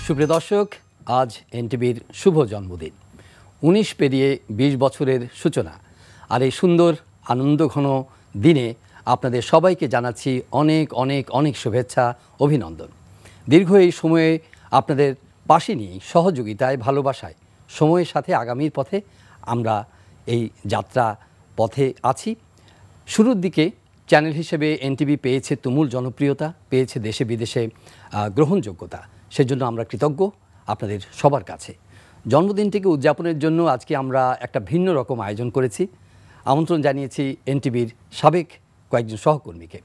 সুপ্রিয় দর্শক, আজ এনটিভির শুভ জন্মদিন। ১৯ পেরিয়ে ২০ বছরের সূচনা। আর এই সুন্দর আনন্দঘন দিনে আপনাদের সবাইকে জানাচ্ছি অনেক অনেক অনেক শুভেচ্ছা, অভিনন্দন। দীর্ঘ এই সময়ে আপনাদের পাশে নিয়ে সহযোগিতায়, ভালোবাসায়, সময়ের সাথে আগামীর পথে আমরা এই যাত্রা পথে আছি। শুরুর দিকে চ্যানেল হিসেবে এনটিভি পেয়েছে তুমুল জনপ্রিয়তা, পেয়েছে দেশে বিদেশে গ্রহণযোগ্যতা। সেজন্য আমরা কৃতজ্ঞ আপনাদের সবার কাছে। জন্মদিনটিকে উদযাপনের জন্য আজকে আমরা একটা ভিন্ন রকম আয়োজন করেছি। আমন্ত্রণ জানিয়েছি এনটিভির সাবেক কয়েকজন সহকর্মীকে।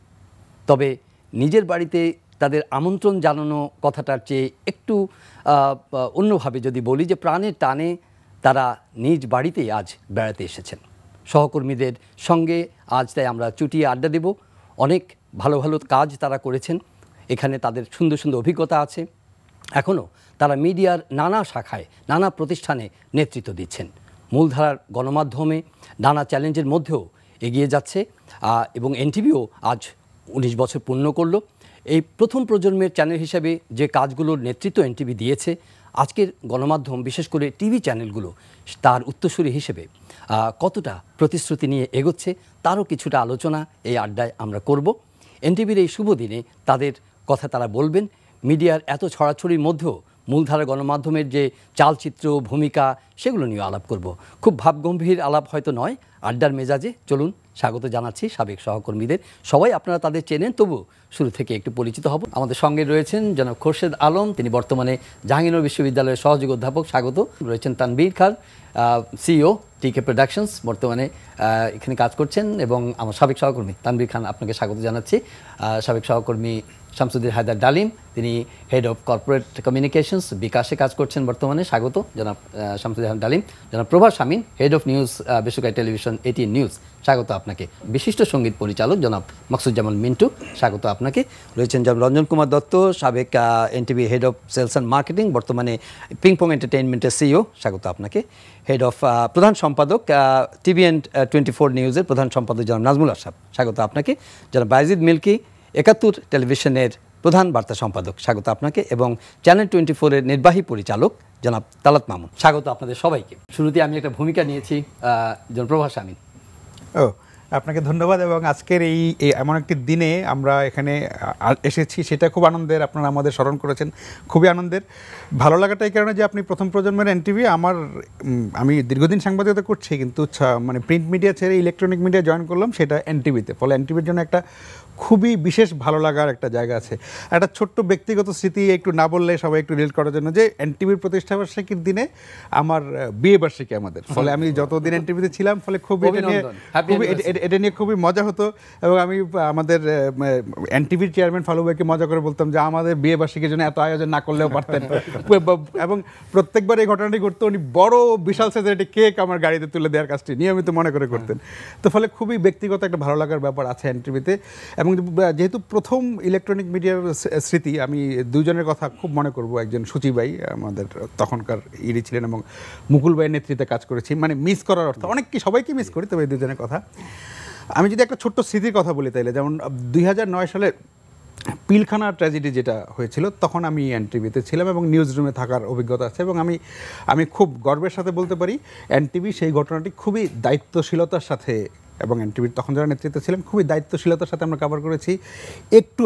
তবে নিজের বাড়িতে তাদের আমন্ত্রণ জানানো কথাটার চেয়ে একটু অন্যভাবে যদি বলি যে প্রাণের টানে তারা নিজ বাড়িতেই আজ বেড়াতে এসেছেন। সহকর্মীদের সঙ্গে আজ তাই আমরা চুটিয়ে আড্ডা দেব। অনেক ভালো ভালো কাজ তারা করেছেন, এখানে তাদের সুন্দর সুন্দর অভিজ্ঞতা আছে। এখনও তারা মিডিয়ার নানা শাখায়, নানা প্রতিষ্ঠানে নেতৃত্ব দিচ্ছেন। মূলধারার গণমাধ্যমে নানা চ্যালেঞ্জের মধ্যেও এগিয়ে যাচ্ছে এবং এনটিভিও আজ ১৯ বছর পূর্ণ করল। এই প্রথম প্রজন্মের চ্যানেল হিসেবে যে কাজগুলোর নেতৃত্ব এনটিভি দিয়েছে, আজকের গণমাধ্যম বিশেষ করে টিভি চ্যানেলগুলো তার উত্তরসূরি হিসেবে কতটা প্রতিশ্রুতি নিয়ে এগোচ্ছে তারও কিছুটা আলোচনা এই আড্ডায় আমরা করব। এনটিভির এই শুভ দিনে তাদের কথা তারা বলবেন। মিডিয়ার এত ছড়াছড়ির মধ্যেও মূলধারা গণমাধ্যমের যে চালচিত্র, ভূমিকা, সেগুলো নিয়ে আলাপ করব। খুব ভাবগম্ভীর আলাপ হয়তো নয়, আড্ডার মেজাজে। চলুন স্বাগত জানাচ্ছি সাবেক সহকর্মীদের। সবাই আপনারা তাদের চেনেন, তবু শুরু থেকে একটু পরিচিত হব। আমাদের সঙ্গে রয়েছেন জনাব খোরশেদ আলম, তিনি বর্তমানে জাহাঙ্গীরনগর বিশ্ববিদ্যালয়ের সহযোগী অধ্যাপক, স্বাগত। রয়েছেন তানবীর খান, সিইও টিকে প্রোডাকশনস, বর্তমানে এখানে কাজ করছেন। এবং আমার সাবেক সহকর্মী তানবীর খান, আপনাকে স্বাগত জানাচ্ছি। সাবেক সহকর্মী শামসুদ্দিন হায়দার ডালিম, তিনি হেড অফ কর্পোরেট কমিউনিকেশনস, বিকাশে কাজ করছেন বর্তমানে, স্বাগত জনাব শামসুদ্দিন ডালিম। জনাব প্রভাস আমিন, হেড অফ নিউজ, বেসরকারি টেলিভিশন এটিএন নিউজ, স্বাগত আপনাকে। বিশিষ্ট সঙ্গীত পরিচালক জনাব মাকসুদজামান মিন্টু, স্বাগত আপনাকে। রয়েছেন জনাব রঞ্জন কুমার দত্ত, সাবেক NTV head of sales and marketing, বর্তমানে পিংপং এন্টারটেইনমেন্টের সিইও, স্বাগত আপনাকে। হেড অফ প্রধান সম্পাদক টিভিএন 24 নিউজের প্রধান সম্পাদক জনাব নাজমুল আশরাফ, স্বাগত আপনাকে। জনাব বাইজিদ মিল্কি, ৭১ টেলিভিশনের প্রধান বার্তা সম্পাদক, স্বাগত আপনাকে। এবং চ্যানেল 24-এর নির্বাহী পরিচালক জনাব তালাত মামুন, স্বাগত আপনাদের সবাইকে। শুরুতে আমি একটা ভূমিকা নিয়েছি, জনাব প্রভাস আমিন। আপনাকে ধন্যবাদ। এবং আজকের এই এমন একটি দিনে আমরা এখানে এসেছি, সেটা খুব আনন্দের। আপনারা আমাদের স্মরণ করেছেন, খুবই আনন্দের। ভালো লাগাটা এই কারণে যে আপনি প্রথম প্রজন্মের এনটিভি। আমি দীর্ঘদিন সাংবাদিকতা করছি, কিন্তু মানে প্রিন্ট মিডিয়া ছেড়ে ইলেকট্রনিক মিডিয়া জয়েন করলাম, সেটা এনটিভিতে। ফলে এনটিভির জন্য একটা খুবই বিশেষ ভালো লাগার একটা জায়গা আছে। একটা ছোট্ট ব্যক্তিগত স্মৃতি একটু না বললে সবাই একটু রিলেট করার জন্য, যে এনটিভির প্রতিষ্ঠাবার্ষিকীর দিনে আমার বিয়ে বার্ষিকী আমাদের। ফলে আমি যতদিন এনটিভিতে ছিলাম, ফলে খুবই এটা নিয়ে খুবই মজা হতো। এবং আমি আমাদের এনটিভির চেয়ারম্যান ফালু ভাইকে মজা করে বলতাম যে আমাদের বিয়ে বার্ষিকীর জন্য এত আয়োজন না করলেও পারতেন। এবং প্রত্যেকবার এই ঘটনাটি ঘটতো, উনি বড় বিশাল সাইজের একটি কেক আমার গাড়িতে তুলে দেওয়ার কাজটি নিয়মিত মনে করে করতেন। তো ফলে খুবই ব্যক্তিগত একটা ভালো লাগার ব্যাপার আছে এনটিভিতে। এবং যেহেতু প্রথম ইলেকট্রনিক মিডিয়ার স্মৃতি, আমি দুজনের কথা খুব মনে করব। একজন সুচি ভাই, আমাদের তখনকার ইডি ছিলেন, এবং মুকুল ভাইয়ের নেতৃত্বে কাজ করেছি। মানে মিস করার অর্থ অনেক কি, সবাইকে মিস করি, তবে এই দুজনের কথা। আমি যদি একটা ছোট্ট স্মৃতির কথা বলি তাইলে, যেমন ২০০৯ সালে পিলখানা ট্র্যাজেডি যেটা হয়েছিল, তখন আমি এনটিভিতে ছিলাম এবং নিউজ রুমে থাকার অভিজ্ঞতা আছে। এবং আমি খুব গর্বের সাথে বলতে পারি, এনটিভি সেই ঘটনাটি খুবই দায়িত্বশীলতার সাথে, এবং এনটিভির তখন যারা নেতৃত্বে ছিলেন খুবই দায়িত্বশীলতার সাথে আমরা কভার করেছি। একটু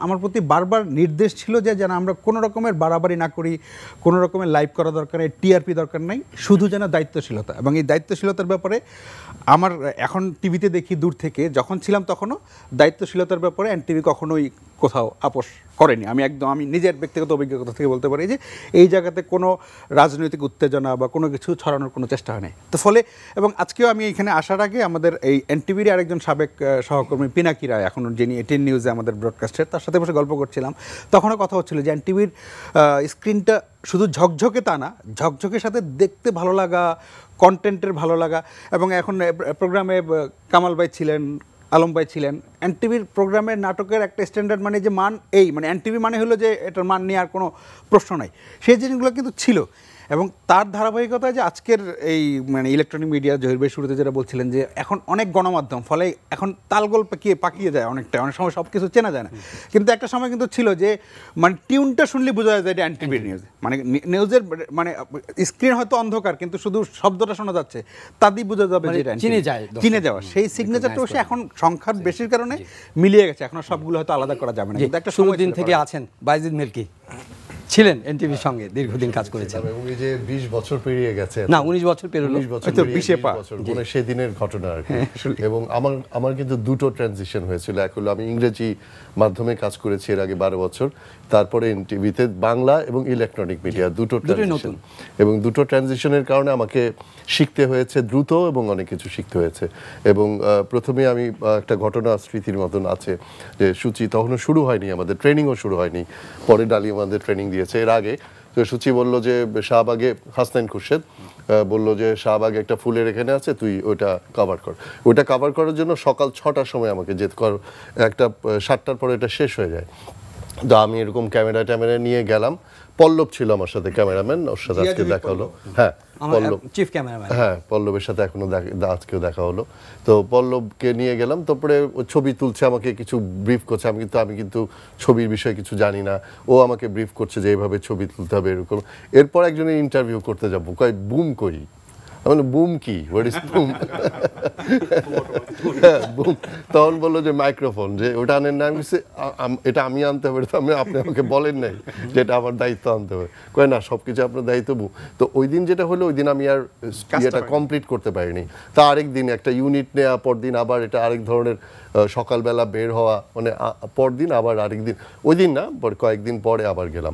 আমার প্রতি বারবার নির্দেশ ছিল যে যেন আমরা কোনো রকমের বাড়াবাড়ি না করি, কোনো রকমের লাইভ করা দরকার নেই, টিআরপি দরকার নেই, শুধু যেন দায়িত্বশীলতা। এবং এই দায়িত্বশীলতার ব্যাপারে আমার এখন টিভিতে দেখি দূর থেকে, যখন ছিলাম তখনও দায়িত্বশীলতার ব্যাপারে এনটিভি কখনোই কোথাও আপোষ করেনি। আমি নিজের ব্যক্তিগত অভিজ্ঞতা থেকে বলতে পারি যে এই জায়গাতে কোনো রাজনৈতিক উত্তেজনা বা কোনো কিছু ছড়ানোর কোনো চেষ্টা হয় নাই। তো ফলে, এবং আজকেও আমি এখানে আসার আগে আমাদের এই এনটিভির আরেকজন সাবেক সহকর্মী পিনাকি রায়, এখন যিনি এটিএন নিউজে আমাদের ব্রডকাস্টের, তার সাথে বসে গল্প করছিলাম। তখনও কথা হচ্ছিল যে এনটিভির স্ক্রিনটা শুধু ঝকঝকে তা না, ঝকঝকের সাথে দেখতে ভালো লাগা, কন্টেন্টের ভালো লাগা। এবং এখন প্রোগ্রামে কামাল ভাই ছিলেন, আলম ভাই ছিলেন। এনটিভির প্রোগ্রামের নাটকের একটা স্ট্যান্ডার্ড, মানে যে মান, এই মানে এনটিভি মানে হলো যে এটার মান নিয়ে আর কোনো প্রশ্ন নাই, সেই জিনিসগুলো কিন্তু ছিল। এবং তার ধারাবাহিকতায় যে আজকের এই মানে ইলেকট্রনিক মিডিয়া জহির ভাই শুরুতে যেটা বলছিলেন যে এখন অনেক গণমাধ্যম, ফলে এখন তালগোল পাকিয়ে যায় অনেকটা, অনেক সময় সব কিছু চেনা যায় না। কিন্তু একটা সময় কিন্তু ছিল যে মানে টিউনটা শুনলে বোঝা যায় এটা এনটিভি নিউজ, মানে নিউজের মানে স্ক্রিন হয়তো অন্ধকার কিন্তু শুধু শব্দটা শোনা যাচ্ছে, তাতেই বোঝা যাবে যে এটা চিনে যাওয়া। সেই সিগনেচারটা অবশ্য এখন সংখ্যার বেশির কারণে মিলিয়ে গেছে, এখন সবগুলো হয়তো আলাদা করা যাবে না। কিন্তু একটা শুরুর দিন থেকে আছেন বাইজিদ মিল্কি, ছিলেন এনটিভির সঙ্গে দীর্ঘদিন কাজ করেছেন। এবং এই যে 20 বছর পেরিয়ে গেছে, না 19 বছর পেরোলো, 20 বছর তো 20 বছর মানে সেদিনের ঘটনা আর কি। এবং আমার কিন্তু দুটো ট্রানজিশন হয়েছিল। এক হলো আমি ইংরেজি মাধ্যমে কাজ করেছি এর আগে 12 বছর, তারপরে এনটিভিতে বাংলা এবং ইলেকট্রনিক মিডিয়া দুটো ট্রানজিশন, এবং দুটো ট্রানজিশনের কারণে আমাকে শিখতে হয়েছে দ্রুত এবং অনেক কিছু শিখতে হয়েছে। এবং প্রথমে আমি একটা ঘটনা স্মৃতির মতন আছে যে সূচি তখনও শুরু হয়নি, আমাদের ট্রেনিংও শুরু হয়নি, পরে ডালি আমাদের ট্রেনিং দিয়েছে। এর আগে তো সূচি বলল যে শাহবাগে হাসনাইন খুরশেদ বললো যে শাহবাগে একটা ফুলের এখানে আছে, তুই ওটা কভার কর। ওটা কভার করার জন্য সকাল 6টার সময় আমাকে যেতে কর, একটা 7টার পরে এটা শেষ হয়ে যায়। তো আমি এরকম ক্যামেরা নিয়ে গেলাম, পল্লব ছিল আমার সাথে ক্যামেরাম্যান, ওর সাথে আজকে দেখা হলো। হ্যাঁ পল্লব চিফ ক্যামেরাম্যান, হ্যাঁ পল্লবের সাথে এখনো আজকেও দেখা হলো। তো পল্লবকে নিয়ে গেলাম, তারপরে ছবি তুলছে, আমাকে কিছু ব্রিফ করছে। আমি কিন্তু ছবির বিষয়ে কিছু জানি না, ও আমাকে ব্রিফ করছে যে এইভাবে ছবি তুলতে হবে এরকম। এরপর একজনের ইন্টারভিউ করতে যাবো, কয় বুম করি, আমি বুম কি, হোয়াট ইজ বুম? বুম তখন বললো যে মাইক্রোফোন, যে ওটা আনেন না। আমি এটা আমি আনতে হবে, আপনি আমাকে বলেন নাই যেটা আমার দায়িত্ব আনতে হবে। কয় না, সব কিছু আপনার দায়িত্ব। তো ওই দিন যেটা হলো, ওই দিন আমি আর এটা কমপ্লিট করতে পারিনি। তা আরেক দিন একটা ইউনিট নেওয়া, পরদিন আবার এটা আরেক ধরনের সকালবেলা বের হওয়া, মানে পরদিন আবার আরেক দিন, ওই দিন না কয়েকদিন পরে আবার গেলাম।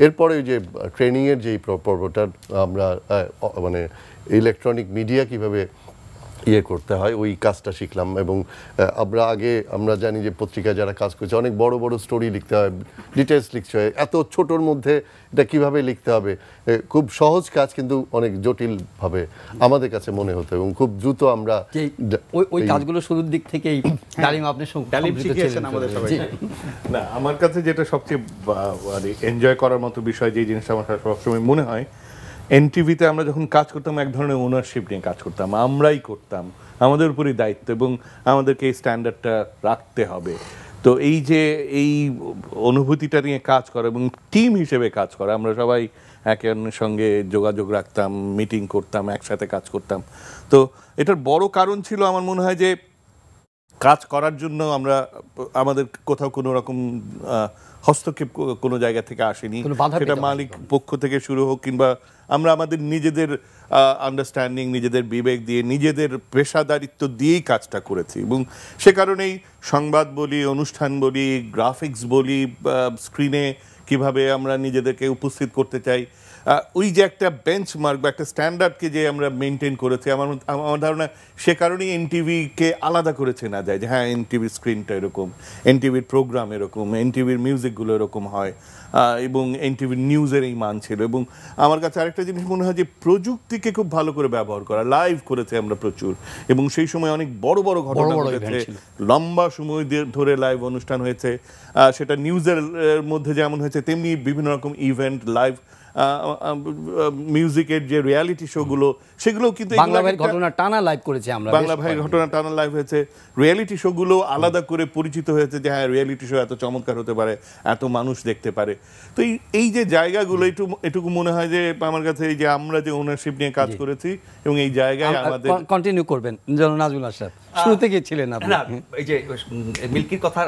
এরপরে ওই যে ট্রেনিংয়ের যেই পর্বটা আমরা মানে ইলেকট্রনিক মিডিয়া কিভাবে করতে হয় ওই কাজটা শিখলাম। এবং আমরা জানি যে পত্রিকায় যারা কাজ করছে অনেক বড় বড় স্টোরি লিখতে হয়, ডিটেলস লিখতে হয়, এত ছোটোর মধ্যে এটা কিভাবে লিখতে হবে, খুব সহজ কাজ কিন্তু অনেক জটিলভাবে আমাদের কাছে মনে হতো। এবং খুব দ্রুত আমরা ওই কাজগুলো শুরুর দিক থেকেই ডালিম আপনি শিখিয়েছেন আমাদের সবাই। না, আমার কাছে যেটা সবচেয়ে এনজয় করার মতো বিষয়, যে জিনিসটা আমার সবসময় মনে হয়, এনটিভিতে আমরা যখন কাজ করতাম এক ধরনের ওনারশিপ নিয়ে কাজ করতাম, আমরাই করতাম, আমাদের উপরই দায়িত্ব এবং আমাদেরকে এই স্ট্যান্ডার্ডটা রাখতে হবে। তো এই যে এই অনুভূতিটা নিয়ে কাজ করা এবং টিম হিসেবে কাজ করা, আমরা সবাই একে অন্যের সঙ্গে যোগাযোগ রাখতাম, মিটিং করতাম, একসাথে কাজ করতাম। তো এটার বড় কারণ ছিল আমার মনে হয় যে কাজ করার জন্য আমাদের কোথাও কোনো রকম হস্তক্ষেপ কোনো জায়গা থেকে আসেনি, সেটা মালিক পক্ষ থেকে শুরু হোক কিংবা আমরা আমাদের নিজেদের আন্ডারস্ট্যান্ডিং, নিজেদের বিবেক দিয়ে, নিজেদের পেশাদারিত্ব দিয়েই কাজটা করেছি। এবং সে কারণেই সংবাদ বলি, অনুষ্ঠান বলি, গ্রাফিক্স বলি, স্ক্রিনে কিভাবে আমরা নিজেদেরকে উপস্থিত করতে চাই, ওই যে একটা বেঞ্চমার্ক বা একটা স্ট্যান্ডার্ডকে যে আমরা মেনটেন করেছি, আমার ধারণা সে কারণেই এনটিভিকে আলাদা করেছে না যায় যে হ্যাঁ এনটিভির স্ক্রিনটা এরকম, এনটিভির প্রোগ্রাম এরকম, এনটিভির মিউজিকগুলো এরকম হয়, এবং এনটিভির নিউজের এই মান ছিল। এবং আমার কাছে আরেকটা জিনিস মনে হয় যে প্রযুক্তিকে খুব ভালো করে ব্যবহার করা, লাইভ করেছে আমরা প্রচুর, এবং সেই সময় অনেক বড় বড় ঘটনা ঘটেছে, লম্বা সময় ধরে লাইভ অনুষ্ঠান হয়েছে। সেটা নিউজের মধ্যে যেমন হয়েছে তেমনি বিভিন্ন রকম ইভেন্ট, লাইভ মিউজিকের যে রিয়ালিটি শোগুলো, সেগুলো কিন্তু বাংলা ভাইয়ের ঘটনা টানা লাইভ করেছে আমরা, বাংলা ভাইয়ের ঘটনা টানা লাইভ হয়েছে। রিয়ালিটি শোগুলো আলাদা করে পরিচিত হয়েছে যে হ্যাঁ রিয়ালিটি শো এত চমৎকার হতে পারে, এত মানুষ দেখতে পারে। তো এই যে জায়গাগুলো এটুকু মনে হয় যে আমার কাছে এই যে আমরা যে ওনারশিপ নিয়ে কাজ করেছি এবং এই জায়গায় আমাদের কন্টিনিউ করবেন। নাজমুল আশরাফ শুরু থেকে ছিলেন আপনি। না, এই যে মিল্কির কথা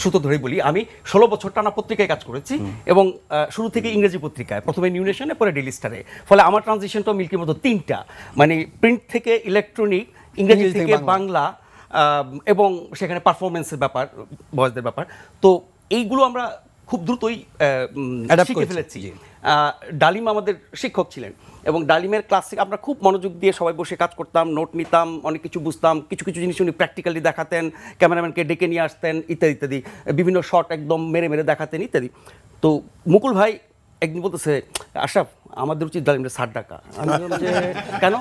সুতো ধরেই বলি, আমি 16 বছর টানা পত্রিকায় কাজ করেছি এবং শুরু থেকে ইংরেজি পত্রিকায়, প্রথমে নিউ নেশনে, পরে ডেইলি স্টারে। ফলে আমার ট্রানজিশনটা মিল্কির মতো তিনটা, মানে প্রিন্ট থেকে ইলেকট্রনিক, ইংরেজি থেকে বাংলা, এবং সেখানে পারফরমেন্সের ব্যাপার, বয়সদের ব্যাপার। তো এইগুলো আমরা খুব দ্রুতই শিখে ফেলেছি। ডালিম আমাদের শিক্ষক ছিলেন এবং ডালিমের ক্লাসে আমরা খুব মনোযোগ দিয়ে সবাই বসে কাজ করতাম, নোট নিতাম, অনেক কিছু বুঝতাম, কিছু কিছু জিনিস উনি প্র্যাকটিক্যালি দেখাতেন, ক্যামেরাম্যানকে ডেকে নিয়ে আসতেন ইত্যাদি ইত্যাদি, বিভিন্ন শট একদম মেরে মেরে দেখাতেন ইত্যাদি। তো মুকুল ভাই একদিন বলতেছে, আশরাফ আমাদের উচিত ডালিমের 60 টাকা। কেন?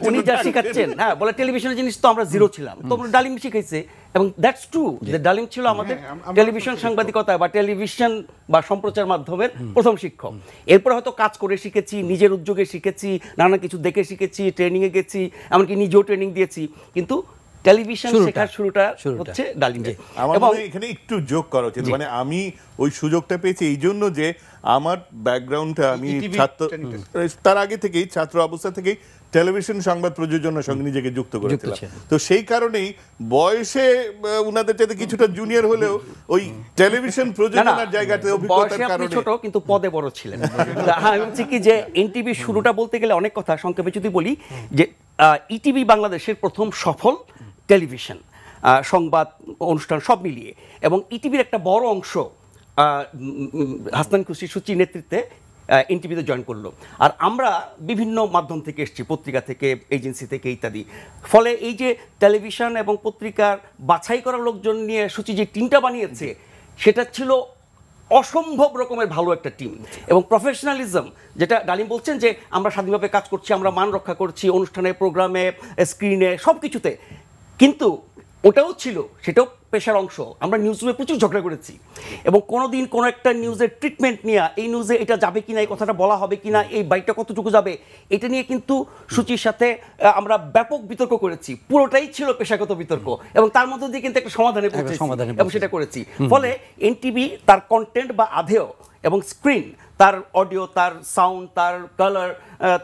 উনি যা শিখাচ্ছেন, হ্যাঁ বলে টেলিভিশনের জিনিস তো আমরা জিরো ছিলাম, তো ডালিম শিখাইছে, এবং দ্যাটস ট্রু যে ডালিম ছিল আমাদের টেলিভিশন সাংবাদিকতা বা টেলিভিশন বা সম্প্রচার মাধ্যমের প্রথম শিক্ষক। এরপর হয়তো কাজ করে শিখেছি, নিজের উদ্যোগে শিখেছি, নানা কিছু দেখে শিখেছি, ট্রেনিংয়ে গেছি, এমনকি নিজেও ট্রেনিং দিয়েছি, কিন্তু টেলিভিশন শেখার শুরুটা হচ্ছে ডালিম। এবং এখানে একটু যোগ করা উচিত, মানে আমি ওই সুযোগটা পেয়েছি এই জন্য যে আমার ব্যাকগ্রাউন্ডটা আমি ছাত্র, তার আগে থেকেই ছাত্র অবস্থা থেকেই টেলিভিশন সংবাদ প্রযোজনার সঙ্গে নিজেকে যুক্ত করেছিলাম। তো সেই কারণেই বয়সে উনাদের চাইতে কিছুটা জুনিয়র হলেও ওই টেলিভিশন প্রযোজনার জায়গাতে অভিজ্ঞতার কারণে ছোট কিন্তু পদে বড় ছিলেন। আমি বলছি কি যে এনটিভি শুরুটা বলতে গেলে অনেক কথা, সংক্ষেপে যদি বলি যে ইটিভি বাংলাদেশের প্রথম সফল টেলিভিশন সংবাদ অনুষ্ঠান সব মিলিয়ে, এবং ইটিভির একটা বড় অংশ হাসান খুশি সূচির নেতৃত্বে এনটিভিতে জয়েন করলো। আর আমরা বিভিন্ন মাধ্যম থেকে এসেছি, পত্রিকা থেকে, এজেন্সি থেকে ইত্যাদি। ফলে এই যে টেলিভিশন এবং পত্রিকার বাছাই করা লোকজন নিয়ে সূচি যে টিমটা বানিয়েছে, সেটা ছিল অসম্ভব রকমের ভালো একটা টিম। এবং প্রফেশনালিজম, যেটা ডালিম বলছেন যে আমরা স্বাধীনভাবে কাজ করছি, আমরা মান রক্ষা করছি অনুষ্ঠানে, প্রোগ্রামে, স্ক্রিনে, সব কিছুতে, কিন্তু ওটাও ছিল, সেটাও পেশার অংশ। আমরা নিউজ রুমে প্রচুর ঝগড়া করেছি, এবং কোনোদিন কোনো একটা নিউজের ট্রিটমেন্ট নিয়ে, এই নিউজে এটা যাবে কিনা, এই কথাটা বলা হবে কিনা, এই বাইকটা কতটুকু যাবে, এটা নিয়ে কিন্তু সূচির সাথে আমরা ব্যাপক বিতর্ক করেছি। পুরোটাই ছিল পেশাগত বিতর্ক, এবং তার মধ্যে দিয়ে কিন্তু একটা সমাধানে পৌঁছেছি এবং সেটা করেছি। ফলে এনটিভি তার কন্টেন্ট বা আধেয় এবং স্ক্রিন, তার অডিও, তার সাউন্ড, তার কালার,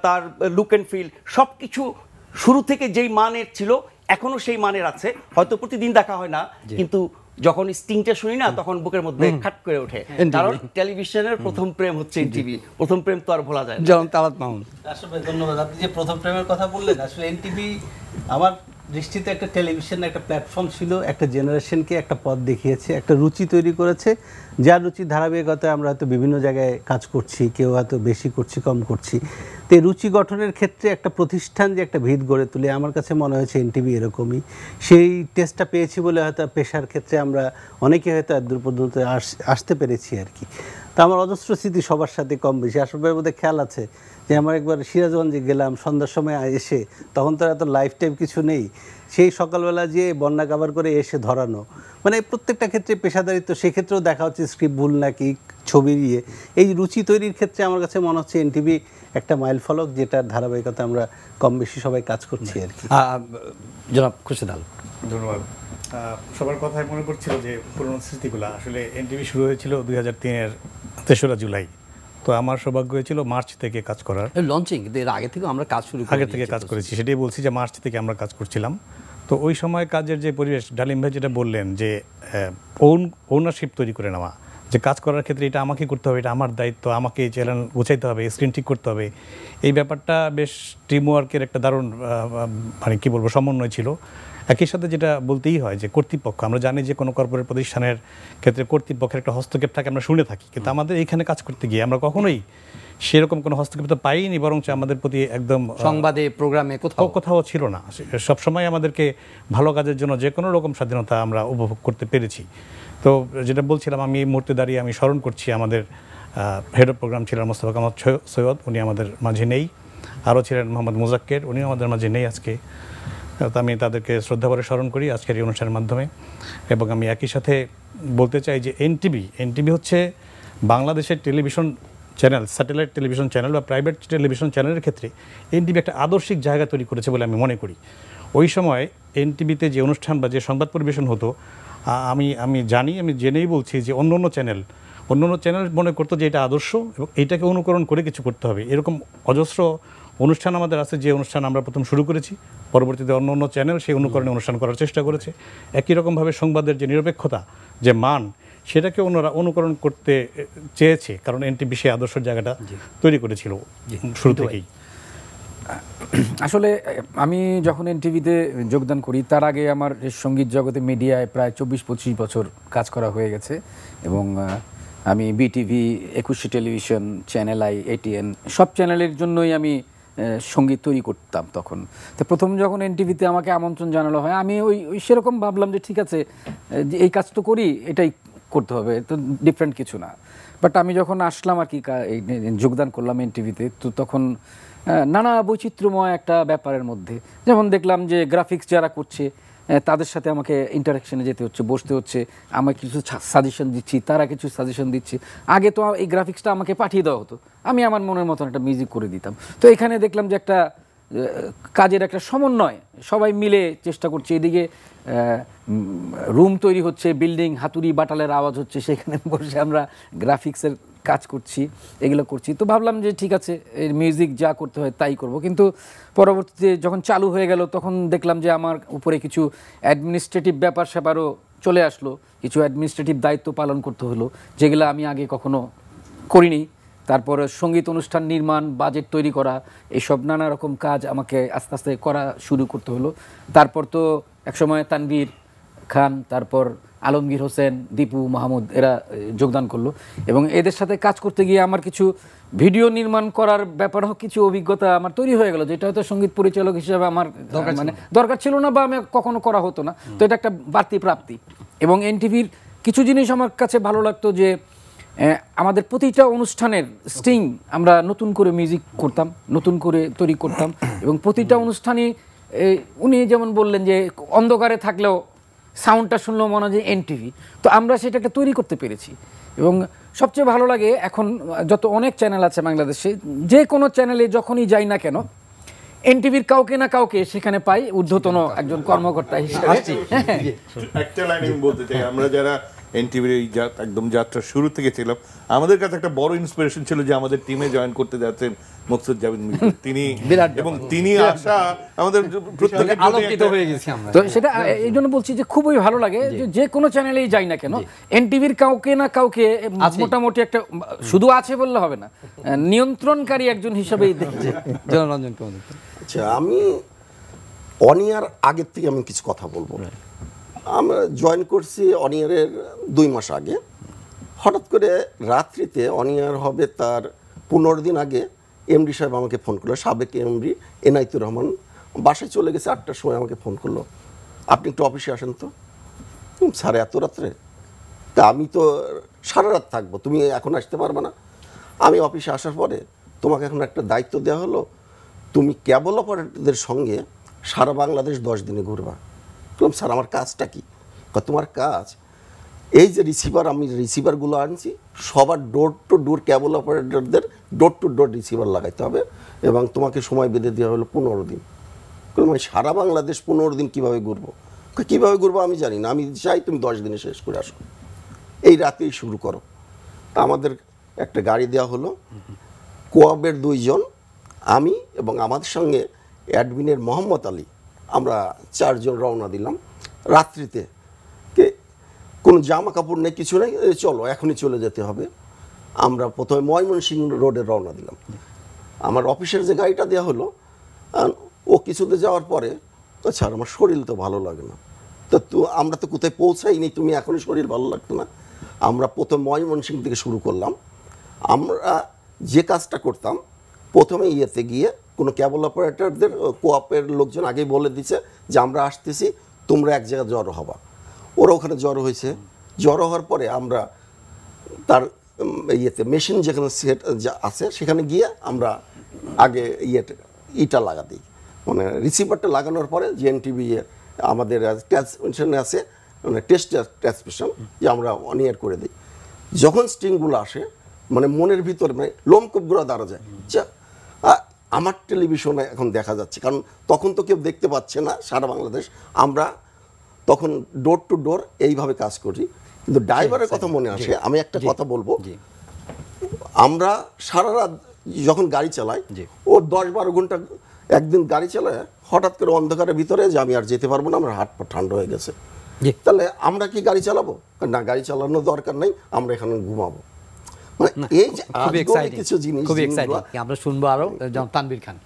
তার লুক অ্যান্ড ফিল, সব কিছু শুরু থেকে যেই মানের ছিল এখনো সেই মানের আছে। হয়তো প্রতিদিন দেখা হয় না, কিন্তু যখন স্টিংটা শুনি না তখন বুকের মধ্যে খাট করে ওঠে, কারণ টেলিভিশনের প্রথম প্রেম হচ্ছে এনটিভি। প্রথম প্রেম তো আর ভোলা যায় না। যেমন তালাত মামুন। আসলে ধন্যবাদ, আপনি যে প্রথম প্রেমের কথা বললেন, আসলে এনটিভি আমার দৃষ্টিতে একটা টেলিভিশন, একটা প্ল্যাটফর্ম ছিল, একটা জেনারেশনকে একটা পথ দেখিয়েছে, একটা রুচি তৈরি করেছে, যার রুচির ধারাবাহিকতায় আমরা হয়তো বিভিন্ন জায়গায় কাজ করছি, কেউ হয়তো বেশি করছি, কম করছি। তো এই রুচি গঠনের ক্ষেত্রে একটা প্রতিষ্ঠান যে একটা ভিত গড়ে তুলে, আমার কাছে মনে হয়েছে এনটিভি এরকমই। সেই টেস্টটা পেয়েছি বলে হয়তো পেশার ক্ষেত্রে আমরা অনেকে হয়তো দূর পর্যন্ত আসতে পেরেছি আর কি। তো আমার অজস্র স্মৃতি সবার সাথে কম বেশি। আসলের মধ্যে খেয়াল আছে যে আমার একবার সিরাজগঞ্জে গেলাম, সন্ধ্যার সময় এসে, তখন তো এত লাইফ টাইম কিছু নেই, সেই সকালবেলা যে বন্যা কাভার করে এসে ধরানো, মানে প্রত্যেকটা ক্ষেত্রে পেশাদারিত্ব, সেক্ষেত্রেও দেখা হচ্ছে স্ক্রিপ্ট ভুল নাকি ছবি দিয়ে। এই রুচি তৈরির ক্ষেত্রে আমার কাছে মনে হচ্ছে এনটিভি একটা মাইল ফলক, যেটার ধারাবাহিকতা আমরা কম বেশি সবাই কাজ করছি আর কি। জনাব খুরশেদ আলম। ধন্যবাদ। সবার কথায় মনে পড়ছিল যে পুরনো স্মৃতিগুলো। আসলে এনটিভি শুরু হয়েছিল 2003-এর 3রা জুলাই। তো আমার সৌভাগ্য হয়েছিল মার্চ থেকে কাজ করার। লঞ্চিং এর আগে থেকে আমরা কাজ শুরু আগে থেকে কাজ করেছি, সেটাই বলছি যে মার্চ থেকে আমরা কাজ করছিলাম। তো ওই সময় কাজের যে পরিবেশ, ডালিম ভাই যেটা বললেন যে ওনারশিপ তৈরি করে নেওয়া, যে কাজ করার ক্ষেত্রে এটা আমাকে করতে হবে, এটা আমার দায়িত্ব, আমাকে চ্যানেল গোছাইতে হবে, স্ক্রিন ঠিক করতে হবে, এই ব্যাপারটা বেশ টিম ওয়ার্কের একটা দারুণ মানে কী বলবো সমন্বয় ছিল। একই সাথে যেটা বলতেই হয় যে কর্তৃপক্ষ, আমরা জানি যে কোনো কর্পোরেট প্রতিষ্ঠানের ক্ষেত্রে কর্তৃপক্ষের একটা হস্তক্ষেপ থাকে, আমরা শুনে থাকি, কিন্তু আমাদের এইখানে কাজ করতে গিয়ে আমরা কখনোই সেরকম কোনো হস্তক্ষেপ তো পাইনি, বরঞ্চ আমাদের প্রতি একদম সংবাদে, প্রোগ্রামে কোথাও ছিল না। সবসময় আমাদেরকে ভালো কাজের জন্য যে কোনো রকম স্বাধীনতা আমরা উপভোগ করতে পেরেছি। তো যেটা বলছিলাম, আমি এই মুহূর্তে দাঁড়িয়ে আমি স্মরণ করছি আমাদের হেড অফ প্রোগ্রাম ছিলেন মোস্তফা কামাল সৈয়দ, উনি আমাদের মাঝে নেই। আরও ছিলেন মোহাম্মদ মুজাক্কের, উনিও আমাদের মাঝে নেই আজকে। তো আমি তাদেরকে শ্রদ্ধাভরে স্মরণ করি আজকের এই অনুষ্ঠানের মাধ্যমে। এবং আমি একই সাথে বলতে চাই যে এনটিভি হচ্ছে বাংলাদেশের television channel, satellite television channel বা প্রাইভেট টেলিভিশন চ্যানেলের ক্ষেত্রে এনটিভি একটা আদর্শিক জায়গা তৈরি করেছে বলে আমি মনে করি। ওই সময় এনটিভিতে যে অনুষ্ঠান বা যে সংবাদ পরিবেশন হতো, আমি জেনেই বলছি যে অন্য চ্যানেল মনে করতো যে এটা আদর্শ এবং এইটাকে অনুকরণ করে কিছু করতে হবে। এরকম অজস্র অনুষ্ঠান আমাদের আছে, যে অনুষ্ঠান আমরা প্রথম শুরু করেছি, পরবর্তীতে অন্য চ্যানেল সেই অনুকরণে অনুষ্ঠান করার চেষ্টা করেছে। একই রকমভাবে সংবাদের যে নিরপেক্ষতা, যে মান, সেটাকে অন্যরা অনুকরণ করতে চেয়েছে, কারণ এনটিভি সেই আদর্শের জায়গাটা তৈরি করেছিল শুরু থেকেই। আসলে আমি যখন এনটিভিতে যোগদান করি, তার আগে আমার সঙ্গীত জগতে মিডিয়ায় প্রায় 24-25 বছর কাজ করা হয়ে গেছে, এবং আমি BTV, 21 television, channel I, ATN সব চ্যানেলের জন্যই আমি সঙ্গীত তৈরি করতাম তখন। তো প্রথম যখন এনটিভিতে আমাকে আমন্ত্রণ জানানো হয়, আমি ওই সেরকম ভাবলাম যে ঠিক আছে, যে এই কাজ তো করি, এটাই করতে হবে, তো ডিফারেন্ট কিছু না। বাট আমি যখন আসলাম আর কি, যোগদান করলাম এনটিভিতে, তো তখন নানা বৈচিত্র্যময় একটা ব্যাপারের মধ্যে, যেমন দেখলাম যে গ্রাফিক্স যারা করছে তাদের সাথে আমাকে ইন্টারাকশনে যেতে হচ্ছে, বসতে হচ্ছে, আমাকে কিছু সাজেশন দিচ্ছি, তারা কিছু সাজেশন দিচ্ছে। আগে তো এই গ্রাফিক্সটা আমাকে পাঠিয়ে দেওয়া হতো, আমি আমার মনের মতন একটা মিউজিক করে দিতাম। তো এখানে দেখলাম যে একটা কাজের একটা সমন্বয়, সবাই মিলে চেষ্টা করছে। এদিকে রুম তৈরি হচ্ছে, বিল্ডিং, হাতুড়ি বাটালের আওয়াজ হচ্ছে, সেখানে বসে আমরা গ্রাফিক্সের কাজ করছি, এগুলো করছি। তো ভাবলাম যে ঠিক আছে, এর মিউজিক যা করতে হয় তাই করব। কিন্তু পরবর্তীতে যখন চালু হয়ে গেল তখন দেখলাম যে আমার উপরে কিছু অ্যাডমিনিস্ট্রেটিভ ব্যাপার স্যাপারও চলে আসলো, কিছু অ্যাডমিনিস্ট্রেটিভ দায়িত্ব পালন করতে হলো, যেগুলো আমি আগে কখনো করিনি। তারপরে সঙ্গীত অনুষ্ঠান নির্মাণ, বাজেট তৈরি করা, এইসব নানা রকম কাজ আমাকে আস্তে আস্তে করা শুরু করতে হলো। তারপর তো একসময় তানভীর খান, তারপর আলমগীর হোসেন, দীপু, মাহমুদ এরা যোগদান করলো, এবং এদের সাথে কাজ করতে গিয়ে আমার কিছু ভিডিও নির্মাণ করার ব্যাপারেও কিছু অভিজ্ঞতা আমার তৈরি হয়ে গেল, যেটা হয়তো সঙ্গীত পরিচালক হিসেবে আমার মানে দরকার ছিল না, বা আমি কখনো করা হতো না। তো এটা একটা বাড়তি প্রাপ্তি। এবং এনটিভির কিছু জিনিস আমার কাছে ভালো লাগতো, যে আমাদের প্রতিটা অনুষ্ঠানের স্টিং আমরা নতুন করে মিউজিক করতাম, নতুন করে তৈরি করতাম, এবং প্রতিটা অনুষ্ঠানে উনি যেমন বললেন যে অন্ধকারে থাকলেও সাউন্ডটা শুনলেও মনে হয় যে এনটিভি, তো আমরা সেটাকে তৈরি করতে পেরেছি। এবং সবচেয়ে ভালো লাগে এখন যত অনেক চ্যানেল আছে বাংলাদেশে, যে কোনো চ্যানেলে যখনই যাই না কেন এনটিভির কাউকে না কাউকে সেখানে পাই ঊর্ধ্বতন একজন কর্মকর্তা হিসেবে। একটা লাইন আমি বলতে চাই, আমরা যারা এনটিভির এই একদম যাত্রা শুরু থেকে ছিলাম, আমাদের কাছে একটা বড় ইন্সপিরেশন ছিল যে আমাদের টিমে জয়েন করতে যাচ্ছেন মকসুদ জাভেদ মিল্কি। তিনি এবং তিনি আসা আমাদের প্রত্যেকের আলোকিত হয়ে গেছি আমরা। তো সেটা এই জন্য বলছি যে খুবই ভালো লাগে, যে কোনো চ্যানেলেই যাই না কেন এনটিভির কাউকে না কাউকে মোটামুটি একটা, শুধু আছে বললে হবে না, নিয়ন্ত্রণকারী একজন হিসাবেই দেখছে। জনরঞ্জন কেমন? আচ্ছা, আমি অনিয়ার আগের থেকে আমি কিছু কথা বলবো। আমরা জয়েন করছি অনিয়ারের 2 মাস আগে। হঠাৎ করে রাত্রিতে অনিয়ার হবে তার 15 দিন আগে এমডি সাহেব আমাকে ফোন করলো, সাবেক এমডি এনায়েতুর রহমান। বাসায় চলে গেছে 8টার সময়, আমাকে ফোন করলো, আপনি একটু অফিসে আসেন তো। স্যার এত রাত্রে? তা আমি তো সারা রাত থাকবো, তুমি এখন আসতে পারবে না। আমি অফিসে আসার পরে তোমাকে এখন একটা দায়িত্ব দেওয়া হলো, তুমি ক্যাবল অপারেটরদের সঙ্গে সারা বাংলাদেশ 10 দিনে ঘুরবা। বললাম স্যার আমার কাজটা কি? তোমার কাজ এই যে রিসিভার, আমি রিসিভারগুলো আনছি সবার ডোর টু ডোর ক্যাবল অপারেটরদের ডোর টু ডোর রিসিভার লাগাইতে হবে, এবং তোমাকে সময় বেঁধে দেওয়া হলো 15 দিন। বললাম আমি সারা বাংলাদেশ 15 দিন কীভাবে ঘুরবো? কীভাবে ঘুরবো আমি জানি না, আমি চাই তুমি 10 দিনে শেষ করে আসো, এই রাতেই শুরু করো। আমাদের একটা গাড়ি দেওয়া হলো, কোয়াবের 2 জন, আমি এবং আমাদের সঙ্গে অ্যাডমিনের মোহাম্মদ আলী, আমরা 4 জন রওনা দিলাম রাত্রিতে। কোনো জামা কাপড় নেই, কিছু নেই, চলো এখনই চলে যেতে হবে। আমরা প্রথমে ময়মনসিংহ রোডে রওনা দিলাম। আমার অফিসের যে গাড়িটা দেওয়া হলো, ও কিছুতে যাওয়ার পরে আচ্ছা আমার শরীর তো ভালো লাগে না, তো আমরা তো কোথায় পৌঁছাইনি, তুমি এখনই শরীর ভালো লাগতো না। আমরা প্রথম ময়মনসিংহ থেকে শুরু করলাম। আমরা যে কাজটা করতাম, প্রথমে ইয়েতে গিয়ে কোনো ক্যাবল অপারেটরদের কোঅপের লোকজন আগেই বলে দিচ্ছে যে আমরা আসতেছি, তোমরা এক জায়গায় জড়ো হবা। ওরা ওখানে জড়ো হয়েছে। জড়ো হওয়ার পরে আমরা তার ইয়েতে মেশিন যেখানে সেট আছে সেখানে গিয়ে আমরা আগে ইটা লাগা দিই, মানে রিসিভারটা লাগানোর পরে জিএনটিভি আমাদের ট্রান্সমিশনে আছে, মানে টেস্ট ট্রান্সমিশন, যে আমরা অন এয়ার করে দিই। যখন স্ট্রিংগুলো আসে, মানে মনের ভিতরে মানে লোমকূপগুলো দাঁড়া যায়, যা আমার টেলিভিশনে এখন দেখা যাচ্ছে, কারণ তখন তো কেউ দেখতে পাচ্ছে না সারা বাংলাদেশ। আমরা তখন ডোর টু ডোর এইভাবে কাজ করি। কিন্তু ড্রাইভারের কথা মনে আসে, আমি একটা কথা বলবো, আমরা সারা রাত যখন গাড়ি চালাই, ও 10-12 ঘন্টা একদিন গাড়ি চালায়, হঠাৎ করে অন্ধকারের ভিতরে যে আমি আর যেতে পারবো না, আমার হাত পা ঠান্ডা হয়ে গেছে, তাহলে আমরা কি গাড়ি চালাবো? না, গাড়ি চালানোর দরকার নেই, আমরা এখানে ঘুমাবো। কিছু জিনিস আমরা শুনবো আরো। তানভীর খান।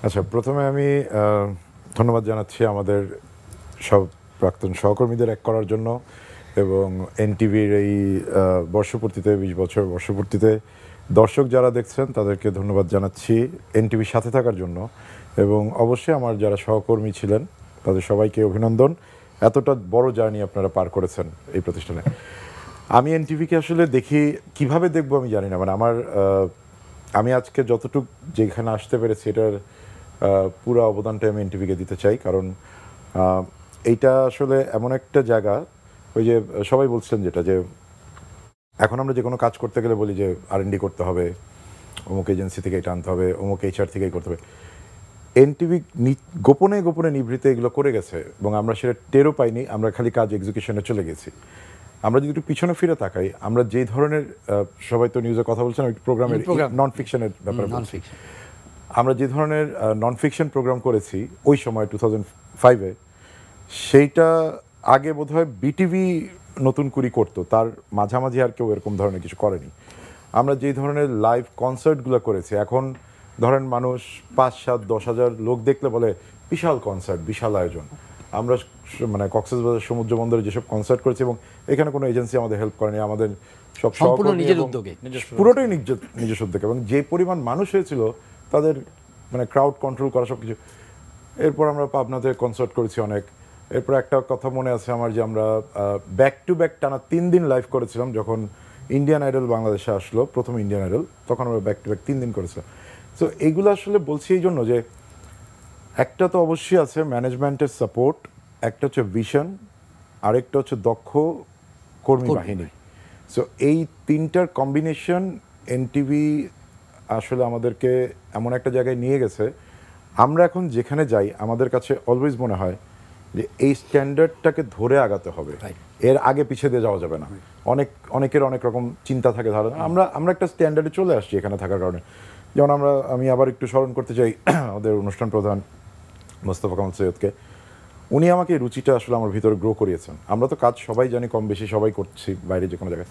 আচ্ছা, প্রথমে আমি ধন্যবাদ জানাচ্ছি আমাদের সব প্রাক্তন সহকর্মীদের এক করার জন্য, এবং এনটিভির এই বর্ষপূর্তিতে 20 বছর বর্ষপূর্তিতে দর্শক যারা দেখছেন তাদেরকে ধন্যবাদ জানাচ্ছি এনটিভির সাথে থাকার জন্য, এবং অবশ্যই আমার যারা সহকর্মী ছিলেন তাদের সবাইকে অভিনন্দন। এতটা বড় জার্নি আপনারা পার করেছেন এই প্রতিষ্ঠানে। আমি এনটিভিকে আসলে দেখি, কিভাবে দেখবো আমি জানি না, মানে আমি আজকে যতটুকু যেখানে আসতে পেরেছি এটার পুরো অবদানটা আমি এনটিভিকে দিতে চাই। কারণ এইটা আসলে এমন একটা জায়গা, ওই যে সবাই বলছেন যেটা, যে এখন আমরা যে কোনো কাজ করতে গেলে বলি যে R&D করতে হবে, অমুক এজেন্সি থেকে এটা আনতে হবে, অমুক HR থেকেই করতে হবে। এনটিভি গোপনে গোপনে নিভৃতে এগুলো করে গেছে এবং আমরা সেটা টেরও পাইনি, আমরা খালি কাজ এক্সিকিউশনে চলে গেছি। আমরা যদি একটু পিছনে ফিরে তাকাই, আমরা যেই ধরনের সবাই তো নিউজে কথা বলছেন প্রোগ্রামের নন ফিকশনের ব্যাপারে বলছি, আমরা যে ধরনের নন ফিকশন প্রোগ্রাম করেছি ওই সময় 2005-এ, সেইটা আগে বোধহয় বিটিভি নতুন করে করতো, তার মাঝামাঝি আর কেউ এরকম ধরনের কিছু করেনি। আমরা যেই ধরনের লাইভ কনসার্টগুলো করেছি, এখন ধরেন মানুষ 5-7-10,000 লোক দেখলে বলে বিশাল কনসার্ট, বিশাল আয়োজন। আমরা মানে কক্সবাজার সমুদ্র বন্দরে যেসব কনসার্ট করেছি এবং এখানে কোনো এজেন্সি আমাদের হেল্প করেনি, আমাদের সব নিজের উদ্যোগে, পুরোটাই নিজস্ব উদ্যোগে, এবং যে পরিমাণ মানুষ হয়েছিল তাদের মানে ক্রাউড কন্ট্রোল করা সব কিছু। এরপর আমরা পাবনাতে কনসার্ট করেছি অনেক। এরপর একটা কথা মনে আছে আমার, যে আমরা ব্যাক টু ব্যাক টানা 3 দিন লাইভ করেছিলাম যখন ইন্ডিয়ান আইডল বাংলাদেশে আসলো, প্রথম ইন্ডিয়ান আইডল, তখন আমরা ব্যাক টু ব্যাক 3 দিন করেছিলাম। সো এইগুলো আসলে বলছি এই জন্য যে একটা তো অবশ্যই আছে ম্যানেজমেন্টের সাপোর্ট, একটা হচ্ছে ভিশন, আরেকটা হচ্ছে দক্ষ কর্মী বাহিনী। সো এই তিনটার কম্বিনেশন এনটিভি আসলে আমাদেরকে এমন একটা জায়গায় নিয়ে গেছে, আমরা এখন যেখানে যাই আমাদের কাছে অলওয়েজ মনে হয় যে এই স্ট্যান্ডার্ডটাকে ধরে আগাতে হবে, এর আগে পিছিয়ে দিয়ে যাওয়া যাবে না। অনেকের অনেক রকম চিন্তা থাকে, ধারণা। আমরা একটা স্ট্যান্ডার্ডে চলে আসছি এখানে থাকার কারণে। যেমন আমি আবার একটু স্মরণ করতে চাই আমাদের অনুষ্ঠান প্রধান মোস্তফা কামাল সৈয়দকে। উনি আমাকে এই রুচিটা আসলে আমার ভিতরে গ্রো করিয়েছেন। আমরা তো কাজ সবাই জানি কম বেশি, সবাই করছি বাইরে যে কোনো জায়গায়।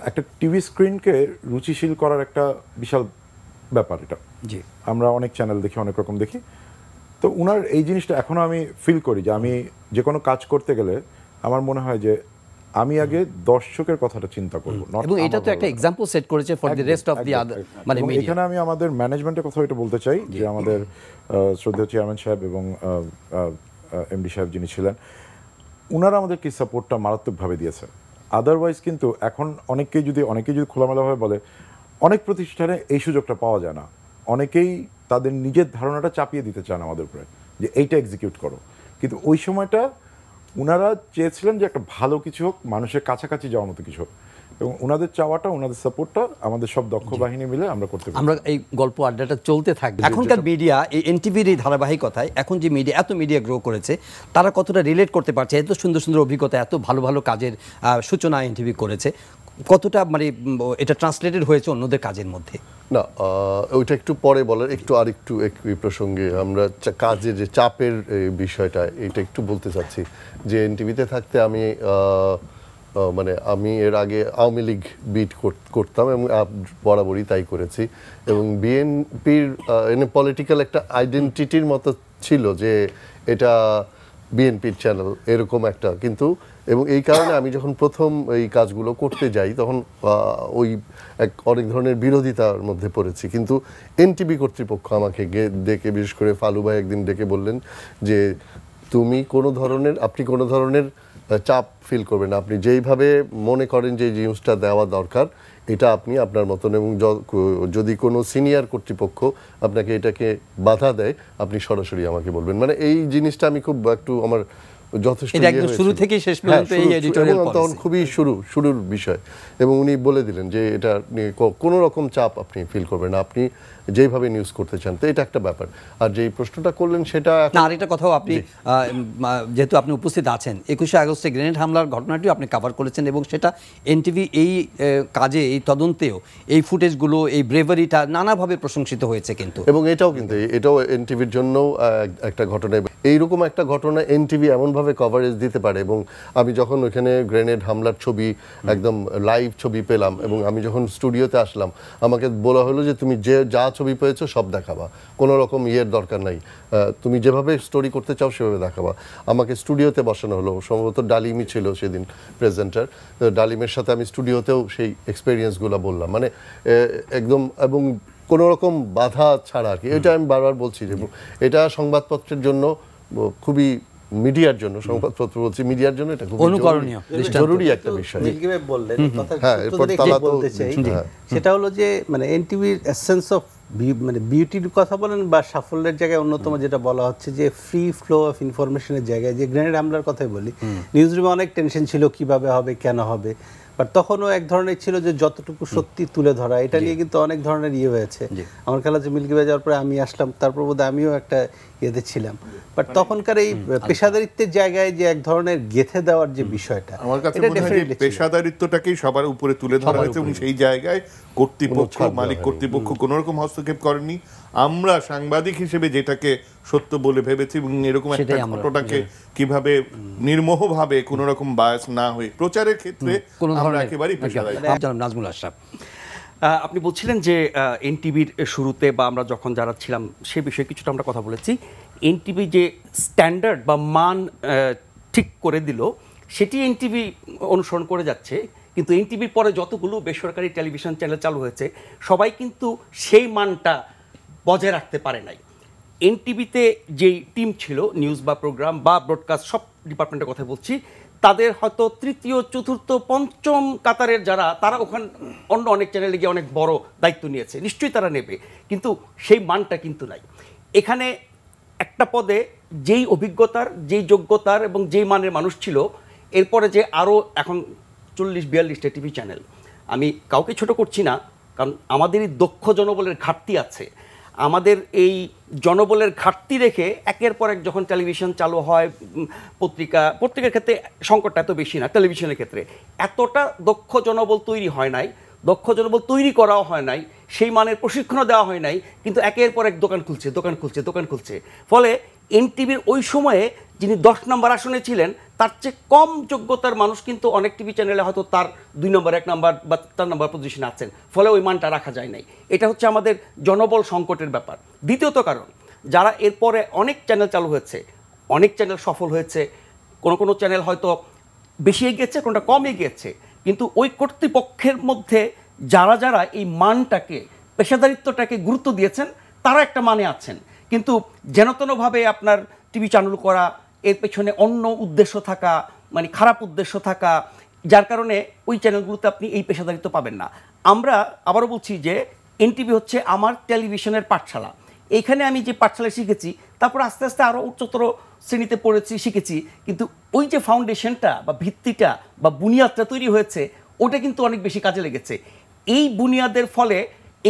একটা টিভি স্ক্রিনকে রুচিশীল করার একটা বিশাল ব্যাপার এটা। জি, আমরা অনেক চ্যানেল দেখি, অনেক রকম দেখি। তো উনার এই জিনিসটা এখনও আমি ফিল করি যে আমি যে কোনো কাজ করতে গেলে আমার মনে হয় যে আমি আগে দর্শকের কথাটা চিন্তা করব। এবং এটা তো একটা এক্সাম্পল সেট করেছে for the rest of the other, মানে এখানে আমি আমাদের ম্যানেজমেন্টের কথা এটা বলতে চাই যে আমাদের শ্রদ্ধেয় চেয়ারম্যান সাহেব এবং এমডি সাহেব যিনি ছিলেন, উনারা আমাদেরকে সাপোর্টটা মারাত্মকভাবে দিয়েছে। আদারওয়াইজ কিন্তু এখন অনেকেই যদি খোলামেলাভাবে বলে, অনেক প্রতিষ্ঠানে এই সুযোগটা পাওয়া যায় না। অনেকেই তাদের নিজের ধারণাটা চাপিয়ে দিতে চান আমাদের উপরে, যে এইটা এক্সিকিউট করো। কিন্তু ওই সময়টা উনারা চেয়েছিলেন যে একটা ভালো কিছু হোক, মানুষের কাছাকাছি যাওয়ার মতো কিছু হোক, এবং ওনাদের চাওয়াটা, ওনাদের সাপোর্টটা আমাদের সব দক্ষ বাহিনী মিলে আমরা করতে পারি। আমরা এই গল্প আড্ডাটা চলতে থাকবে। এখনকার মিডিয়া, এই এনটিভির এই ধারাবাহিকতায় এখন যে মিডিয়া, এত মিডিয়া গ্রো করেছে, তারা কতটা রিলেট করতে পারছে? এত সুন্দর সুন্দর অভিজ্ঞতা, এত ভালো ভালো কাজের সূচনা এনটিভি করেছে, কতটা মানে এটা ট্রান্সলেটেড হয়েছে অন্যদের কাজের মধ্যে? না, ওইটা একটু পরে বলার, আরেকটু এই প্রসঙ্গে আমরা কাজের যে চাপের বিষয়টা, এটা একটু বলতে চাচ্ছি। যে এনটিভিতে থাকতে আমি এর আগে আওয়ামী লীগ বিট করতাম এবং বরাবরই তাই করেছি, এবং বিএনপির পলিটিক্যাল একটা আইডেন্টিটির মতো ছিল যে এটা বিএনপির চ্যানেল, এরকম একটা। কিন্তু এবং এই কারণে আমি যখন প্রথম এই কাজগুলো করতে যাই তখন অনেক ধরনের বিরোধিতার মধ্যে পড়েছি। কিন্তু এনটিভি কর্তৃপক্ষ আমাকে ডেকে, বিশেষ করে ফালু ভাই একদিন ডেকে বললেন যে আপনি কোনো ধরনের চাপ ফিল করবেন না, আপনি যেইভাবে মনে করেন যে জিনিসটা দেওয়া দরকার এটা আপনি আপনার মতন, এবং যদি কোনো সিনিয়র কর্তৃপক্ষ আপনাকে এটাকে বাধা দেয় আপনি সরাসরি আমাকে বলবেন। মানে এই জিনিসটা আমি খুব আমার যথেষ্ট শুরু থেকে শেষ পর্যন্ত এই এডিটোরিয়াল পলিসি, তখন খুবই শুরুর বিষয়। এবং উনি বলে দিলেন যে এটা নিয়ে কোনো রকম চাপ আপনি ফিল করবেন না, আপনি যেভাবে নিউজ করতে চান। তো এটা একটা ব্যাপার। আর যেই প্রশ্নটা করলেন সেটা আরেকটা কথাও, আপনি যেহেতু আপনি উপস্থিত আছেন, 21শে আগস্টে গ্রেনেড হামলার ঘটনাটিও আপনি কভার করেছেন, এবং সেটা এনটিভি এই কাজে, এই তদন্তেও এই ফুটেজগুলো, এই ব্রেভারিটা নানাভাবে প্রশংসিত হয়েছে। কিন্তু এবং এটাও এনটিভির জন্য একটা ঘটনা, এইরকম একটা ঘটনা এনটিভি এমনভাবে কভারেজ দিতে পারে। এবং আমি যখন ওইখানে গ্রেনেড হামলার ছবি, একদম লাইভ ছবি পেলাম, এবং আমি যখন স্টুডিওতে আসলাম আমাকে বলা হলো যে তুমি যা ছবি পেয়েছো সব দেখাবা, কোনো রকম দরকার নাই, তুমি যেভাবে স্টোরি করতে চাও সেভাবে দেখাবা। আমাকে স্টুডিওতে বসানো হলো, সম্ভবত ডালিমই ছিল সেদিন প্রেজেন্টার, ডালিমের সাথে আমি স্টুডিওতেও সেই এক্সপেরিয়েন্সগুলো বললাম, মানে একদম, এবং কোনো রকম বাধা ছাড়া আর কি। এটা আমি বারবার বলছি যে এটা সংবাদপত্রের জন্য খুবই মিডিয়ার জন্য, সংবাদপত্র বলছি, মিডিয়ার জন্য এটা খুব অনুকরণীয়, জরুরি একটা বিষয়। মিল্কি ভাই বললেন কথা হ্যাঁ, এরপর তালা তো বলতে চাই, সেটা হলো যে মানে এনটিভির এসেন্স অফ মানে বিউটির কথা বলেন বা সাফল্যের জায়গায় অন্যতম যেটা বলা হচ্ছে যে ফ্রি ফ্লো অফ ইনফরমেশনের জায়গায়, যে গ্রেনেড হামলার কথাই বলি, নিউজ রুমে অনেক টেনশন ছিল কিভাবে হবে, কেন হবে, বাট তখনও এক ধরনের ছিল যে যতটুকু সত্যি তুলে ধরা, এটা নিয়ে কিন্তু অনেক ধরনের ইয়ে হয়েছে। আমার খেলা যে মিল্কি ভাই যাওয়ার পরে আমি আসলাম, তারপর বোধহয় আমিও একটা ইয়েতে ছিলাম, বাট তখনকার এই পেশাদারিত্বের জায়গায় যে এক ধরনের গেঁথে দেওয়ার যে বিষয়টা, আমার কাছে মনে হয় যে পেশাদারিত্বটাকেই সবার উপরে তুলে ধরা হয়েছে এবং সেই জায়গায় কর্তৃপক্ষ, মালিক কর্তৃপক্ষ কোনো রকম হস্তক্ষেপ করেনি। আমরা সাংবাদিক হিসেবে যেটাকে সত্য বলে ভেবেছি এবং এরকম একটা ঘটনাকে কিভাবে নির্মোহভাবে কোনো রকম বায়াস না হয়ে প্রচারের ক্ষেত্রে আমরা একেবারেই পেশাদারি। নাজমুল আশরাফ, আপনি বলছিলেন যে এনটিভির শুরুতে বা আমরা যখন যারা ছিলাম সে বিষয়ে কিছুটা আমরা কথা বলেছি। এনটিভি যে স্ট্যান্ডার্ড বা মান ঠিক করে দিল সেটি এনটিভি অনুসরণ করে যাচ্ছে, কিন্তু এনটিভির পরে যতগুলো বেসরকারি টেলিভিশন চ্যানেল চালু হয়েছে সবাই কিন্তু সেই মানটা বজায় রাখতে পারে নাই। এনটিভিতে যেই টিম ছিল, নিউজ বা প্রোগ্রাম বা ব্রডকাস্ট সব ডিপার্টমেন্টের কথা বলছি, তাদের হয়তো তৃতীয়, চতুর্থ, পঞ্চম কাতারের যারা, তারা ওখানে অন্য অনেক চ্যানেলে গিয়ে অনেক বড় দায়িত্ব নিয়েছে, নিশ্চয়ই তারা নেবে, কিন্তু সেই মানটা কিন্তু নাই। এখানে একটা পদে যেই অভিজ্ঞতার, যেই যোগ্যতার এবং যেই মানের মানুষ ছিল, এরপরে যে আরও এখন 40-42টা টিভি চ্যানেল, আমি কাউকে ছোট করছি না, কারণ আমাদের এই দক্ষ জনবলের ঘাটতি আছে। আমাদের এই জনবলের ঘাটতি রেখে একের পর এক যখন টেলিভিশন চালু হয়, পত্রিকার ক্ষেত্রে সংকটটা এত বেশি না, টেলিভিশনের ক্ষেত্রে এতটা দক্ষ জনবল তৈরি হয় নাই, দক্ষ জনবল তৈরি করাও হয় নাই, সেই মানের প্রশিক্ষণও দেওয়া হয় নাই, কিন্তু একের পর এক দোকান খুলছে। ফলে এনটিভির ওই সময়ে যিনি 10 নম্বর আসনে ছিলেন তার চেয়ে কম যোগ্যতার মানুষ কিন্তু অনেক টিভি চ্যানেলে হয়তো তার 2 নম্বর, 1 নম্বর বা 4 নম্বর পজিশনে আছেন, ফলে ওই মানটা রাখা যায় নাই। এটা হচ্ছে আমাদের জনবল সংকটের ব্যাপার। দ্বিতীয়ত কারণ, যারা এরপরে অনেক চ্যানেল চালু হয়েছে, অনেক চ্যানেল সফল হয়েছে, কোনো চ্যানেল হয়তো বেশি এগিয়েছে, কোনটা কম এগিয়েছে, কিন্তু ওই কর্তৃপক্ষের মধ্যে যারা এই মানটাকে, পেশাদারিত্বটাকে গুরুত্ব দিয়েছেন, তারা একটা মানে আছেন, কিন্তু যেনতেনভাবে আপনার টিভি চালু করা, এর পেছনে অন্য উদ্দেশ্য থাকা, মানে খারাপ উদ্দেশ্য থাকা, যার কারণে ওই চ্যানেলগুলোতে আপনি এই পেশাদারিত্ব পাবেন না। আমরা আবারও বলছি যে এনটিভি হচ্ছে আমার টেলিভিশনের পাঠশালা। এইখানে আমি যে পাঠশালায় শিখেছি, তারপর আস্তে আস্তে আরও উচ্চতর শ্রেণীতে পড়েছি, শিখেছি, কিন্তু ওই যে ফাউন্ডেশনটা বা ভিত্তিটা বা বুনিয়াদটা তৈরি হয়েছে, ওটা কিন্তু অনেক বেশি কাজে লেগেছে। এই বুনিয়াদের ফলে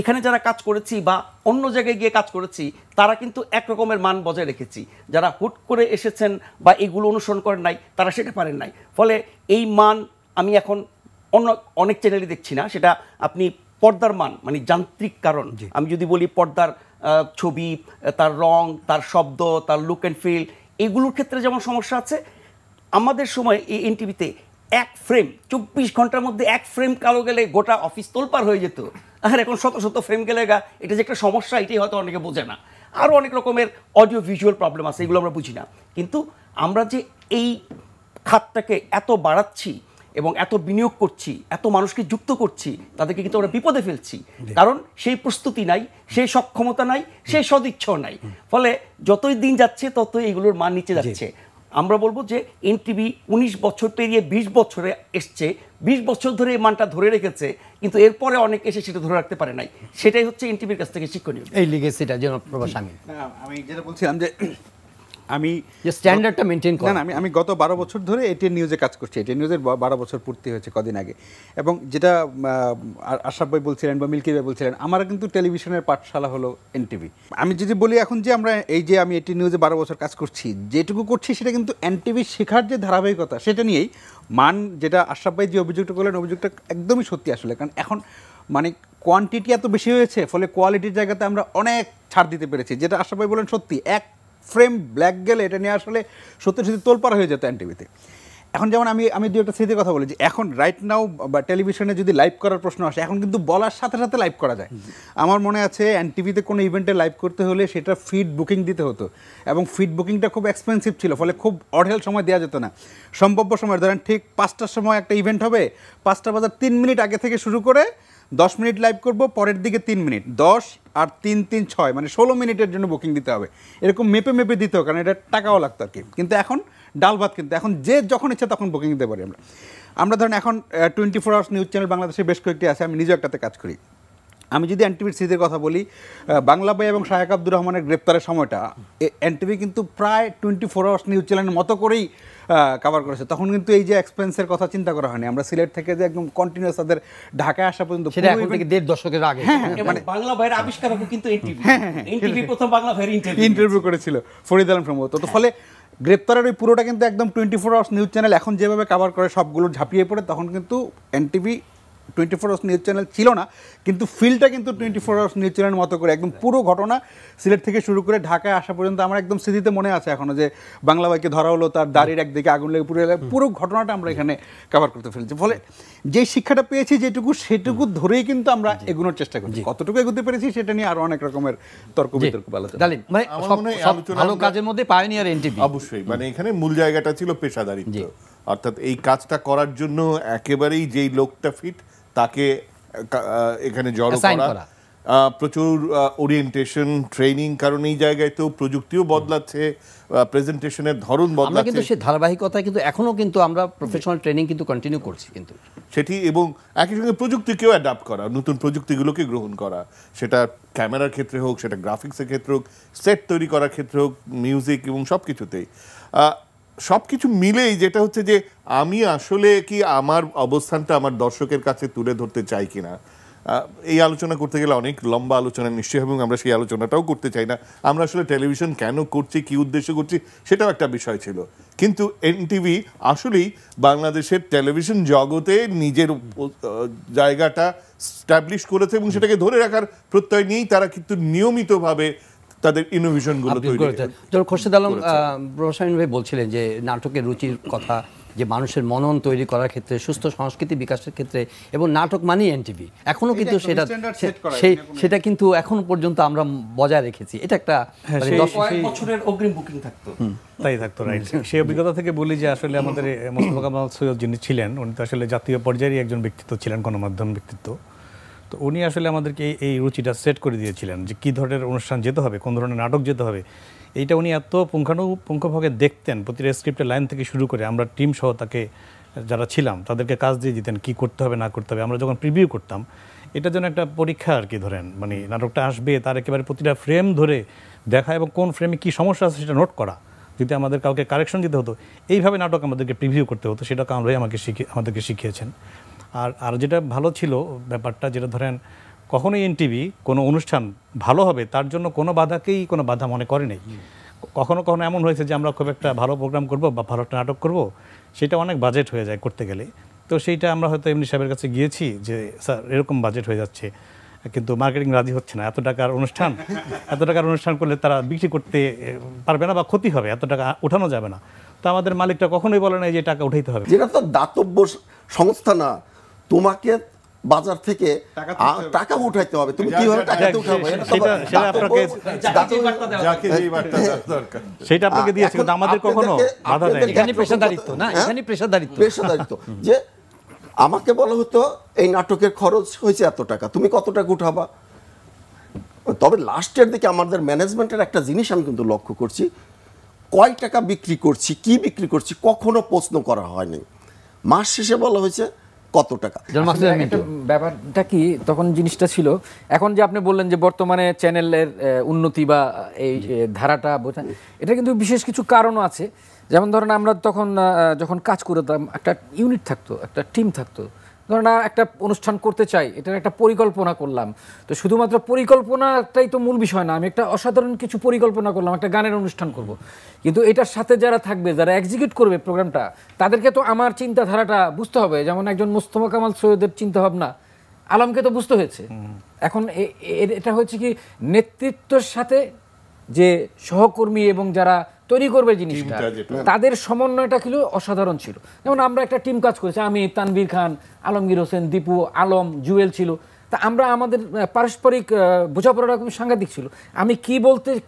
এখানে যারা কাজ করেছি বা অন্য জায়গায় গিয়ে কাজ করেছি, তারা কিন্তু একরকমের মান বজায় রেখেছি। যারা হুট করে এসেছেন বা এগুলো অনুসরণ করেন নাই, তারা সেটা পারেন নাই। ফলে এই মান আমি এখন অনেক চ্যানেলে দেখছি না। সেটা আপনি পর্দার মান, মানে যান্ত্রিক কারণ, আমি যদি বলি পর্দার ছবি, তার রং, তার শব্দ, তার লুক অ্যান্ড ফিল, এগুলোর ক্ষেত্রে যেমন সমস্যা আছে, আমাদের সময় এই এনটিভিতে এক ফ্রেম 24 ঘন্টার মধ্যে এক ফ্রেম কালো গেলে গোটা অফিস তোলপাড় হয়ে যেত। আর এখন শত ফ্রেম গেলে এটা যে একটা সমস্যা, এটাই হয়তো অনেকে বোঝে না। আরও অনেক রকমের অডিও ভিজুয়াল প্রবলেম আছে, এগুলো আমরা বুঝি না। কিন্তু আমরা যে এই খাতটাকে এত বাড়াচ্ছি এবং এত বিনিয়োগ করছি, এত মানুষকে যুক্ত করছি, তাদেরকে কিন্তু আমরা বিপদে ফেলছি, কারণ সেই প্রস্তুতি নাই, সেই সক্ষমতা নাই, সেই সদিচ্ছাও নাই। ফলে যতই দিন যাচ্ছে ততই এগুলোর মান নিচে যাচ্ছে। আমরা বলবো যে এনটিভি 19 বছর পেরিয়ে 20 বছরে এসছে, 20 বছর ধরে এই মানটা ধরে রেখেছে, কিন্তু এরপরে অনেক এসে সেটা ধরে রাখতে পারে নাই। সেটাই হচ্ছে এনটিভির কাছ থেকে শিক্ষণীয়, এই লিগেসিটা যেন প্রবাস। আমি যেটা বলছিলাম যে আমি স্ট্যান্ডার্ডটা মেনটেন করি। না, আমি গত 12 বছর ধরে এটিএন নিউজে কাজ করছি। এটিএন নিউজের 12 বছর পূর্তি হয়েছে কদিন আগে। এবং যেটা আশরাফ ভাই বলছিলেন বা মিল্কি ভাই বলছিলেন, আমার কিন্তু টেলিভিশনের পাঠশালা হলো এনটিভি। আমি যদি বলি এখন যে আমরা এই যে আমি এটিএন নিউজে 12 বছর কাজ করছি, যেটুকু করছি সেটা কিন্তু এনটিভি শেখার যে ধারাবাহিকতা, সেটা নিয়েই মান, যেটা আশরাফ ভাই যে অভিযোগটা করলেন, অভিযোগটা একদমই সত্যি আসলে। কারণ এখন মানে কোয়ান্টিটি এত বেশি হয়েছে, ফলে কোয়ালিটির জায়গাতে আমরা অনেক ছাড় দিতে পেরেছি। যেটা আশরাফ ভাই বলেন সত্যি, এক ফ্রেম ব্ল্যাক গেলে এটা নিয়ে আসলে সত্যি তোলপাড়া হয়ে যেত এনটিভিতে। এখন যেমন আমি দু একটা স্মৃতির কথা বলি, যে এখন রাইট নাও বা টেলিভিশনে যদি লাইভ করার প্রশ্ন আসে, এখন কিন্তু বলার সাথে সাথে লাইভ করা যায়। আমার মনে আছে এনটিভিতে কোনো ইভেন্টে লাইভ করতে হলে সেটা ফিড বুকিং দিতে হতো, এবং ফিড বুকিংটা খুব এক্সপেন্সিভ ছিল, ফলে খুব অঢেল সময় দেওয়া যেত না। সম্ভাব্য সময় ধরেন ঠিক 5টার সময় একটা ইভেন্ট হবে, 5টা বাজার 3 মিনিট আগে থেকে শুরু করে 10 মিনিট লাইভ করব, পরের দিকে 3 মিনিট, 10 আর 3 3 6 মানে 16 মিনিটের জন্য বুকিং দিতে হবে। এরকম মেপে মেপে দিতে হবে, কারণ এটা টাকাও লাগতো আর কি। কিন্তু এখন ডাল ভাত, কিন্তু এখন যে যখন ইচ্ছা তখন বুকিং দিতে পারি আমরা ধরেন এখন 24 আওয়ার্স নিউজ চ্যানেল বাংলাদেশে বেশ কয়েকটি আছে, আমি নিজেও একটাতে কাজ করি। আমি যদি এনটিভির স্মৃতির কথা বলি, বাংলা ভাই এবং শাহেক আব্দুর রহমানের গ্রেপ্তারের সময়টা এনটিভি কিন্তু প্রায় 24 আওয়ার্স নিউজ চ্যানেলের মতো করেই কভার করেছে। তখন কিন্তু এই যে এক্সপেন্সের কথা চিন্তা করা হয়নি। আমরা সিলেট থেকে যে একদম কন্টিনিউয়াস তাদের ঢাকায় আসা পর্যন্ত, সেটা এখন থেকে 1.5 দশকের আগে। মানে বাংলা ভাইয়ের আবিষ্কার হবে কিন্তু এনটিভি। এনটিভি প্রথম বাংলা ভাইয়ের ইন্টারভিউ করেছিল ফরিদ আলম সম্ভবত। তো ফলে গ্রেপ্তারের ওই পুরোটা কিন্তু একদম 24 আওয়ার্স নিউজ চ্যানেল এখন যেভাবে কভার করে সবগুলো ঝাঁপিয়ে পড়ে, তখন কিন্তু এনটিভি 24 আওয়ার্স নিউজ চ্যানেল ছিল না, কিন্তু ফিল্ডটা কিন্তু 24 আওয়ার্স নিউজ চ্যানেলের মতো করে একদম পুরো ঘটনা সিলেট থেকে শুরু করে ঢাকায় আসা পর্যন্ত আমার একদম স্মৃতিতে মনে আছে এখনো, যে বাংলা ভাইকে ধরা হলো, তার দাড়ির একদিকে আগুন লেগে পুরো ঘটনাটা আমরা এখানে কভার করতে ফেলছি। ফলে যে শিক্ষাটা পেয়েছি যেটুকু, সেটুকু ধরেই কিন্তু আমরা এগোনোর চেষ্টা করছি। কতটুকু এগোতে পেরেছি সেটা নিয়ে আরো অনেক রকমের তর্ক বিতর্ক আলোচনা। মানে আমার মনে হয় সব আলোচনা ভালো আমরা- কাজের মধ্যে পায়োনিয়ার এনটিভি। অবশ্যই, মানে এখানে মূল জায়গাটা ছিল পেশাদারিত্ব, অর্থাৎ এই কাজটা করার জন্য একেবারেই যেই লোকটা ফিট তাকে এখানে জড়ো Assign করা, করা। প্রচুর ওরিয়েন্টেশন ট্রেনিং, কারণ এই জায়গায় তো প্রযুক্তিও বদলাচ্ছে, প্রেজেন্টেশনের ধরন আমরা বদলাচ্ছে, কিন্তু সেই ধারাবাহিকতায় কিন্তু এখনো কিন্তু আমরা প্রফেশনাল ট্রেনিং কিন্তু কন্টিনিউ করছি কিন্তু সেটি, এবং একই সঙ্গে প্রযুক্তিকেও অ্যাডাপ্ট করা, নতুন প্রযুক্তিগুলোকে গ্রহণ করা, সেটা ক্যামেরার ক্ষেত্রে হোক, সেটা গ্রাফিক্সের ক্ষেত্রে হোক, সেট তৈরি করার ক্ষেত্রে হোক, মিউজিক এবং সব কিছুতেই। সব কিছু মিলেই যেটা হচ্ছে যে আমি আসলে কি আমার অবস্থানটা আমার দর্শকের কাছে তুলে ধরতে চাই কিনা, এই আলোচনা করতে গেলে অনেক লম্বা আলোচনা নিশ্চয়ই হবে, এবং আমরা সেই আলোচনাটাও করতে চাই না। আমরা আসলে টেলিভিশন কেন করছি, কি উদ্দেশ্য করছি, সেটাও একটা বিষয় ছিল। কিন্তু এনটিভি আসলেই বাংলাদেশের টেলিভিশন জগতে নিজের জায়গাটা স্ট্যাবলিশ করেছে, এবং সেটাকে ধরে রাখার প্রত্যয় নিয়েই তারা কিন্তু নিয়মিতভাবে তাদের ইনোভেশনগুলো তৈরি করেছে। যেমন খোরশেদ আলম প্রশাসন ভাই বলছিলেন যে নাটকের রুচির কথা, যে মানুষের মনন তৈরি করার ক্ষেত্রে, সুস্থ সংস্কৃতি বিকাশের ক্ষেত্রে, এবং নাটক মানেই এনটিভি এখনো কিন্তু সেটা কিন্তু এখনো পর্যন্ত আমরা বজায় রেখেছি। এটা একটা বছরের অগ্রিম বুকিং থাকতো, তাই থাকতো, রাইট। সেই অভিজ্ঞতা থেকে বলি যে আসলে আমাদের মোস্তফা কামাল সৈয়দ যিনি ছিলেন, উনি তো আসলে জাতীয় পর্যায়েরই একজন ব্যক্তিত্ব ছিলেন, গণমাধ্যম ব্যক্তিত্ব। তো উনি আসলে আমাদেরকে এই রুচিটা সেট করে দিয়েছিলেন যে কী ধরনের অনুষ্ঠান যেতে হবে, কোন ধরনের নাটক যেতে হবে। এইটা উনি এত পুঙ্খানুপুঙ্খভাবে দেখতেন, প্রতিটা স্ক্রিপ্টের লাইন থেকে শুরু করে আমরা টিম সহ তাকে যারা ছিলাম তাদেরকে কাজ দিয়ে দিতেন কী করতে হবে না করতে হবে। আমরা যখন প্রিভিউ করতাম, এটা যেন একটা পরীক্ষা আর কি, ধরেন মানে নাটকটা আসবে তার একেবারে প্রতিটা ফ্রেম ধরে দেখা এবং কোন ফ্রেমে কী সমস্যা আছে সেটা নোট করা। যদি আমাদের কাউকে কারেকশন দিতে হতো, এইভাবে নাটক আমাদেরকে প্রিভিউ করতে হতো, সেটা কারণ ভাই আমাদেরকে শিখিয়েছেন। আর যেটা ভালো ছিল ব্যাপারটা, যেটা ধরেন কখনোই এনটিভি কোনো অনুষ্ঠান ভালো হবে তার জন্য কোনো বাধাকেই কোনো বাধা মনে করে নেই। কখনো কখনো এমন হয়েছে যে আমরা খুব একটা ভালো প্রোগ্রাম করব বা ভালো একটা নাটক করব, সেটা অনেক বাজেট হয়ে যায় করতে গেলে। তো সেইটা আমরা হয়তো এমনি সাহেবের কাছে গিয়েছি যে স্যার এরকম বাজেট হয়ে যাচ্ছে, কিন্তু মার্কেটিং রাজি হচ্ছে না, এত টাকার অনুষ্ঠান করলে তারা বিক্রি করতে পারবে না বা ক্ষতি হবে, এত টাকা উঠানো যাবে না। তো আমাদের মালিকটা কখনোই বলে না যে টাকা উঠাইতে হবে। যেটা তো দাতব্য সংস্থা না, তোমাকে বাজার থেকে টাকা উঠাইতে হবে, তুমি কিভাবে টাকা উঠাবে সেটা আপনাকে দিয়েছে, কিন্তু আমাদের কখনো বাধা দেয়। এখানে পেশাদারিত্ব না, এখানে পেশাদারিত্ব। যে আমাকে বলা হতো এই নাটকের খরচ হয়েছে এত টাকা, তুমি কত টাকা উঠাবা। তবে লাস্টের দিকে আমাদের ম্যানেজমেন্টের একটা জিনিস আমি কিন্তু লক্ষ্য করছি, কয় টাকা বিক্রি করছি, কি বিক্রি করছি, কখনো প্রশ্ন করা হয়নি। মাস শেষে বলা হয়েছে কত টাকা। ব্যাপারটা কি তখন জিনিসটা ছিল, এখন যে আপনি বললেন যে বর্তমানে চ্যানেলের উন্নতি বা এই ধারাটা বোঝা, এটা কিন্তু বিশেষ কিছু কারণও আছে। যেমন ধরেন আমরা তখন যখন কাজ করতাম, একটা ইউনিট থাকতো, একটা টিম থাকতো। ধরেন একটা অনুষ্ঠান করতে চাই, এটার একটা পরিকল্পনা করলাম, তো শুধুমাত্র পরিকল্পনাটাই তো মূল বিষয় না। আমি একটা অসাধারণ কিছু পরিকল্পনা করলাম, একটা গানের অনুষ্ঠান করব, কিন্তু এটার সাথে যারা থাকবে, যারা এক্সিকিউট করবে প্রোগ্রামটা, তাদেরকে তো আমার চিন্তাধারাটা বুঝতে হবে। যেমন একজন মোস্তফা কামাল সৈয়দের চিন্তাভাবনা আলমকে তো বুঝতে হয়েছে। এখন এটা হচ্ছে কি, নেতৃত্বের সাথে যে সহকর্মী এবং যারা তৈরি করবে জিনিসটা, তাদের সমন্বয়টা ছিল অসাধারণ ছিল। যেমন আমরা একটা টিম কাজ করেছি, আমি, তানভীর খান, আলমগীর হোসেন, দীপু, আলম, জুয়েল ছিল। তা আমরা আমাদের পারস্পরিক বোঝাপড়াটা খুব সাংঘাতিক ছিল। আমি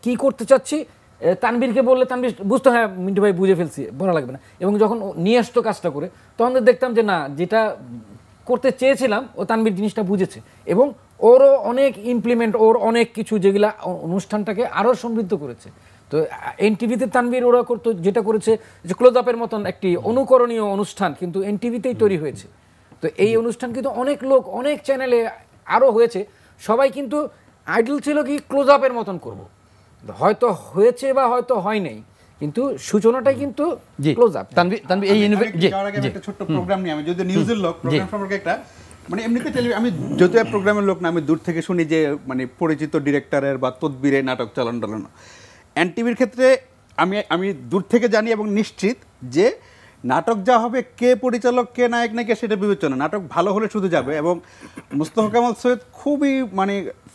কি করতে চাচ্ছি, তানভীরকে বললে তানভীর বুঝতো, হ্যাঁ মিন্টু ভাই বুঝে ফেলছি, বলা লাগবে না। এবং যখন নিয়ে আসতো কাজটা করে, তখন দেখতাম যে না, যেটা করতে চেয়েছিলাম ও তানভীর জিনিসটা বুঝেছে এবং ওরও অনেক ইমপ্লিমেন্ট, ওর অনেক কিছু যেগুলা অনুষ্ঠানটাকে আরও সমৃদ্ধ করেছে। তো এনটিভিতে তানভীর ওরা করতো যেটা করেছে যে ক্লোজ আপের মতন একটি অনুকরণীয় অনুষ্ঠান কিন্তু এনটিভিতেই তৈরি হয়েছে। তো এই অনুষ্ঠান কিন্তু অনেক লোক অনেক চ্যানেলে আরও হয়েছে, সবাই কিন্তু আইডল ছিল কি ক্লোজ আপের মতন করব, হয়তো হয়েছে বা হয়তো হয় নাই, কিন্তু সূচনাটাই কিন্তু ক্লোজ আপ। তানভীর এই একটা ছোট্ট প্রোগ্রাম নিয়ে, আমি যদি নিউজের লোক প্রোগ্রাম সম্পর্কে একটা মানে এমনিতে আমি যদিও প্রোগ্রামের লোক না, আমি দূর থেকে শুনি যে মানে পরিচিত ডিরেক্টরের বা তদবিরে নাটক চালানো টালানো। এনটিভির ক্ষেত্রে আমি দূর থেকে জানি এবং নিশ্চিত যে নাটক যা হবে, কে পরিচালক কে নায়ক নায়িকা সেটা বিবেচনা, নাটক ভালো হলে শুধু যাবে। এবং মুস্তফা কামাল সৈয়দ খুবই মানে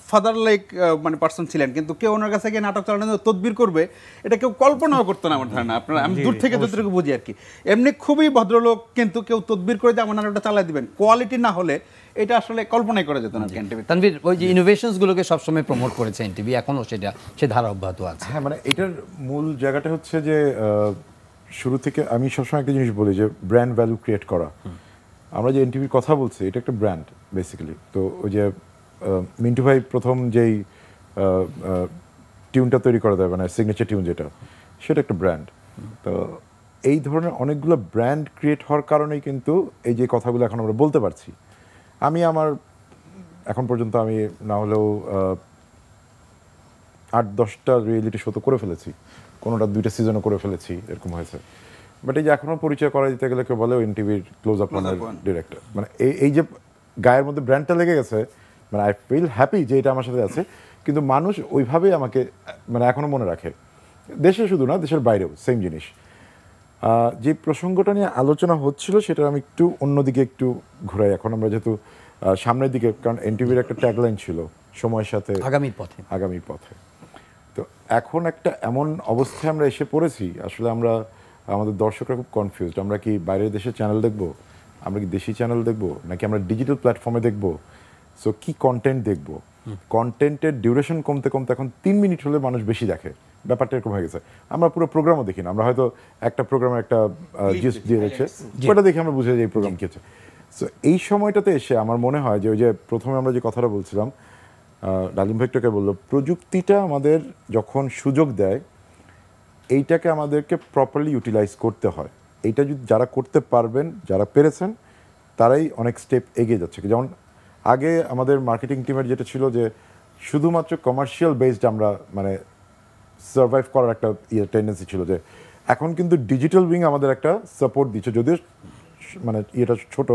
ফাদার লাইক মানে পার্সন ছিলেন, কিন্তু কেউ ওনার কাছে গিয়ে নাটক চালানোর তদবির করবে এটা কেউ কল্পনাও করতো না আমার ধারণা। আপনারা আমি দূর থেকে যতটুকু বুঝি আর কি, এমনি খুবই ভদ্রলোক, কিন্তু কেউ তদবির করে যে আমার নাটকটা চালাই দিবেন, কোয়ালিটি না হলে এটা আসলে কল্পনাই করা যেত না এনটিভি। তানভীর ওই যে ইনোভেশনস গুলোকে সবসময় প্রমোট করেছে এনটিভি, এখনো সে ধারা অব্যাহত আছে। হ্যাঁ, মানে এটার মূল জায়গাটা হচ্ছে যে শুরু থেকে আমি সবসময় একটা জিনিস বলি যে ব্র্যান্ড ভ্যালু ক্রিয়েট করা। আমরা যে এনটিভির কথা বলছি এটা একটা ব্র্যান্ড বেসিক্যালি। তো ওই যে মিন্টু ভাই প্রথম যেই টিউনটা তৈরি করা যায়, মানে সিগনেচার টিউন যেটা, সেটা একটা ব্র্যান্ড। তো এই ধরনের অনেকগুলো ব্র্যান্ড ক্রিয়েট হওয়ার কারণেই কিন্তু এই যে কথাগুলো এখন আমরা বলতে পারছি। আমি আমার এখন পর্যন্ত আমি না হলেও 8-10টা রিয়েলিটি শো তো করে ফেলেছি, কোনোটা 2টা সিজনও করে ফেলেছি, এরকম হয়েছে। বাট এই যে এখনও পরিচয় করা দিতে গেলে কেউ বলে এনটিভির ক্লোজ আপ ডিরেক্টর, মানে এই যে গায়ের মধ্যে ব্র্যান্ডটা লেগে গেছে, মানে আই ফিল হ্যাপি যে এটা আমার সাথে আছে। কিন্তু মানুষ ওইভাবেই আমাকে মানে এখনও মনে রাখে, দেশে শুধু না দেশের বাইরেও সেম জিনিস। যে প্রসঙ্গটা নিয়ে আলোচনা হচ্ছিল সেটা আমি একটু অন্যদিকে একটু ঘুরাই। এখন আমরা যেহেতু সামনের দিকে, কারণ এনটিভির একটা ট্যাগলাইন ছিল সময়ের সাথে আগামীর পথে। তো এখন একটা এমন অবস্থায় আমরা এসে পড়েছি, আসলে আমরা আমাদের দর্শকরা খুব কনফিউজড। আমরা কি বাইরের দেশের চ্যানেল দেখবো, আমরা কি দেশি চ্যানেল দেখবো, নাকি আমরা ডিজিটাল প্ল্যাটফর্মে দেখবো? সো কি কন্টেন্ট দেখবো? কন্টেন্টের ডিউরেশন কমতে কমতে এখন 3 মিনিট হলে মানুষ বেশি দেখে, ব্যাপারটা এরকম হয়ে গেছে। আমরা পুরো প্রোগ্রামও দেখি না, আমরা হয়তো একটা প্রোগ্রামের একটা জিস্ট দিয়ে দিচ্ছে, ওটা দেখে আমরা বুঝে যাই এই প্রোগ্রাম কি হচ্ছে। সো এই সময়টাতে এসে আমার মনে হয় যে ওই যে প্রথমে আমরা যে কথাটা বলছিলাম, ডালিম ভাইটাকে বললো, প্রযুক্তিটা আমাদের যখন সুযোগ দেয় এইটাকে আমাদেরকে প্রপারলি ইউটিলাইজ করতে হয়। এইটা যদি যারা করতে পারবেন, যারা পেরেছেন, তারাই অনেক স্টেপ এগিয়ে যাচ্ছে। যেমন আগে আমাদের মার্কেটিং টিমের যেটা ছিল যে শুধুমাত্র কমার্শিয়াল বেসড আমরা মানে সার্ভাইভ করার একটা টেন্ডেন্সি ছিল, যে এখন কিন্তু ডিজিটাল উইং আমাদের একটা সাপোর্ট দিচ্ছে, যদিও মানে এটা ছোট,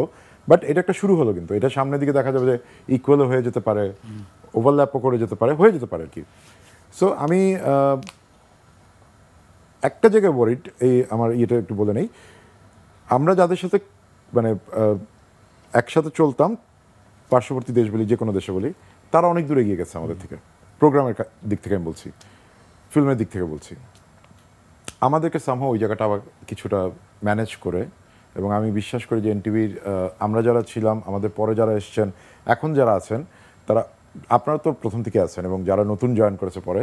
বাট এটা একটা শুরু হলো। কিন্তু এটা সামনের দিকে দেখা যাবে যে ইকুয়ালও হয়ে যেতে পারে, ওভারল্যাপও করে যেতে পারে, হয়ে যেতে পারে আর কি। সো আমি একটা জায়গায় ওয়ারিড, এই আমার ইয়েটা একটু বলে নেই, আমরা যাদের সাথে মানে একসাথে চলতাম, পার্শ্ববর্তী দেশ বলি, যে কোনো দেশে বলি, তারা অনেক দূরে এগিয়ে গেছে আমাদের থেকে। প্রোগ্রামের দিক থেকে আমি বলছি, ফিল্মের দিক থেকে বলছি, আমাদেরকে সামহাও ওই জায়গাটা আবার কিছুটা ম্যানেজ করে। এবং আমি বিশ্বাস করি যে এনটিভির আমরা যারা ছিলাম, আমাদের পরে যারা এসছেন, এখন যারা আছেন, তারা, আপনারা তো প্রথম থেকে আছেন এবং যারা নতুন জয়েন করেছে পরে,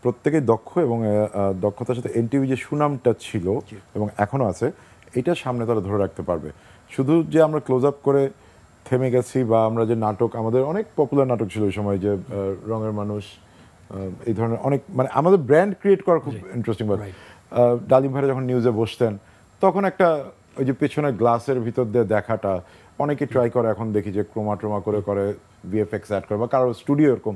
প্রত্যেকেই দক্ষ এবং দক্ষতার সাথে এনটিভি যে সুনামটা ছিল এবং এখনও আছে, এটা সামনে তারা ধরে রাখতে পারবে। শুধু যে আমরা ক্লোজ আপ করে থেমে গেছি, বা আমরা যে নাটক, আমাদের অনেক পপুলার নাটক ছিল ওই সময়, যে রঙের মানুষ, এই ধরনের অনেক, মানে আমাদের ব্র্যান্ড ক্রিয়েট করা খুব ইন্টারেস্টিং। ডালিম ভাইরা যখন নিউজে বসতেন, তখন একটা ওই যে পেছনে গ্লাসের ভিতর দিয়ে দেখাটা অনেকে ট্রাই করে, এখন দেখি যে ক্রোমা করে ভিএফএক্স অ্যাড করে, বা কারো স্টুডিও এরকম,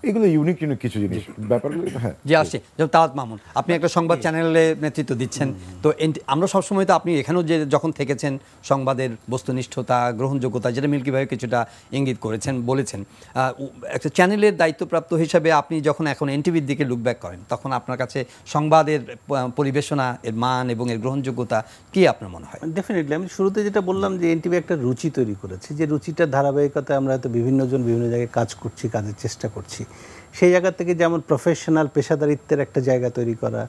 এগুলো ইউনিক কিছু জিনিস ব্যাপারগুলো। হ্যাঁ, যে আসছে যেমন তাওয়াত মামুন, আপনি একটা সংবাদ চ্যানেলে নেতৃত্ব দিচ্ছেন, তো আমরা সবসময় তো আপনি এখানেও যে যখন থেকেছেন, সংবাদের বস্তুনিষ্ঠতা, গ্রহণযোগ্যতা, যেটা মিল্কি ভাই কিছুটা ইঙ্গিত করেছেন, বলেছেন, একটা চ্যানেলের দায়িত্বপ্রাপ্ত হিসাবে আপনি যখন এখন এনটিভির দিকে লুক ব্যাক করেন, তখন আপনার কাছে সংবাদের পরিবেশনা, এর মান এবং এর গ্রহণযোগ্যতা কি আপনার মনে হয়? ডেফিনেটলি আমি শুরুতে যেটা বললাম যে এনটিভি একটা রুচি তৈরি করেছে, যে রুচিটার ধারাবাহিকতায় আমরা হয়তো বিভিন্নজন বিভিন্ন জায়গায় কাজ করছি, কাজের চেষ্টা করছি। সেই জায়গা থেকে যেমন প্রফেশনাল পেশাদারিত্বের একটা জায়গা তৈরি করা,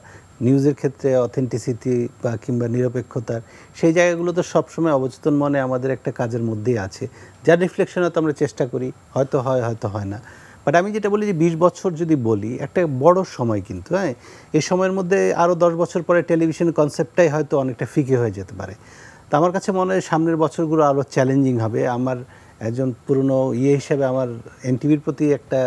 নিউজের ক্ষেত্রে অথেন্টিসিটি বা কিংবা নিরপেক্ষতার সেই জায়গাগুলো তো সবসময় অবচেতন মনে আমাদের একটা কাজের মধ্যেই আছে, যার রিফ্লেকশন হয়তো আমরা চেষ্টা করি, হয়তো হয় হয়তো হয় না। বাট আমি যেটা বলি যে 20 বছর যদি বলি, একটা বড় সময় কিন্তু, হ্যাঁ, এই সময়ের মধ্যে আরও 10 বছর পরে টেলিভিশন কনসেপ্টটাই হয়তো অনেকটা ফিকে হয়ে যেতে পারে। তো আমার কাছে মনে হয় সামনের বছরগুলো আরও চ্যালেঞ্জিং হবে। আমার একজন পুরনো হিসেবে আমার এনটিভির প্রতি একটা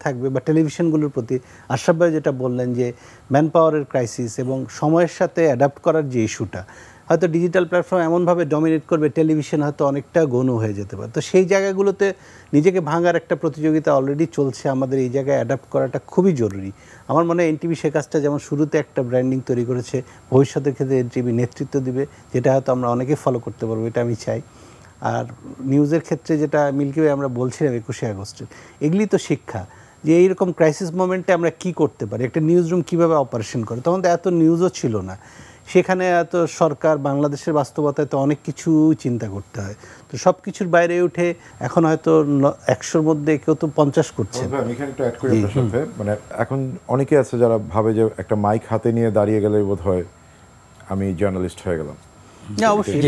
থাকবে, বা টেলিভিশনগুলোর প্রতি। আশরাফ ভাই যেটা বললেন যে ম্যান পাওয়ারের ক্রাইসিস এবং সময়ের সাথে অ্যাডাপ্ট করার যে ইস্যুটা, হয়তো ডিজিটাল প্ল্যাটফর্ম এমনভাবে ডমিনেট করবে, টেলিভিশন হয়তো অনেকটা গৌণ হয়ে যেতে পারে। তো সেই জায়গাগুলোতে নিজেকে ভাঙার একটা প্রতিযোগিতা অলরেডি চলছে, আমাদের এই জায়গায় অ্যাডাপ্ট করাটা খুবই জরুরি। আমার মনে হয় এনটিভি সে কাজটা যেমন শুরুতে একটা ব্র্যান্ডিং তৈরি করেছে, ভবিষ্যতের ক্ষেত্রে এনটিভি নেতৃত্ব দিবে, যেটা হয়তো আমরা অনেকে ফলো করতে পারবো, এটা আমি চাই। আর নিউজের ক্ষেত্রে যেটা মিল্কি ভাই আমরা বলছিলাম 21শে আগস্টের, এগুলি তো শিক্ষা যে এইরকম ক্রাইসিস মোমেন্টে আমরা কি করতে পারি, একটা নিউজ রুম কীভাবে অপারেশন করে। তখন তো এত নিউজও ছিল না, সেখানে এত সরকার বাংলাদেশের বাস্তবতায় তো অনেক কিছু চিন্তা করতে হয়। তো সব কিছুর বাইরে উঠে এখন হয়তো 100-র মধ্যে কেউ তো 50 করছে। আমি এখানে একটু অ্যাড করি আপনার সাথে, মানে এখন অনেকে আছে যারা ভাবে যে একটা মাইক হাতে নিয়ে দাঁড়িয়ে গেলে বোধ হয় আমি জার্নালিস্ট হয়ে গেলাম। না, অবশ্যই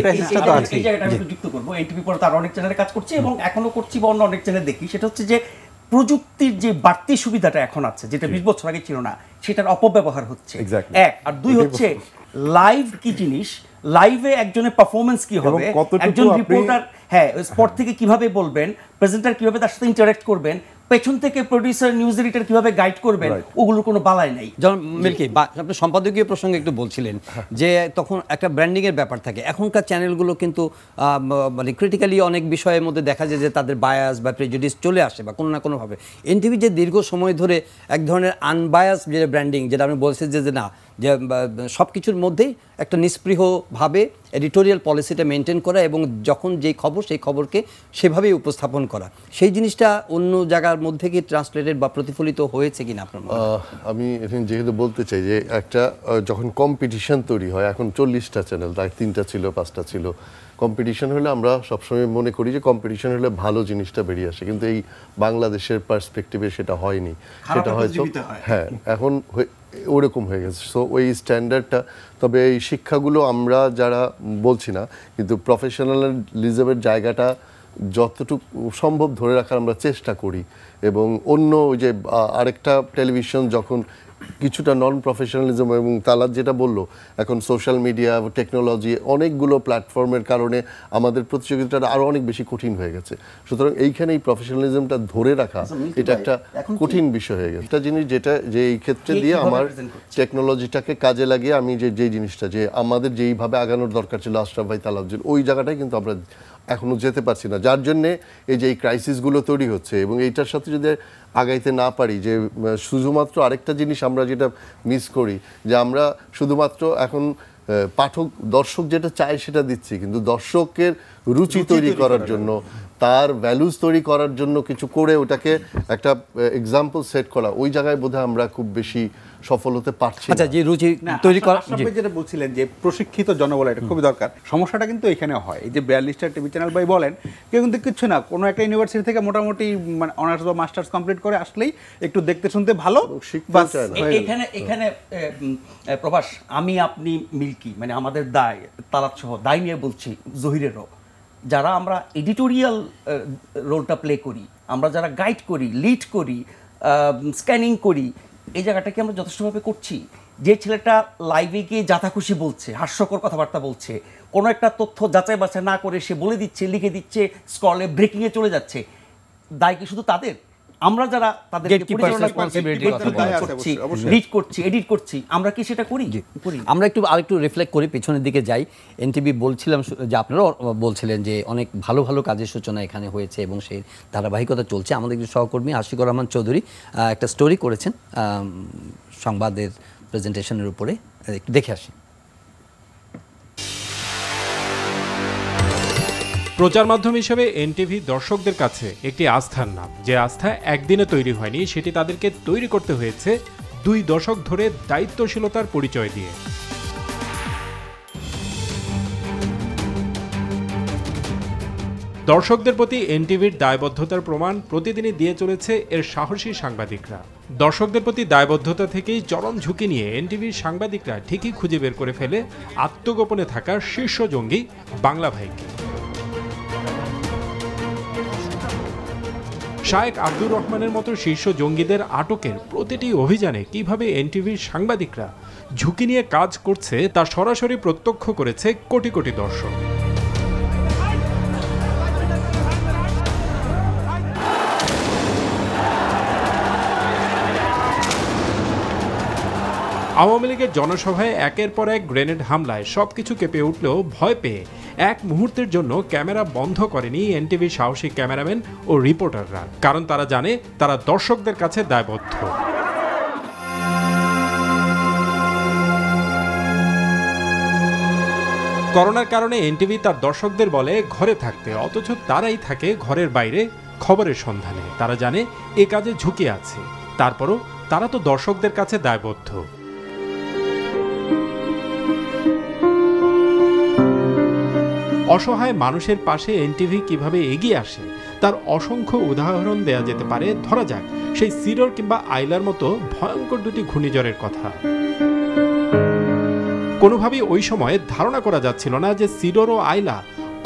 এই জায়গাটা আমি যুক্ত করবো। এনটিভি পরে তার অনেক চ্যানেলে কাজ করছি এবং এখনো করছি বা অন্য অনেক চ্যানেল দেখি। সেটা হচ্ছে যে প্রযুক্তির যে বাড়তি সুবিধাটা এখন আছে, যেটা 20 বছর আগে ছিল না, সেটার অপব্যবহার হচ্ছে, এক। আর দুই হচ্ছে লাইভ কি জিনিস, লাইভে একজনের পারফরমেন্স কি হবে, একজন রিপোর্টার স্পট থেকে কিভাবে বলবেন, প্রেজেন্টার কিভাবে তার সাথে ইন্টারঅ্যাক্ট করবেন, পেছন থেকে প্রোডিউসার নিউজ এডিটর কিভাবে গাইড করবেন, ওগুলোর কোনো বালাই নাই। যেমন মিল্কি আপনি সম্পাদকীয় প্রসঙ্গে একটু বলছিলেন যে তখন একটা ব্র্যান্ডিংয়ের ব্যাপার থাকে। এখনকার চ্যানেলগুলো কিন্তু মানে ক্রিটিক্যালি অনেক বিষয়ের মধ্যে দেখা যায় যে তাদের বায়াস বা প্রেজুডিস চলে আসে বা কোনো না কোনোভাবে। এনটিভি যে দীর্ঘ সময় ধরে এক ধরনের আনবায়াস যে ব্র্যান্ডিং, যেটা আমি বলছি যে না, যে সব কিছুর মধ্যেই একটা নিস্পৃহভাবে এডিটোরিয়াল পলিসিটা মেনটেন করা এবং যখন যেই খবর সেই খবরকে সেভাবেই উপস্থাপন করা, সেই জিনিসটা অন্য জায়গার মধ্যে কি ট্রান্সলেটেড বা প্রতিফলিত হয়েছে কিনা আপনার? আমি এখানে যেহেতু বলতে চাই যে একটা যখন কম্পিটিশন তৈরি হয়, এখন 40টা চ্যানেল, তাই 3টা ছিল 5টা ছিল, কম্পিটিশন হলে আমরা সবসময় মনে করি যে কম্পিটিশন হলে ভালো জিনিসটা বেরিয়ে আসে, কিন্তু এই বাংলাদেশের পার্সপেক্টিভে সেটা হয়নি। সেটা হয়তো এখন ওরকম হয়ে গেছে। সো ওই স্ট্যান্ডার্ডটা, তবে এই শিক্ষাগুলো আমরা যারা বলছি না, কিন্তু প্রফেশনালিজমের জায়গাটা যতটুকু সম্ভব ধরে রাখার আমরা চেষ্টা করি। এবং অন্য যে আরেকটা টেলিভিশন যখন কিছুটা নন প্রফেশনালিজম, এবং তালাত যেটা বললো, এখন সোশ্যাল মিডিয়া, টেকনোলজি, অনেকগুলো প্ল্যাটফর্মের কারণে আমাদের প্রতিযোগিতাটা আরও অনেক বেশি কঠিন হয়ে গেছে। সুতরাং এইখানে এই প্রফেশনালিজমটা ধরে রাখা এটা একটা কঠিন বিষয় হয়ে গেছে। একটা জিনিস যেটা যে এই ক্ষেত্রে দিয়ে আমার টেকনোলজিটাকে কাজে লাগিয়ে আমি যে জিনিসটা যে আমাদের যেইভাবে আগানোর দরকার ছিল আশরাফ ভাই, তালাবজির, ওই জায়গাটাই কিন্তু আমরা এখনও যেতে পারছি না, যার জন্যে এই যে এই ক্রাইসিসগুলো তৈরি হচ্ছে। এবং এইটার সাথে যদি আগাইতে না পারি, যে শুধুমাত্র আরেকটা জিনিস আমরা যেটা মিস করি, যে আমরা শুধুমাত্র এখন দর্শক যেটা চায় সেটা দিচ্ছি, কিন্তু দর্শকের রুচি তৈরি করার জন্য, তার ভ্যালুজ তৈরি করার জন্য কিছু করে ওটাকে একটা এক্সাম্পল সেট করা, ওই জায়গায় বোধহয় আমরা খুব বেশি সফল হতে পারছি। আচ্ছা, যে রুচি তৈরি করা, যেটা বলছিলেন যে প্রশিক্ষিত জনবল, এটা খুবই দরকার। সমস্যাটা কিন্তু এখানে হয়, এই যে 42টা টিভি চ্যানেল ভাই বলেন, কেউ কিন্তু কিছু না, কোনো একটা ইউনিভার্সিটি থেকে মোটামুটি মানে অনার্স বা মাস্টার্স কমপ্লিট করে আসলেই একটু দেখতে শুনতে ভালো। এখানে প্রভাস, আমি আপনি মিল্কি, মানে আমাদের দায়, তালাত সহ দায় নিয়ে বলছি, জহিরেরও, যারা আমরা এডিটোরিয়াল রোলটা প্লে করি, আমরা যারা গাইড করি, লিড করি, স্ক্যানিং করি, এই জায়গাটাকে আমরা যথেষ্টভাবে করছি। যে ছেলেটা লাইভে গিয়ে যাতা খুশি বলছে, হাস্যকর কথাবার্তা বলছে, কোনো একটা তথ্য যাচাই বাছাই না করে সে বলে দিচ্ছে, লিখে দিচ্ছে, স্ক্রলে ব্রেকিংয়ে চলে যাচ্ছে, দায় কি শুধু তাদের? আমরা যারা তাদেরকে পরিচালনা করছি, লিড করছি, এডিট করছি, আমরা কি সেটা করি? আমরা আরেকটু রিফ্লেক্ট করি, পেছনের দিকে যাই। এনটিভি বলছিলাম যে আপনারাও বলছিলেন যে অনেক ভালো ভালো কাজের সূচনা এখানে হয়েছে এবং সেই ধারাবাহিকতা চলছে। আমাদের কিছু সহকর্মী আশিকুর রহমান চৌধুরী একটা স্টোরি করেছেন সংবাদের প্রেজেন্টেশনের উপরে, একটু দেখে আসি। প্রচার মাধ্যম হিসেবে এনটিভি দর্শকদের কাছে একটি আস্থার নাম, যে আস্থা একদিনে তৈরি হয়নি, সেটি তাদেরকে তৈরি করতে হয়েছে 2 দশক ধরে দায়িত্বশীলতার পরিচয় দিয়ে। দর্শকদের প্রতি এনটিভির দায়বদ্ধতার প্রমাণ প্রতিদিনই দিয়ে চলেছে এর সাহসী সাংবাদিকরা। দর্শকদের প্রতি দায়বদ্ধতা থেকেই চরম ঝুঁকি নিয়ে এনটিভির সাংবাদিকরা ঠিকই খুঁজে বের করে ফেলে আত্মগোপনে থাকা শীর্ষ জঙ্গি বাংলা ভাইকে। শায়েক আব্দুর রহমানের মতো শীর্ষ জঙ্গিদের আটকের প্রতিটি অভিযানে কিভাবে এনটিভির সাংবাদিকরা ঝুঁকি নিয়ে কাজ করছে তা সরাসরি প্রত্যক্ষ করেছে কোটি কোটি দর্শক। আওয়ামী লীগের জনসভায় একের পর এক গ্রেনেড হামলায় সবকিছু কেঁপে উঠলেও ভয় পেয়ে এক মুহূর্তের জন্য ক্যামেরা বন্ধ করেনি এনটিভির সাহসী ক্যামেরাম্যান ও রিপোর্টাররা, কারণ তারা জানে তারা দর্শকদের কাছে দায়বদ্ধ। করোনার কারণে এনটিভি তার দর্শকদের বলে ঘরে থাকতে, অথচ তারাই থাকে ঘরের বাইরে খবরের সন্ধানে। তারা জানে এ কাজে ঝুঁকি আছে, তারপরও তারা তো দর্শকদের কাছে দায়বদ্ধ। অসহায় মানুষের পাশে এনটিভি কিভাবে এগিয়ে আসে তার অসংখ্য উদাহরণ দেয়া যেতে পারে। ধরা যাক সেই সিডর কিংবা আইলার মতো ভয়ঙ্কর দুটি ঘূর্ণিঝড়ের কথা। কোনোভাবেই ওই সময়ে ধারণা করা যাচ্ছিল না যে সিডর ও আইলা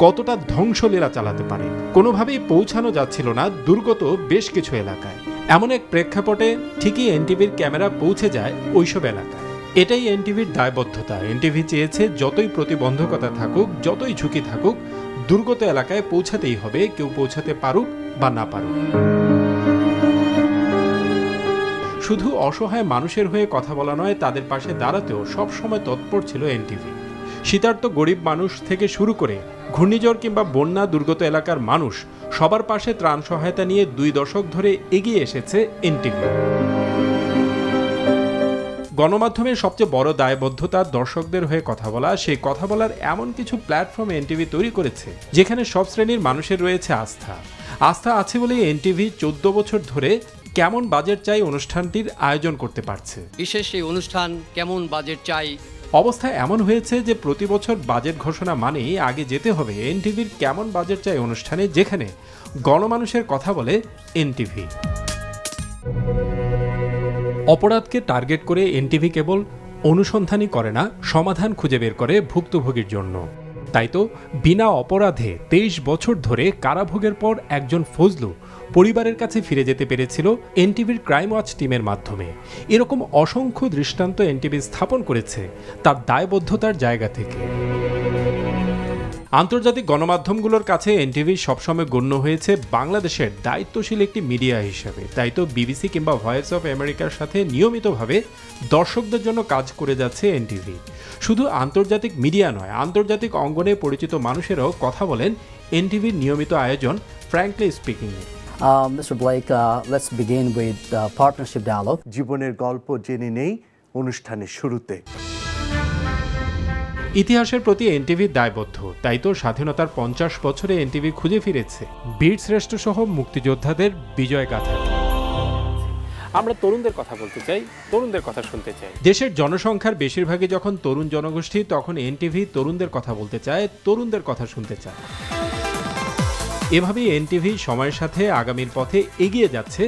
কতটা ধ্বংসলীলা চালাতে পারে। কোনোভাবেই পৌঁছানো যাচ্ছিল না দুর্গত বেশ কিছু এলাকায়। এমন এক প্রেক্ষাপটে ঠিকই এনটিভির ক্যামেরা পৌঁছে যায় ওইসব এলাকায়। এটাই এনটিভির দায়বদ্ধতা। এনটিভি চেয়েছে যতই প্রতিবন্ধকতা থাকুক, যতই ঝুঁকি থাকুক, দুর্গত এলাকায় পৌঁছাতেই হবে, কেউ পৌঁছাতে পারুক বা না পারুক। শুধু অসহায় মানুষের হয়ে কথা বলা নয়, তাদের পাশে দাঁড়াতেও সবসময় তৎপর ছিল এনটিভি। শীতার্ত গরিব মানুষ থেকে শুরু করে ঘূর্ণিঝড় কিংবা বন্যা দুর্গত এলাকার মানুষ সবার পাশে ত্রাণ সহায়তা নিয়ে 2 দশক ধরে এগিয়ে এসেছে এনটিভি। গণমাধ্যমের সবচেয়ে বড় দায়বদ্ধতা দর্শকদের হয়ে কথা বলা। সেই কথা বলার এমন কিছু প্ল্যাটফর্ম এনটিভি তৈরি করেছে যেখানে সব শ্রেণীর মানুষের রয়েছে আস্থা। আস্থা আছে বলেই এনটিভি 14 বছর ধরে কেমন বাজেট চাই অনুষ্ঠানটির আয়োজন করতে পারছে। বিশেষ এই অনুষ্ঠান কেমন বাজেট চাই অবস্থা এমন হয়েছে যে প্রতি বছর বাজেট ঘোষণা মানেই আগে যেতে হবে এনটিভির কেমন বাজেট চাই অনুষ্ঠানে, যেখানে গণমানুষের কথা বলে এনটিভি। অপরাধকে টার্গেট করে এনটিভি কেবল অনুসন্ধানই করে না, সমাধান খুঁজে বের করে ভুক্তভোগীর জন্য। তাই তো বিনা অপরাধে 23 বছর ধরে কারাভোগের পর একজন ফজলু পরিবারের কাছে ফিরে যেতে পেরেছিল এনটিভির ক্রাইম ওয়াচ টিমের মাধ্যমে। এরকম অসংখ্য দৃষ্টান্ত এনটিভি স্থাপন করেছে তার দায়বদ্ধতার জায়গা থেকে। আন্তর্জাতিক গণমাধ্যমগুলোর কাছে এনটিভি সবসময় গণ্য হয়েছে বাংলাদেশের দায়িত্বশীল একটি মিডিয়া হিসেবে। তাই তো বিবিসি কিংবা ভয়েস অফ আমেরিকার সাথে নিয়মিতভাবে দর্শকদের জন্য কাজ করে যাচ্ছে এনটিভি। শুধু আন্তর্জাতিক মিডিয়া নয়, আন্তর্জাতিক অঙ্গনে পরিচিত মানুষেরাও কথা বলেন এনটিভির নিয়মিত আয়োজন frankly speaking A. Mr. Blake, let's begin with partnership dialogue. জীবনের গল্প জেনে নেই অনুষ্ঠানের শুরুতে। ইতিহাসের প্রতি এনটিভির দায়বদ্ধ। তাই তো স্বাধীনতার 50 বছরে এনটিভি খুঁজে ফিরেছে বীর শ্রেষ্ঠ সহ মুক্তিযোদ্ধাদের বিজয় গাথা। আমরা তরুণদের কথা বলতে চাই, তরুণদের কথা শুনতে চাই। দেশের জনসংখ্যার বেশিরভাগই যখন তরুণ জনগোষ্ঠী, তখন এনটিভি তরুণদের কথা বলতে চায়, তরুণদের কথা শুনতে চায়। এভাবেই এনটিভি সময়ের সাথে আগামীর পথে এগিয়ে যাচ্ছে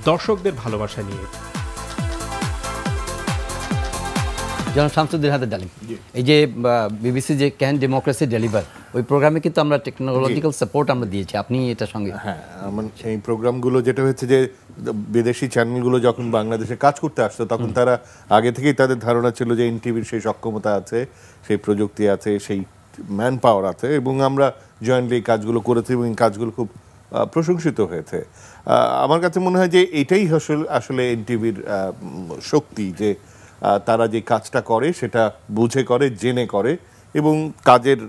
দর্শকদের ভালোবাসা নিয়ে। জনাব শামসুদ্দিন হায়দার ডালিম, এই যে বিবিসি যে ক্যান ডেমোক্রেসি ডেলিভার, ওই প্রোগ্রামে কিন্তু আমরা টেকনোলজিক্যাল সাপোর্ট আমরা দিয়েছি, আপনি এটার সঙ্গে? হ্যাঁ, এই প্রোগ্রামগুলো যেটা হয়েছে যে বিদেশি চ্যানেলগুলো যখন বাংলাদেশে কাজ করতে আসতো তখন তারা আগে থেকেই তাদের ধারণা ছিল যে এনটিভির সেই সক্ষমতা আছে, সেই প্রযুক্তি আছে, সেই ম্যান পাওয়ার আছে, এবং আমরা জয়েন্টলি এই কাজগুলো করেছি এবং এই কাজগুলো খুব প্রশংসিত হয়েছে। আমার কাছে মনে হয় যে এটাই আসলে এনটিভির শক্তি, যে তারা যে কাজটা করে সেটা বুঝে করে, জেনে করে, এবং কাজের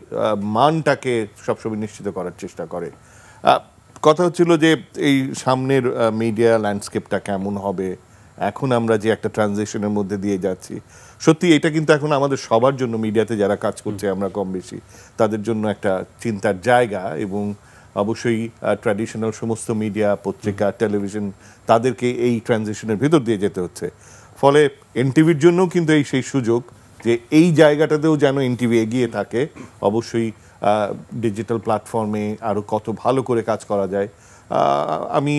মানটাকে সবসময় নিশ্চিত করার চেষ্টা করে। কথা হচ্ছিল যে এই সামনের মিডিয়া ল্যান্ডস্কেপটা কেমন হবে, এখন আমরা যে একটা ট্রানজিশনের মধ্যে দিয়ে যাচ্ছি, সত্যি এটা কিন্তু এখন আমাদের সবার জন্য, মিডিয়াতে যারা কাজ করছে আমরা কম বেশি, তাদের জন্য একটা চিন্তার জায়গা। এবং অবশ্যই ট্র্যাডিশনাল সমস্ত মিডিয়া, পত্রিকা, টেলিভিশন, তাদেরকে এই ট্রানজিশনের ভিতর দিয়ে যেতে হচ্ছে। ফলে এনটিভির জন্যও কিন্তু এই সেই সুযোগ যে এই জায়গাটাতেও যেন এনটিভি এগিয়ে থাকে। অবশ্যই ডিজিটাল প্ল্যাটফর্মে আরও কত ভালো করে কাজ করা যায়, আমি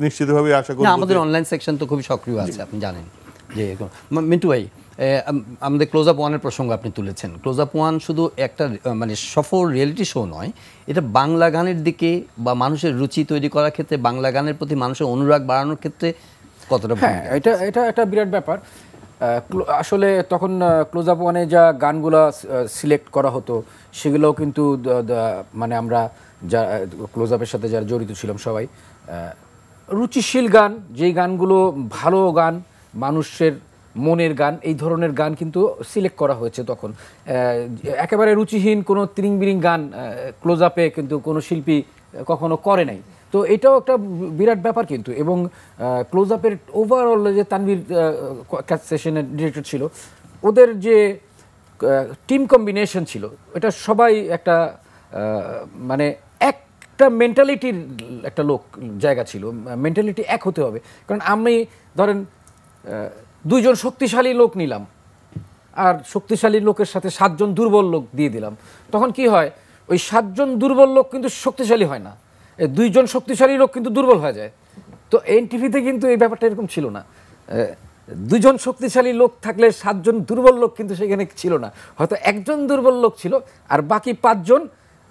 নিশ্চিতভাবে আশা করি। আমাদের অনলাইন সেকশন তো খুবই সক্রিয় আছে, আপনি জানেন। যে মিন্টু ভাই, আমাদের ক্লোজ আপ ওয়ানের প্রসঙ্গ আপনি তুলেছেন। ক্লোজ আপ ওয়ান শুধু একটা মানে সফল রিয়েলিটি শো নয়, এটা বাংলা গানের দিকে বা মানুষের রুচি তৈরি করার ক্ষেত্রে, বাংলা গানের প্রতি মানুষের অনুরাগ বাড়ানোর ক্ষেত্রে কতটা? হ্যাঁ, এটা একটা বিরাট ব্যাপার। আসলে তখন ক্লোজ আপ ওয়ানে যা গানগুলো সিলেক্ট করা হতো সেগুলোও কিন্তু মানে আমরা যা ক্লোজ আপের সাথে যারা জড়িত ছিলাম সবাই রুচিশীল গান, যেই গানগুলো ভালো গান, মানুষের মনের গান, এই ধরনের গান কিন্তু সিলেক্ট করা হয়েছে তখন। একেবারে রুচিহীন কোনো তিরিং বিরিং গান ক্লোজ আপে কিন্তু কোনো শিল্পী কখনো করে নাই। তো এটাও একটা বিরাট ব্যাপার কিন্তু। এবং ক্লোজ আপের ওভারঅল যে তানভীর সেশনের ডিরেক্টর ছিল, ওদের যে টিম কম্বিনেশন ছিল, এটা সবাই একটা মানে একটা মেন্টালিটির একটা জায়গা ছিল, মেন্টালিটি এক হতে হবে। কারণ আমি ধরেন 2 জন শক্তিশালী লোক নিলাম আর শক্তিশালী লোকের সাথে 7 জন দুর্বল লোক দিয়ে দিলাম, তখন কি হয়, ওই 7 জন দুর্বল লোক কিন্তু শক্তিশালী হয় না, 2 জন শক্তিশালী লোক কিন্তু দুর্বল হয়ে যায়। তো এনটিভিতে কিন্তু এই ব্যাপারটা এরকম ছিল না। 2 জন শক্তিশালী লোক থাকলে 7 জন দুর্বল লোক কিন্তু সেখানে ছিল না, হয়তো 1 জন দুর্বল লোক ছিল আর বাকি 5 জন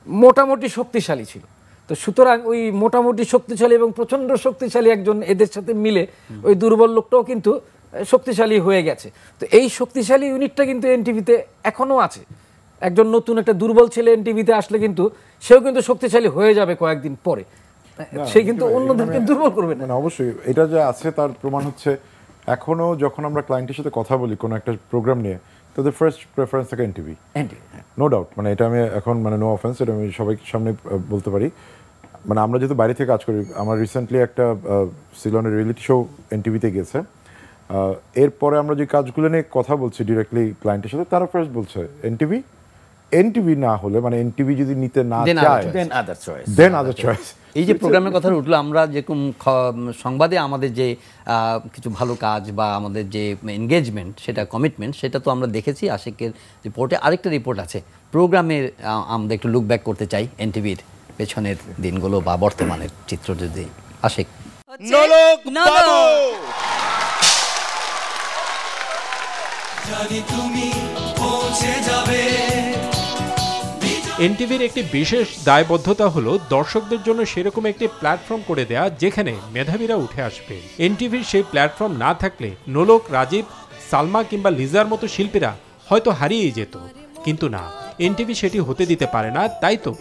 মোটামুটি শক্তিশালী ছিল। তো সুতরাং ওই মোটামুটি শক্তিশালী এবং প্রচণ্ড শক্তিশালী একজন এদের সাথে মিলে ওই দুর্বল লোকটাও কিন্তু শক্তিশালী হয়ে গেছে। তো এই শক্তিশালী ইউনিটটা কিন্তু এনটিভিতে এখনও আছে। একজন নতুন একটা দুর্বল ছেলে এনটিভিতে আসলে কিন্তু সেও কিন্তু শক্তিশালী হয়ে যাবে কয়েকদিন পরে, সে কিন্তু অন্যদেরকে দুর্বল করবে না। অবশ্যই এটা যে আছে তার প্রমাণ হচ্ছে এখনো যখন আমরা ক্লায়েন্টের সাথে কথা বলি কোনো একটা প্রোগ্রাম নিয়ে, তাদের ফার্স্ট প্রেফারেন্স থাকে এনটিভি, নো ডাউট। মানে এটা আমি এখন মানে নো অফেন্স, এটা আমি সবাইকে সামনে বলতে পারি। মানে আমরা যেহেতু বাইরে থেকে কাজ করি, আমার রিসেন্টলি একটা সিলনের রিয়েলিটি শো এনটিভিতে গেছে, এরপরে আমরা যে কাজগুলো নিয়ে কথা বলছি ডিরেক্টলি ক্লায়েন্টের সাথে, তারা ফার্স্ট বলছে এনটিভি না হলে, মানে এনটিভি যদি নিতে না চায় দেন আদার চয়েস। এই যে প্রোগ্রামের কথা উঠলো, আমরা যেরকম সংবাদে আমাদের যে কিছু ভালো কাজ বা আমাদের যে এনগেজমেন্ট, সেটা কমিটমেন্ট, সেটা তো আমরা দেখেছি আশিকের রিপোর্টে। আরেকটা রিপোর্ট আছে প্রোগ্রামের, আমরা একটু লুক ব্যাক করতে চাই এনটিভির পেছনের দিনগুলো বা বর্তমানের চিত্র যদি আশিক। এনটিভির একটি বিশেষ দায়বদ্ধতা হলো দর্শকদের জন্য সেরকম একটি প্ল্যাটফর্ম করে দেয়া যেখানে মেধাবীরা উঠে আসবে। এনটিভির সেই প্ল্যাটফর্ম না থাকলে নোলক, রাজীব, সালমা কিংবা লিজার মতো শিল্পীরা হয়তো হারিয়ে যেত, কিন্তু না, এনটিভি সেটি হতে দিতে পারে না। তাই তো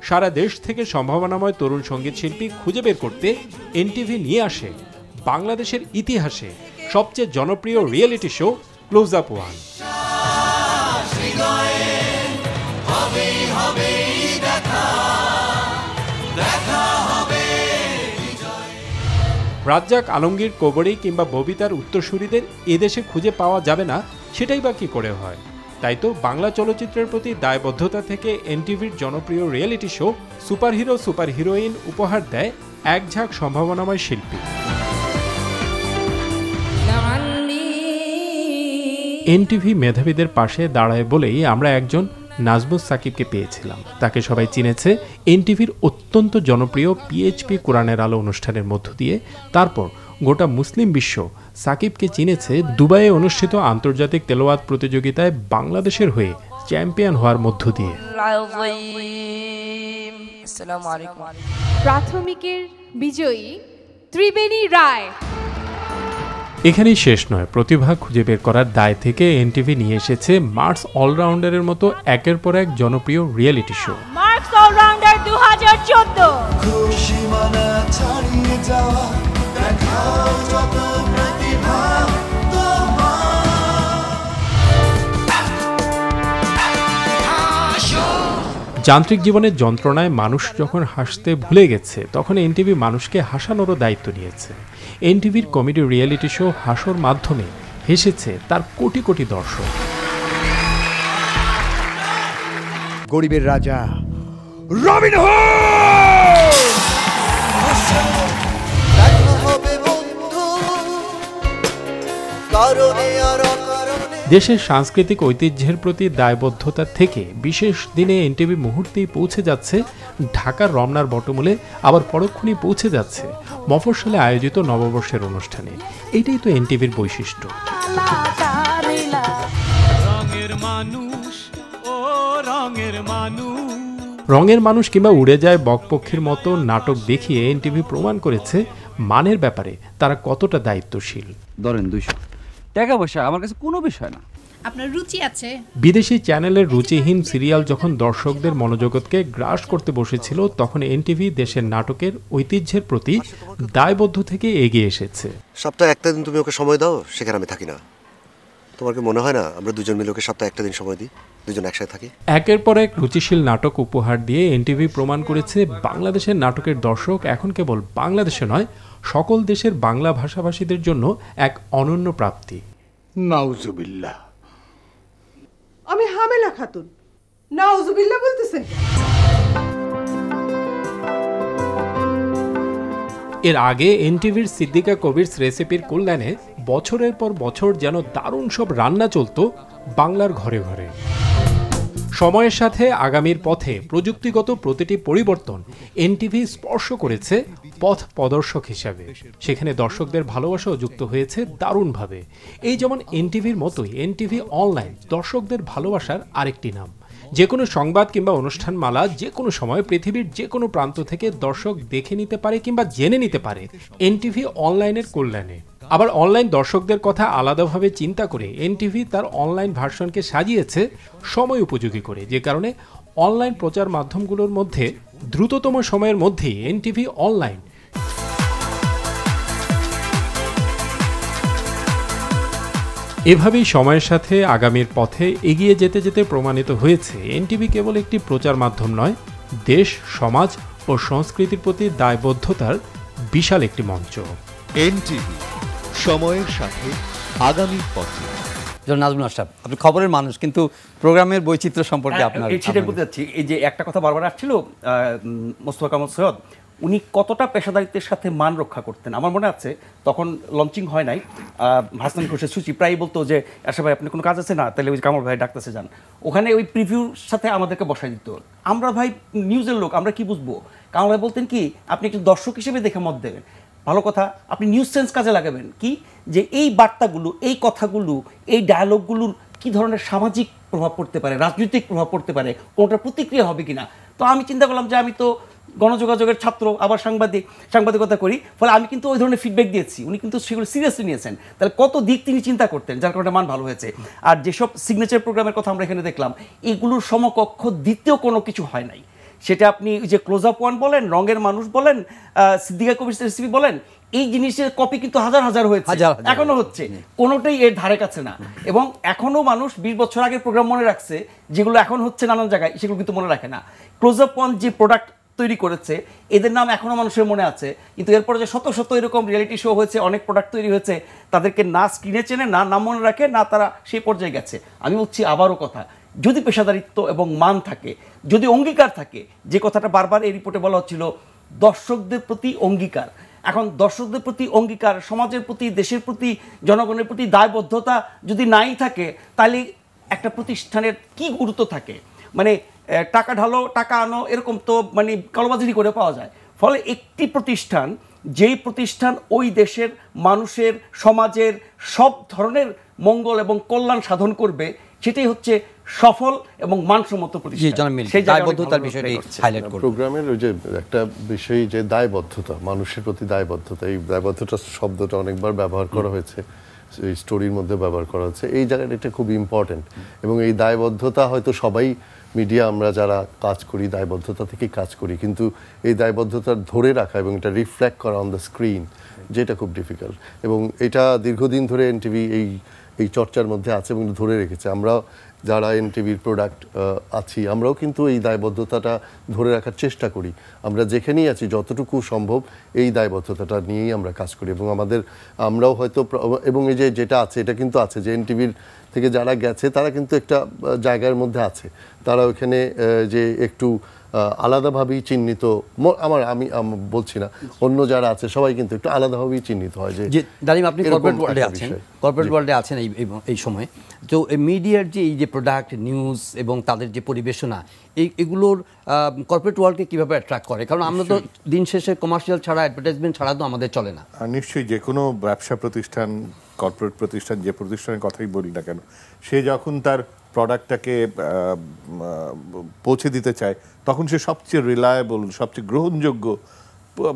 সারা দেশ থেকে সম্ভাবনাময় তরুণ সঙ্গীত শিল্পী খুঁজে বের করতে এনটিভি নিয়ে আসে বাংলাদেশের ইতিহাসে সবচেয়ে জনপ্রিয় reality show close up one. Razzak, Alamgir, Kabori কিংবা ববিতার উত্তরসূরিদের এদেশে খুঁজে পাওয়া যাবে না, সেটাই বা কি করে হয়? তাই তো বাংলা চলচ্চিত্রের প্রতি দায়বদ্ধতা থেকে এনটিভির জনপ্রিয় reality show superhero, super heroine উপহার দেয় এক ঝাঁক সম্ভাবনাময় শিল্পী। এনটিভি মেধাবীদের পাশে দাঁড়ায় বলেই আমরা একজন নাজমুস সাকিবকে পেয়েছিলাম। তাকে সবাই চিনেছে এনটিভির অত্যন্ত জনপ্রিয় পিএইচপি কোরআনের আলো অনুষ্ঠানের মধ্য দিয়ে। তারপর গোটা মুসলিম বিশ্ব সাকিবকে চিনেছে দুবাইয়ে অনুষ্ঠিত আন্তর্জাতিক তেলাওয়াত প্রতিযোগিতায় বাংলাদেশের হয়ে চ্যাম্পিয়ন হওয়ার মধ্য দিয়ে। প্রাথমিকের বিজয়ী ত্রিবেণী রায়। এখানেই শেষ নয়, প্রতিভা খুঁজে বের করার দায় থেকে এনটিভি নিয়ে এসেছে মার্কস অলরাউন্ডারের মতো একের পর এক জনপ্রিয় রিয়েলিটি শো। Marks allrounder 2014। খুশি মনে ছাড়িয়ে যাওয়া, দেখাও যত প্রতিভা যান্ত্রিক জীবনের যন্ত্রণায় মানুষ যখন হাসতে ভুলে গেছে, তখন এনটিভি মানুষকে হাসানোরও দায়িত্ব নিয়েছে। এনটিভির কমেডি রিয়েলিটি শো হাসোর মাধ্যমে হেসেছে তার কোটি কোটি দর্শক। গরিবের রাজা রবিন হুড। দেশের সাংস্কৃতিক ঐতিহ্যের প্রতি দায়বদ্ধতা থেকে বিশেষ দিনে এনটিভি মুহূর্তেই পৌঁছে যাচ্ছে ঢাকার রমনার বটমূলে, আবার পরক্ষণে পৌঁছে যাচ্ছে মফস্বলে আয়োজিত নববর্ষের অনুষ্ঠানে। এটাই তো এনটিভির বৈশিষ্ট্য। রঙের মানুষ কিংবা উড়ে যায় বকপক্ষীর মতো নাটক দেখিয়ে এনটিভি প্রমাণ করেছে মানের ব্যাপারে তারা কতটা দায়িত্বশীল। ধরেন 200 টাকা পয়সা আমার কাছে কোনো বিষয় না। আপনার রুচি আছে। বিদেশি চ্যানেলের রুচিহীন সিরিয়াল যখন দর্শকদের মনোজগৎকে গ্রাস করতে বসেছিল, তখন এনটিভি দেশের নাটকের ঐতিহ্যের প্রতি দায়বদ্ধ থেকে এগিয়ে এসেছে। সপ্তাহে একটা দিন তুমি ওকে সময় দাও, সেখানে আমি থাকি না। তোমার কি মনে হয় না আমরা দুজন মিলে ওকে সপ্তাহে একটা দিন সময় দিই, দুজন একসাথে থাকি? একের পর এক রুচিশীল নাটক উপহার দিয়ে এনটিভি প্রমাণ করেছে বাংলাদেশের নাটকের দর্শক এখন কেবল বাংলাদেশে নয়, সকল দেশের বাংলা ভাষাভাষীদের জন্য এক অনন্য প্রাপ্তি। নাউজুবিল্লাহ। আমি হামেলা খাতুন, নাউজুবিল্লাহ বলতেছেন? এর আগে এনটিভির সিদ্দিকা কবিরস রেসিপির কল্যাণে বছরের পর বছর যেন দারুণ সব রান্না চলত বাংলার ঘরে ঘরে। সময়ের সাথে আগামীর পথে প্রযুক্তিগত প্রতিটি পরিবর্তন এনটিভি স্পর্শ করেছে পথ প্রদর্শক হিসাবে। সেখানে দর্শকদের ভালোবাসাও যুক্ত হয়েছে দারুণভাবে। এই যেমন এনটিভির মতোই এনটিভি অনলাইন দর্শকদের ভালোবাসার আরেকটি নাম। যে কোনো সংবাদ কিংবা অনুষ্ঠানমালা যে কোনো সময় পৃথিবীর যে কোনো প্রান্ত থেকে দর্শক দেখে নিতে পারে কিংবা জেনে নিতে পারে এনটিভি অনলাইনের কল্যাণে। আবার অনলাইন দর্শকদের কথা আলাদাভাবে চিন্তা করে এনটিভি তার অনলাইন ভার্সনকে সাজিয়েছে সময় উপযোগী করে, যে কারণে অনলাইন প্রচার মাধ্যমগুলোর মধ্যে দ্রুততম সময়ের মধ্যেই এনটিভি অনলাইন এভাবেই সময়ের সাথে আগামীর পথে এগিয়ে যেতে যেতে প্রমাণিত হয়েছে এনটিভি কেবল একটি প্রচার মাধ্যম নয়, দেশ, সমাজ ও সংস্কৃতির প্রতি দায়বদ্ধতার বিশাল একটি মঞ্চ। এনটিভি, সময়ের সাথে আগামীর পথে। নাজমুল আশরাফ, আপনি খবরের মানুষ, কিন্তু প্রোগ্রামের বৈচিত্র্য সম্পর্কে আপনার সেটাই বলতে চাচ্ছি। এই যে একটা কথা বারবার আসছিল, মোস্তফা কামাল সৈয়দ উনি কতটা পেশাদারিত্বের সাথে মান রক্ষা করতেন। আমার মনে আছে তখন লঞ্চিং হয় নাই, হাসান খোরশেদ সুচি প্রায় বলতো যে আশা ভাই আপনি কোনো কাজ আছে না, তাহলে ওই কামাল ভাই ডাকতেছে যান। ওখানে ওই প্রিভিউর সাথে আমাদেরকে বসাই দিত। আমরা ভাই নিউজের লোক, আমরা কি বুঝবো? কামাল ভাই বলতেন কি, আপনি একটু দর্শক হিসেবে দেখে মত দেবেন, ভালো কথা আপনি নিউজ সেন্স কাজে লাগাবেন, কি যে এই বার্তাগুলো, এই কথাগুলো, এই ডায়ালগগুলোর কি ধরনের সামাজিক প্রভাব পড়তে পারে, রাজনৈতিক প্রভাব পড়তে পারে, কোনটার প্রতিক্রিয়া হবে কিনা। তো আমি চিন্তা করলাম যে আমি তো গণযোগাযোগের ছাত্র, আবার সাংবাদিকতা করি, ফলে আমি কিন্তু ওই ধরনের ফিডব্যাক দিয়েছি। উনি কিন্তু সেগুলো সিরিয়াসলি নিয়েছেন। তাহলে কত দিক তিনি চিন্তা করতেন, যার কারণে মান ভালো হয়েছে। আর যেসব সিগনেচার প্রোগ্রামের কথা আমরা এখানে দেখলাম, এগুলোর সমকক্ষ দ্বিতীয় কোনো কিছু হয় নাই। সেটা আপনি যে ক্লোজ আপ ওয়ান বলেন, রঙের মানুষ বলেন, সিদ্দিকা কবির রেসিপি বলেন, এই জিনিসের কপি কিন্তু হাজার হাজার হয়েছে, এখনো হচ্ছে, কোনোটাই এর ধারে কাছে না। এবং এখনো মানুষ 20 বছর আগের প্রোগ্রাম মনে রাখছে, যেগুলো এখন হচ্ছে নানান জায়গায়, সেগুলো কিন্তু মনে রাখে না। ক্লোজ আপ ওয়ান যে প্রোডাক্ট তৈরি করেছে, এদের নাম এখনো মানুষের মনে আছে, কিন্তু এরপরে যে শত শত এরকম রিয়েলিটি শো হয়েছে, অনেক প্রোডাক্ট তৈরি হয়েছে, তাদেরকে না স্ক্রিনে চেনে, না নাম মনে রাখে, না তারা সেই পর্যায়ে গেছে। আমি বলছি আবারও কথা, যদি পেশাদারিত্ব এবং মান থাকে, যদি অঙ্গীকার থাকে, যে কথাটা বারবার এই রিপোর্টে বলা হচ্ছিল, দর্শকদের প্রতি অঙ্গীকার। এখন দর্শকদের প্রতি অঙ্গীকার, সমাজের প্রতি, দেশের প্রতি, জনগণের প্রতি দায়বদ্ধতা যদি নাই থাকে, তাহলে একটা প্রতিষ্ঠানের কি গুরুত্ব থাকে? মানে টাকা ঢালো, টাকা আনো, এরকম তো মানে কালোবাজারি করে পাওয়া যায়। ফলে একটি প্রতিষ্ঠান, যেই প্রতিষ্ঠান ওই দেশের মানুষের, সমাজের সব ধরনের মঙ্গল এবং কল্যাণ সাধন করবে, সেটাই হচ্ছে সফল এবং মানসম্মত প্রতিষ্ঠান। সেই দায়বদ্ধতার বিষয়টি হাইলাইট করব। প্রোগ্রামের ওই যে একটা বিষয়, যে দায়বদ্ধতা, মানুষের প্রতি দায়বদ্ধতা, এই দায়বদ্ধতা শব্দটা অনেকবার ব্যবহার করা হয়েছে, এই স্টোরির মধ্যে ব্যবহার করা হচ্ছে। এই জায়গাটা এটা খুব ইম্পর্টেন্ট, এবং এই দায়বদ্ধতা হয়তো সবাই মিডিয়া, আমরা যারা কাজ করি দায়বদ্ধতা থেকে কাজ করি, কিন্তু এই দায়বদ্ধতা ধরে রাখা এবং এটা রিফ্লেক্ট করা অন দ্য স্ক্রিন, যেটা খুব ডিফিকাল্ট। এবং এটা দীর্ঘদিন ধরে এনটিভি এই চর্চার মধ্যে আছে এবং ধরে রেখেছে। আমরা যারা এনটিভির প্রোডাক্ট আছি, আমরাও কিন্তু এই দায়বদ্ধতাটা ধরে রাখার চেষ্টা করি। আমরা যেখানেই আছি যতটুকু সম্ভব এই দায়বদ্ধতাটা নিয়েই আমরা কাজ করি, এবং আমরাও হয়তো, এবং এই যেটা আছে এটা কিন্তু আছে যে এনটিভির থেকে যারা গেছে তারা কিন্তু একটা জায়গার মধ্যে আছে, তারা ওখানে যে একটু আলাদাভাবেই চিহ্নিত, আমি বলছি না, অন্য যারা আছে সবাই কিন্তু একটু আলাদাভাবেই চিহ্নিত হয়। যে দালিম, আপনি কর্পোরেট ওয়ার্ল্ডে আছেন এই সময়, তো মিডিয়ার যে এই যে প্রোডাক্ট, নিউজ এবং তাদের যে পরিবেশনা, এগুলোর কর্পোরেট ওয়ার্ল্ডকে কীভাবে অ্যাট্রাক্ট করে? কারণ আমরা তো দিন শেষে কমার্শিয়াল ছাড়া, অ্যাডভার্টাইজমেন্ট ছাড়া তো আমাদের চলে না। নিশ্চয়ই যে কোনো ব্যবসা প্রতিষ্ঠান, কর্পোরেট প্রতিষ্ঠান, যে প্রতিষ্ঠানের কথাই বলি না কেন, সে যখন তার প্রোডাক্টটাকে পৌঁছে দিতে চায়, তখন সে সবচেয়ে রিলায়েবল, সবচেয়ে গ্রহণযোগ্য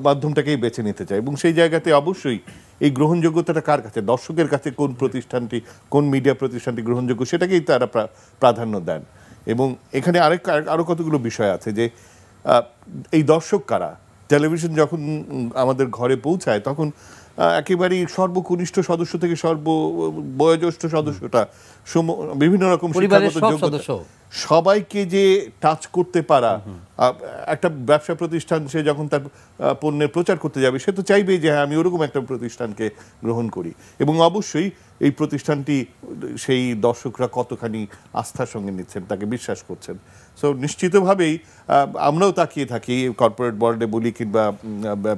মাধ্যমটাকেই বেছে নিতে চায়। এবং সেই জায়গাতে অবশ্যই এই গ্রহণযোগ্যতাটা কার কাছে, দর্শকের কাছে কোন প্রতিষ্ঠানটি, কোন মিডিয়া প্রতিষ্ঠানটি গ্রহণযোগ্য, সেটাকেই তারা প্রাধান্য দেন। এবং এখানে আরও কতগুলো বিষয় আছে, যে এই দর্শক কারা। টেলিভিশন যখন আমাদের ঘরে পৌঁছায়, তখন একেবারেই সর্বকনিষ্ঠ সদস্য থেকে বয়োজ্যেষ্ঠ সদস্যটা বিভিন্ন রকম শিক্ষাগত যোগ্যতা সবাইকে যে টাচ করতে পারা। একটা ব্যবসা প্রতিষ্ঠান সে যখন তার পণ্যের প্রচার করতে যাবে সে তো চাইবে যে হ্যাঁ আমি ওরকম একটা প্রতিষ্ঠানকে গ্রহণ করি, এবং অবশ্যই এই প্রতিষ্ঠানটি সেই দর্শকরা কতখানি আস্থার সঙ্গে নিচ্ছেন, তাকে বিশ্বাস করছেন। সো নিশ্চিতভাবেই আমরাও তাকিয়ে থাকি কর্পোরেট ওয়ার্ল্ডে বলি কিংবা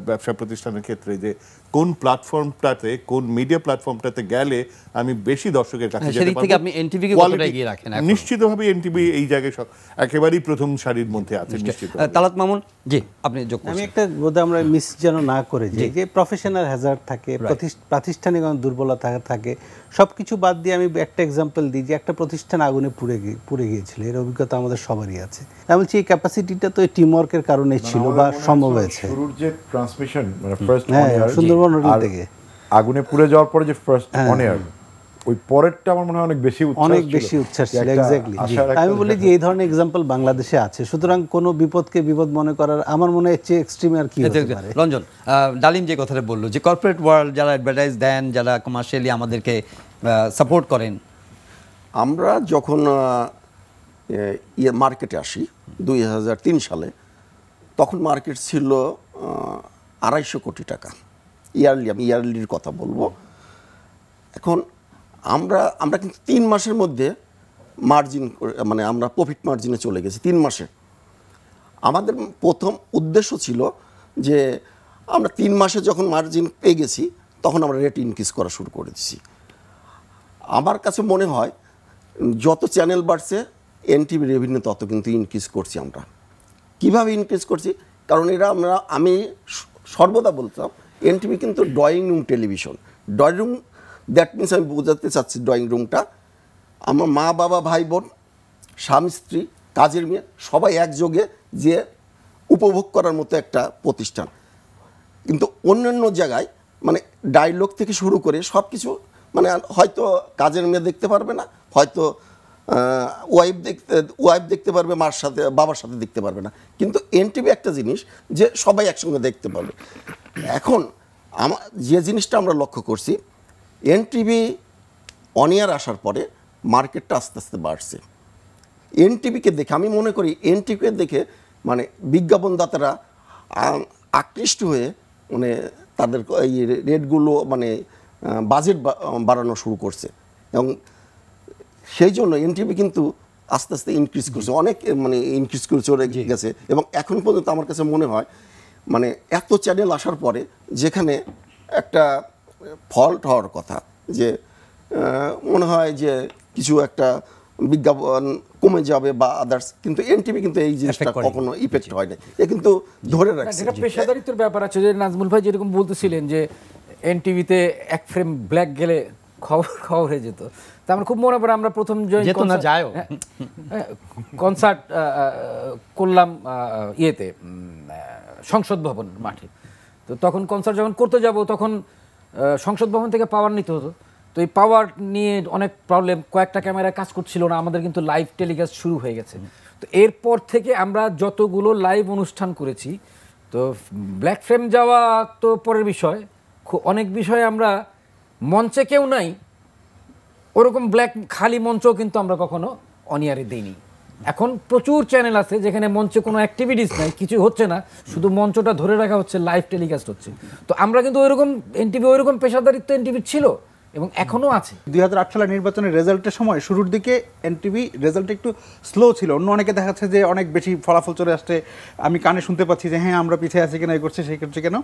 ব্যবসা প্রতিষ্ঠানের ক্ষেত্রে যে কোন প্ল্যাটফর্মটাতে, কোন মিডিয়া প্ল্যাটফর্মটাতে গেলে আমি বেশি দর্শকের কাছে যেতে পারবো। নিশ্চিতভাবে এনটিভি এই জায়গায় একেবারেই প্রথম সারির মধ্যে আছে। তালাত মামুন, জি আপনি যোগ করুন। আমি একটা বোধ আমরা মিস যেন না করে যে প্রফেশনাল হ্যাজার্ড থাকে, প্রাতিষ্ঠানিক দুর্বলতা থাকে, সবকিছু বাদ দিয়ে আমি একটা এক্সাম্পল দিই যে একটা প্রতিষ্ঠান আগুনে পুড়ে গিয়েছিল, এর অভিজ্ঞতা আমাদের সবারই আছে। আমি বলছি এই ক্যাপাসিটিটা তো টিম ওয়ার্কের কারণে ছিল বা সম্ভব হয়েছে। শুরুর যে ট্রান্সমিশন মানে ফার্স্ট সুন্দরবন হোটেল থেকে আগুনে পুড়ে যাওয়ার পরে যে ফার্স্ট অন এয়ার, ওই পরেরটা আমার মনে হয় অনেক বেশি উচ্ছ্বাস ছিল। এক্স্যাক্টলি, আমি বলি যে এই ধরনের এক্সাম্পল বাংলাদেশে আছে, সুতরাং কোনো বিপদকে বিপদ মনে করার আমার মনে হয় চেয়ে এক্সট্রিম আর কি হতে পারে। রঞ্জন, ডালিম যে কথাটা বললো যে কর্পোরেট ওয়ার্ল্ড যারা অ্যাডভার্টাইজ দেন, যারা কমার্শিয়ালি আমাদেরকে সাপোর্ট করেন, আমরা যখন মার্কেটে আসি 2003 সালে, তখন মার্কেট ছিল 250 কোটি টাকা ইয়ারলি, আমি ইয়ারলির কথা বলবো। এখন আমরা কিন্তু 3 মাসের মধ্যে মার্জিন মানে আমরা প্রফিট মার্জিনে চলে গেছি 3 মাসে। আমাদের প্রথম উদ্দেশ্য ছিল যে আমরা 3 মাসে যখন মার্জিন পেয়ে গেছি তখন আমরা রেট ইনক্রিজ করা শুরু করে দিয়েছি। আমার কাছে মনে হয় যত চ্যানেল বাড়ছে এনটিভি রেভিনিউ তত কিন্তু ইনক্রিজ করছি আমরা। কিভাবে ইনক্রিজ করছি? কারণ আমি সর্বদা বলতাম এনটিভি কিন্তু drawing room television. Drawing room that means আমি বোঝাতে চাচ্ছি ড্রয়িং রুমটা আমার মা বাবা ভাই বোন স্বামী স্ত্রী কাজের মেয়ে সবাই একযোগে যে উপভোগ করার মতো একটা প্রতিষ্ঠান। কিন্তু অন্যান্য জায়গায় মানে ডায়লগ থেকে শুরু করে সব কিছু মানে হয়তো কাজের মেয়ে দেখতে পারবে না, হয়তো ওয়াইফ দেখতে পারবে, মার সাথে বাবার সাথে দেখতে পারবে না, কিন্তু এনটিভি একটা জিনিস যে সবাই একসঙ্গে দেখতে পারবে। এখন যে জিনিসটা আমরা লক্ষ্য করছি এনটিভি অন এয়ার আসার পরে মার্কেটটা আস্তে আস্তে বাড়ছে। এনটিভিকে দেখে আমি মনে করি এনটিভিকে দেখে মানে বিজ্ঞাপনদাতারা আকৃষ্ট হয়ে মানে তাদের এই রেটগুলো মানে বাজেট বাড়ানো শুরু করছে, এবং সেই জন্য এনটিভি কিন্তু আস্তে আস্তে ইনক্রিজ করছে, অনেক মানে ইনক্রিজ করে চলে গেছে। এবং এখন পর্যন্ত আমার কাছে মনে হয় মানে এত চ্যানেল আসার পরে যেখানে একটা ফল্ট হওয়ার কথা যে মনে হয় যে কিছু একটা বিজ্ঞাপন কমে যাবে বা আদার্স, কিন্তু এনটিভি কিন্তু এই জিনিসটা কখনো ইফেক্ট হয় না, এ কিন্তু ধরে রাখছে। যেটা পেশাদারিত্বের ব্যাপার আছে যে নাজমুল ভাই যেরকম বলতেছিলেন যে এনটিভিতে এক ফ্রেম ব্ল্যাক গেলে খবর হয়ে যেত, তা আমার খুব মনে পড়ে আমরা প্রথম কনসার্ট করলাম ইয়েতে সংসদ ভবন মাঠে। তো তখন কনসার্ট যখন করতে যাব তখন সংসদ ভবন থেকে পাওয়ার নিতে হতো। তো এই পাওয়ার নিয়ে অনেক প্রবলেম, কয়েকটা ক্যামেরায় কাজ করছিল না, আমাদের কিন্তু লাইভ টেলিকাস্ট শুরু হয়ে গেছে। তো এরপর থেকে আমরা যতগুলো লাইভ অনুষ্ঠান করেছি, তো ব্ল্যাক ফ্রেম যাওয়া তো পরের বিষয়, অনেক বিষয়ে আমরা মঞ্চে কেউ নাই ওরকম ব্ল্যাক খালি মঞ্চও কিন্তু আমরা কখনো অনিয়ারে দিইনি। এখন প্রচুর চ্যানেল আছে যেখানে মঞ্চে কোনো অ্যাক্টিভিটিস নাই, কিছু হচ্ছে না, শুধু মঞ্চটা ধরে রাখা হচ্ছে, লাইভ টেলিকাস্ট হচ্ছে। তো আমরা কিন্তু ওইরকম এনটিভি ওইরকম পেশাদারিত্ব এনটিভি ছিল এবং এখনও আছে। 2008 সালের নির্বাচনের রেজাল্টের সময় শুরুর দিকে এনটিভি রেজাল্ট একটু স্লো ছিল, অন্য অনেকে দেখাচ্ছে যে অনেক বেশি ফলাফল চলে আসছে, আমি কানে শুনতে পাচ্ছি যে হ্যাঁ আমরা পিছিয়ে আছি কেন, এই করছে সেই করছে কেন।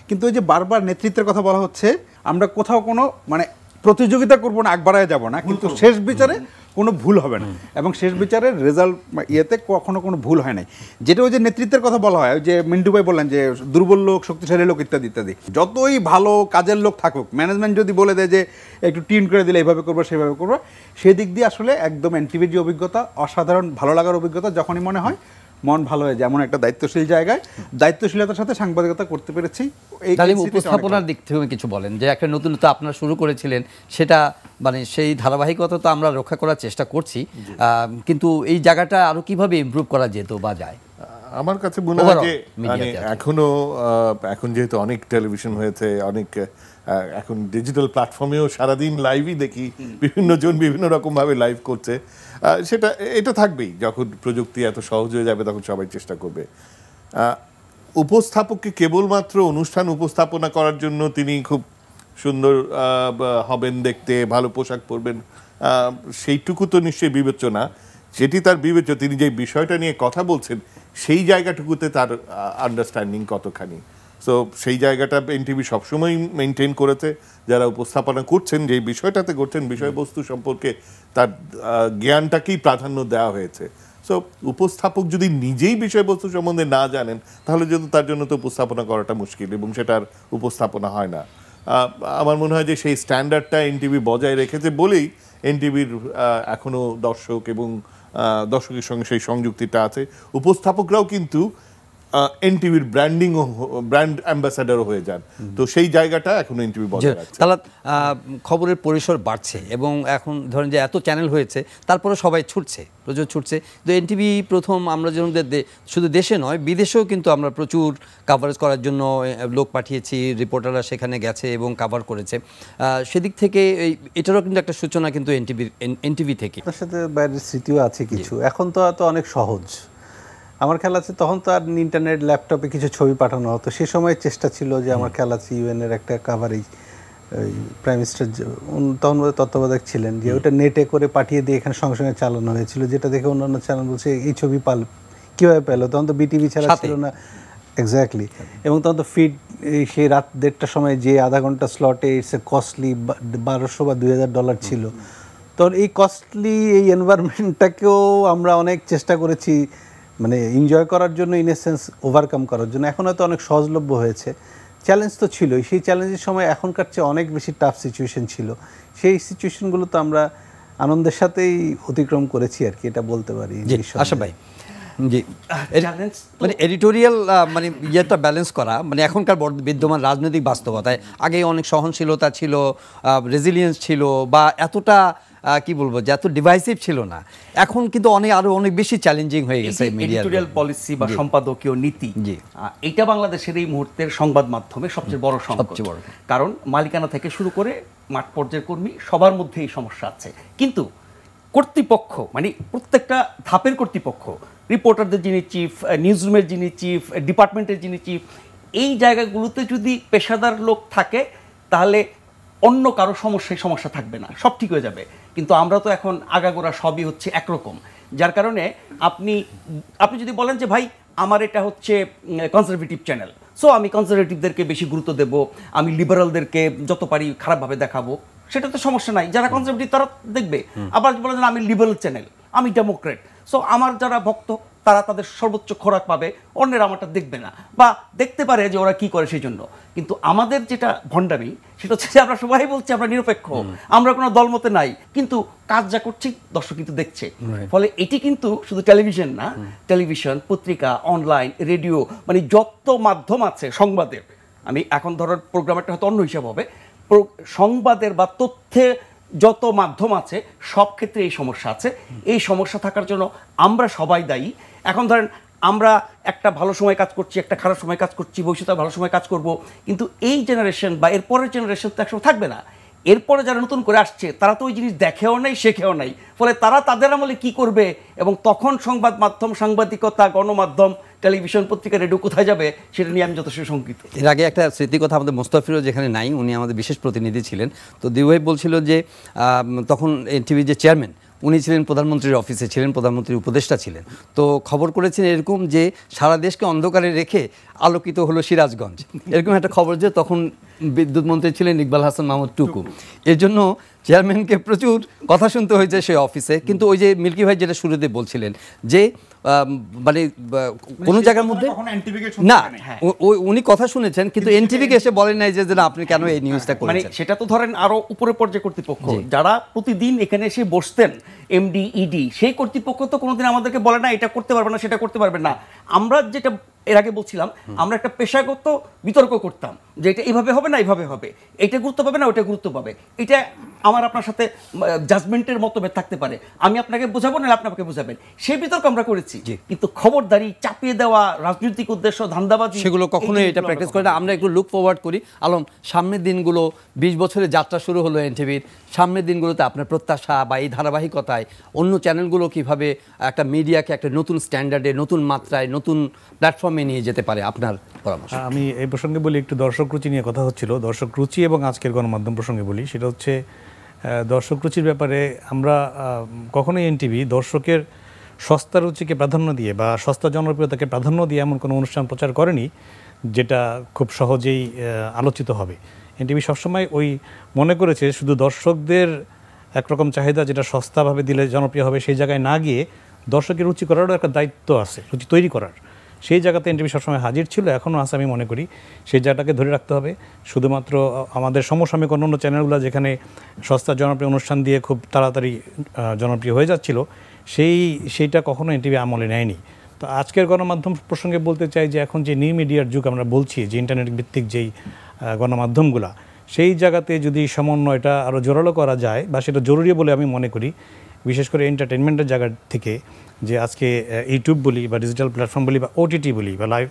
কিন্তু ওই যে বারবার নেতৃত্বের কথা বলা হচ্ছে, আমরা কোথাও কোনো মানে প্রতিযোগিতা করবো না, আগবাড়ায় যাব না, কিন্তু শেষ বিচারে কোনো ভুল হবে না, এবং শেষ বিচারের রেজাল্ট ইয়েতে কখনো কোনো ভুল হয় নাই। যেটা ওই যে নেতৃত্বের কথা বলা হয়, যে মিন্টু ভাই বললেন যে দুর্বল লোক, শক্তিশালী লোক ইত্যাদি ইত্যাদি, যতই ভালো কাজের লোক থাকুক, ম্যানেজমেন্ট যদি বলে দেয় যে একটু টিম করে দিলে এইভাবে করবো সেইভাবে করবো, সেই দিক দিয়ে আসলে একদম এনটিভির যে অভিজ্ঞতা, অসাধারণ ভালো লাগার অভিজ্ঞতা, যখনই মনে হয় মন ভালো হয়ে যায়, এমন একটা দায়িত্বশীল জায়গায় দায়িত্বশীলতার সাথে সাংবাদিকতা করতে পেরেছি। এই উপস্থাপনার দিক থেকে কিছু বলেন যে একটা নতুনত্ব আপনারা শুরু করেছিলেন, সেটা মানে সেই ধারাবাহিকতা তো আমরা রক্ষা করার চেষ্টা করছি, কিন্তু এই জায়গাটা আরো কিভাবে ইমপ্রুভ করা যেত বা যায়? আমার কাছে মনে হয় যে মানে এখন যেহেতু অনেক টেলিভিশন হয়েছে, অনেক এখন ডিজিটাল প্ল্যাটফর্মেও সারাদিন লাইভই দেখি, বিভিন্ন জন বিভিন্ন রকম ভাবে লাইভ করছে, এটা থাকবেই। যখন প্রযুক্তি এত সহজ হয়ে যাবে তখন সবাই চেষ্টা করবে। উপস্থাপককে কেবলমাত্র অনুষ্ঠান উপস্থাপনা করার জন্য তিনি খুব সুন্দর হবেন দেখতে, ভালো পোশাক পরবেন, সেইটুকু তো নিশ্চয়ই বিবেচ্য না। সেটি তার বিবেচ্য তিনি যে বিষয়টা নিয়ে কথা বলছেন সেই জায়গাটুকুতে তার আন্ডারস্ট্যান্ডিং কতখানি। সো সেই জায়গাটা এনটিভি সবসময় মেনটেন করেছে। যারা উপস্থাপনা করছেন, যে বিষয়টাতে করছেন, বিষয়বস্তু সম্পর্কে তার জ্ঞানটাকেই প্রাধান্য দেওয়া হয়েছে। সো উপস্থাপক যদি নিজেই বিষয়বস্তু সম্বন্ধে না জানেন তাহলে যদি তার জন্য তো উপস্থাপনা করাটা মুশকিল, এবং সেটার উপস্থাপনা হয় না। আমার মনে হয় যে সেই স্ট্যান্ডার্ডটা এনটিভি বজায় রেখেছে বলেই এনটিভির এখনও দর্শক এবং দর্শকের সঙ্গে সেই সংযুক্তিটা আছে। উপস্থাপকরাও কিন্তু এনটিভির ব্র্যান্ডিং ও ব্র্যান্ড অ্যাম্বাসাডারও হয়ে যান, তো সেই জায়গাটা এখন এনটিভি বজায় রাখছে। তাহলে খবরের পরিসর বাড়ছে এবং এখন ধরেন যে এত চ্যানেল হয়েছে, তারপরে সবাই ছুটছে, প্রচুর ছুটছে। তো এনটিভি প্রথম আমরা যেমন শুধু দেশে নয় বিদেশেও কিন্তু আমরা প্রচুর কাভারেজ করার জন্য লোক পাঠিয়েছি, রিপোর্টাররা সেখানে গেছে এবং কাভার করেছে। সেদিক থেকে এটারও কিন্তু একটা সূচনা কিন্তু এনটিভি থেকে। তার সাথে বাইরের স্মৃতিও আছে কিছু। এখন তো অনেক সহজ। আমার খেয়াল আছে তখন তো আর ইন্টারনেট ল্যাপটপে কিছু ছবি পাঠানো হতো। সে সময় চেষ্টা ছিল যে আমার খেয়াল আছে ইউএনের একটা কাভারেজ, প্রাইম মিনিস্টার তখন তত্ত্বাবধায়ক ছিলেন, যে ওটা নেটে করে পাঠিয়ে দিয়ে এখানে সঙ্গে সঙ্গে চালানো হয়েছিল, যেটা দেখে অন্যান্য চ্যানেল বলছে এই ছবি কীভাবে পেলো। তখন তো বিটিভি ছাড়া ছিল না। এক্স্যাক্টলি। এবং তখন তো ফিড সেই রাত 1:30টার সময় যে আধা ঘন্টা স্লটে ইটস এ কস্টলি $1200 বা $2000 ছিল। তো এই কস্টলি এই এনভায়রনমেন্টটাকেও আমরা অনেক চেষ্টা করেছি মানে এনজয় করার জন্য, ইন এ সেন্স ওভারকাম করার জন্য। এখন হয়তো অনেক সহজলভ্য হয়েছে। চ্যালেঞ্জ তো ছিলই, সেই চ্যালেঞ্জের সময় এখনকার চেয়ে অনেক বেশি টাফ সিচুয়েশন ছিল। সেই সিচুয়েশনগুলো তো আমরা আনন্দের সাথেই অতিক্রম করেছি আর কি, এটা বলতে পারি। আশা ভাই, জি, মানে এডিটোরিয়াল মানে ইয়েটা ব্যালেন্স করা, মানে এখনকার বিদ্যমান রাজনৈতিক বাস্তবতায় আগে অনেক সহনশীলতা ছিল, রেজিলিয়েন্স ছিল, বা এতটা কি বলবো যে এত ডিভাইসিভ ছিল না। এখন কিন্তু আরো অনেক বেশি চ্যালেঞ্জিং হয়ে গেছে এডিটোরিয়াল পলিসি বা সম্পাদকীয় নীতি। এটা বাংলাদেশের এই মুহূর্তের সংবাদ মাধ্যমে সবচেয়ে বড় সংকট। কারণ মালিকানা থেকে শুরু করে মাঠ পর্যায়ের কর্মী সবার মধ্যে এই সমস্যা আছে। কিন্তু কর্তৃপক্ষ মানে প্রত্যেকটা ধাপের কর্তৃপক্ষ, রিপোর্টারদের যিনি চিফ, নিউজরুমের যিনি চিফ, ডিপার্টমেন্টের যিনি চিফ, এই জায়গাগুলোতে যদি পেশাদার লোক থাকে তাহলে অন্য কারো সমস্যা থাকবে না, সব ঠিক হয়ে যাবে। কিন্তু আমরা তো এখন আগাগোড়া সবই হচ্ছে একরকম, যার কারণে আপনি যদি বলেন যে ভাই আমার এটা হচ্ছে কনজারভেটিভ চ্যানেল, সো আমি কনজারভেটিভদেরকে বেশি গুরুত্ব দেব, আমি লিবারালদেরকে যত পারি খারাপভাবে দেখাবো, সেটা তো সমস্যা নাই। যারা কনজারভেটিভ তারা দেখবে। আবার বলেন আমি লিবারাল চ্যানেল, আমি ডেমোক্রেট, সো আমার যারা ভক্ত তারা তাদের সর্বোচ্চ খোরাক পাবে, অন্যেরা আমারটা দেখবে না বা দেখতে পারে যে ওরা কি করে সেই জন্য। কিন্তু আমাদের যেটা ভণ্ডামি সেটা হচ্ছে যে আমরা সবাই বলছি আমরা নিরপেক্ষ, আমরা কোনো দলমতে নাই, কিন্তু কাজ যা করছি দর্শক কিন্তু দেখছে। ফলে এটি কিন্তু শুধু টেলিভিশন না, টেলিভিশন, পত্রিকা, অনলাইন, রেডিও, মানে যত মাধ্যম আছে সংবাদের, আমি এখন ধরার প্রোগ্রামেরটা হয়তো অন্য হিসাব হবে, সংবাদের বা তথ্যে যত মাধ্যম আছে সব ক্ষেত্রে এই সমস্যা আছে। এই সমস্যা থাকার জন্য আমরা সবাই দায়ী। এখন ধরেন আমরা একটা ভালো সময় কাজ করছি, একটা খারাপ সময় কাজ করছি, ভবিষ্যতে ভালো সময় কাজ করব, কিন্তু এই জেনারেশন বা এর পরের জেনারেশন তো একসময় থাকবে না। এরপরে যারা নতুন করে আসছে তারা তো ওই জিনিস দেখেও নাই, শেখেও নাই। ফলে তারা তাদের আমলে কি করবে, এবং তখন সংবাদ মাধ্যম, সাংবাদিকতা, গণমাধ্যম, টেলিভিশন, পত্রিকা, রেডিও কোথায় যাবে সেটা নিয়ে আমি যথেষ্ট শঙ্কিত। এর আগে একটা স্মৃতি কথা, আমাদের মোস্তাফিরও যেখানে নাই, উনি আমাদের বিশেষ প্রতিনিধি ছিলেন, তো দিউভাই বলছিল যে তখন এনটিভির যে চেয়ারম্যান উনি ছিলেন প্রধানমন্ত্রীর অফিসে ছিলেন, প্রধানমন্ত্রীর উপদেষ্টা ছিলেন। তো খবর করেছেন এরকম যে সারা দেশকে অন্ধকারে রেখে আলোকিত হলো সিরাজগঞ্জ, এরকম একটা খবর, যে তখন বিদ্যুৎ মন্ত্রী ছিলেন ইকবাল হাসান মাহমুদ টুকু। এর জন্য চেয়ারম্যানকে প্রচুর কথা শুনতে হয়েছে সেই অফিসে। কিন্তু ওই যে মিল্কি ভাই যেটা শুরুতে বলছিলেন যে মানে কোনো জায়গার মধ্যে না, উনি কথা শুনেছেন কিন্তু এনটিভিকে এসে বলেন নাই যে না আপনি কেন এই নিউজটা করেছেন। মানে সেটা তো ধরেন আরো উপরে পর্যায়ে কর্তৃপক্ষ যারা প্রতিদিন এখানে এসে বসতেন, এমডি, ইডি, সেই কর্তৃপক্ষ তো কোনোদিন আমাদেরকে বলে না এটা করতে পারবে না, সেটা করতে পারবে না। আমরা যেটা এর আগে বলছিলাম আমরা একটা পেশাগত বিতর্ক করতাম যে এটা এইভাবে হবে না এইভাবে হবে, এটা গুরুত্ব পাবে না ওটা গুরুত্ব পাবে, এটা আমার আপনার সাথে জাজমেন্টের মতভেদ থাকতে পারে, আমি আপনাকে বোঝাবো না আপনি আমাকে বোঝাবেন, সেই বিতর্ক আমরা করেছি। কিন্তু খবরদারি, চাপিয়ে দেওয়া, রাজনৈতিক উদ্দেশ্য, ধান্দাবাজি, সেগুলো কখনোই এটা প্র্যাকটিস করে না। আমরা একটু লুক ফরওয়ার্ড করি। আলম, সামনের দিনগুলো 20 বছরের যাত্রা শুরু হলো এনটিভির, সামনের দিনগুলোতে আপনার প্রত্যাশা বা এই ধারাবাহিকতায় অন্য চ্যানেলগুলো কিভাবে একটা মিডিয়াকে একটা নতুন স্ট্যান্ডার্ডে, নতুন মাত্রায়, নতুন প্ল্যাটফর্মে নিয়ে যেতে পারে, আপনার পরামর্শ? আমি এই প্রসঙ্গে বলি, একটু দর্শক রুচি নিয়ে কথা হচ্ছিল, দর্শক রুচি এবং আজকের গণমাধ্যম প্রসঙ্গে বলি। সেটা হচ্ছে দর্শক রুচির ব্যাপারে আমরা কখনোই এনটিভি দর্শকের সস্তা রুচিকে প্রাধান্য দিয়ে বা সস্তা জনপ্রিয়তাকে প্রাধান্য দিয়ে এমন কোনো অনুষ্ঠান প্রচার করেনি যেটা খুব সহজেই আলোচিত হবে। এনটিভি সবসময় ওই মনে করেছে শুধু দর্শকদের একরকম চাহিদা যেটা সস্তাভাবে দিলে জনপ্রিয় হবে সেই জায়গায় না গিয়ে দর্শকের রুচি করারও একটা দায়িত্ব আছে, রুচি তৈরি করার। সেই জায়গাতে এনটিভি সবসময় হাজির ছিল, এখনও আছে। আমি মনে করি সেই জায়গাটাকে ধরে রাখতে হবে। শুধুমাত্র আমাদের সমসাময়িক অন্য চ্যানেলগুলো যেখানে সস্তা জনপ্রিয় অনুষ্ঠান দিয়ে খুব তাড়াতাড়ি জনপ্রিয় হয়ে যাচ্ছিল, সেইটা কখনো এনটিভি আমলে নেয়নি। তো আজকের গণমাধ্যম প্রসঙ্গে বলতে চাই যে এখন যে নিউ মিডিয়ার যুগ আমরা বলছি, যে ইন্টারনেট ভিত্তিক যেই গণমাধ্যমগুলো, সেই জায়গাতে যদি সমন্বয়টা আরও জোরালো করা যায় বা সেটা জরুরি বলে আমি মনে করি, বিশেষ করে এন্টারটেনমেন্টের জায়গা থেকে, যে আজকে ইউটিউব বলি বা ডিজিটাল প্ল্যাটফর্ম বলি বা ওটিটি বলি বা লাইভ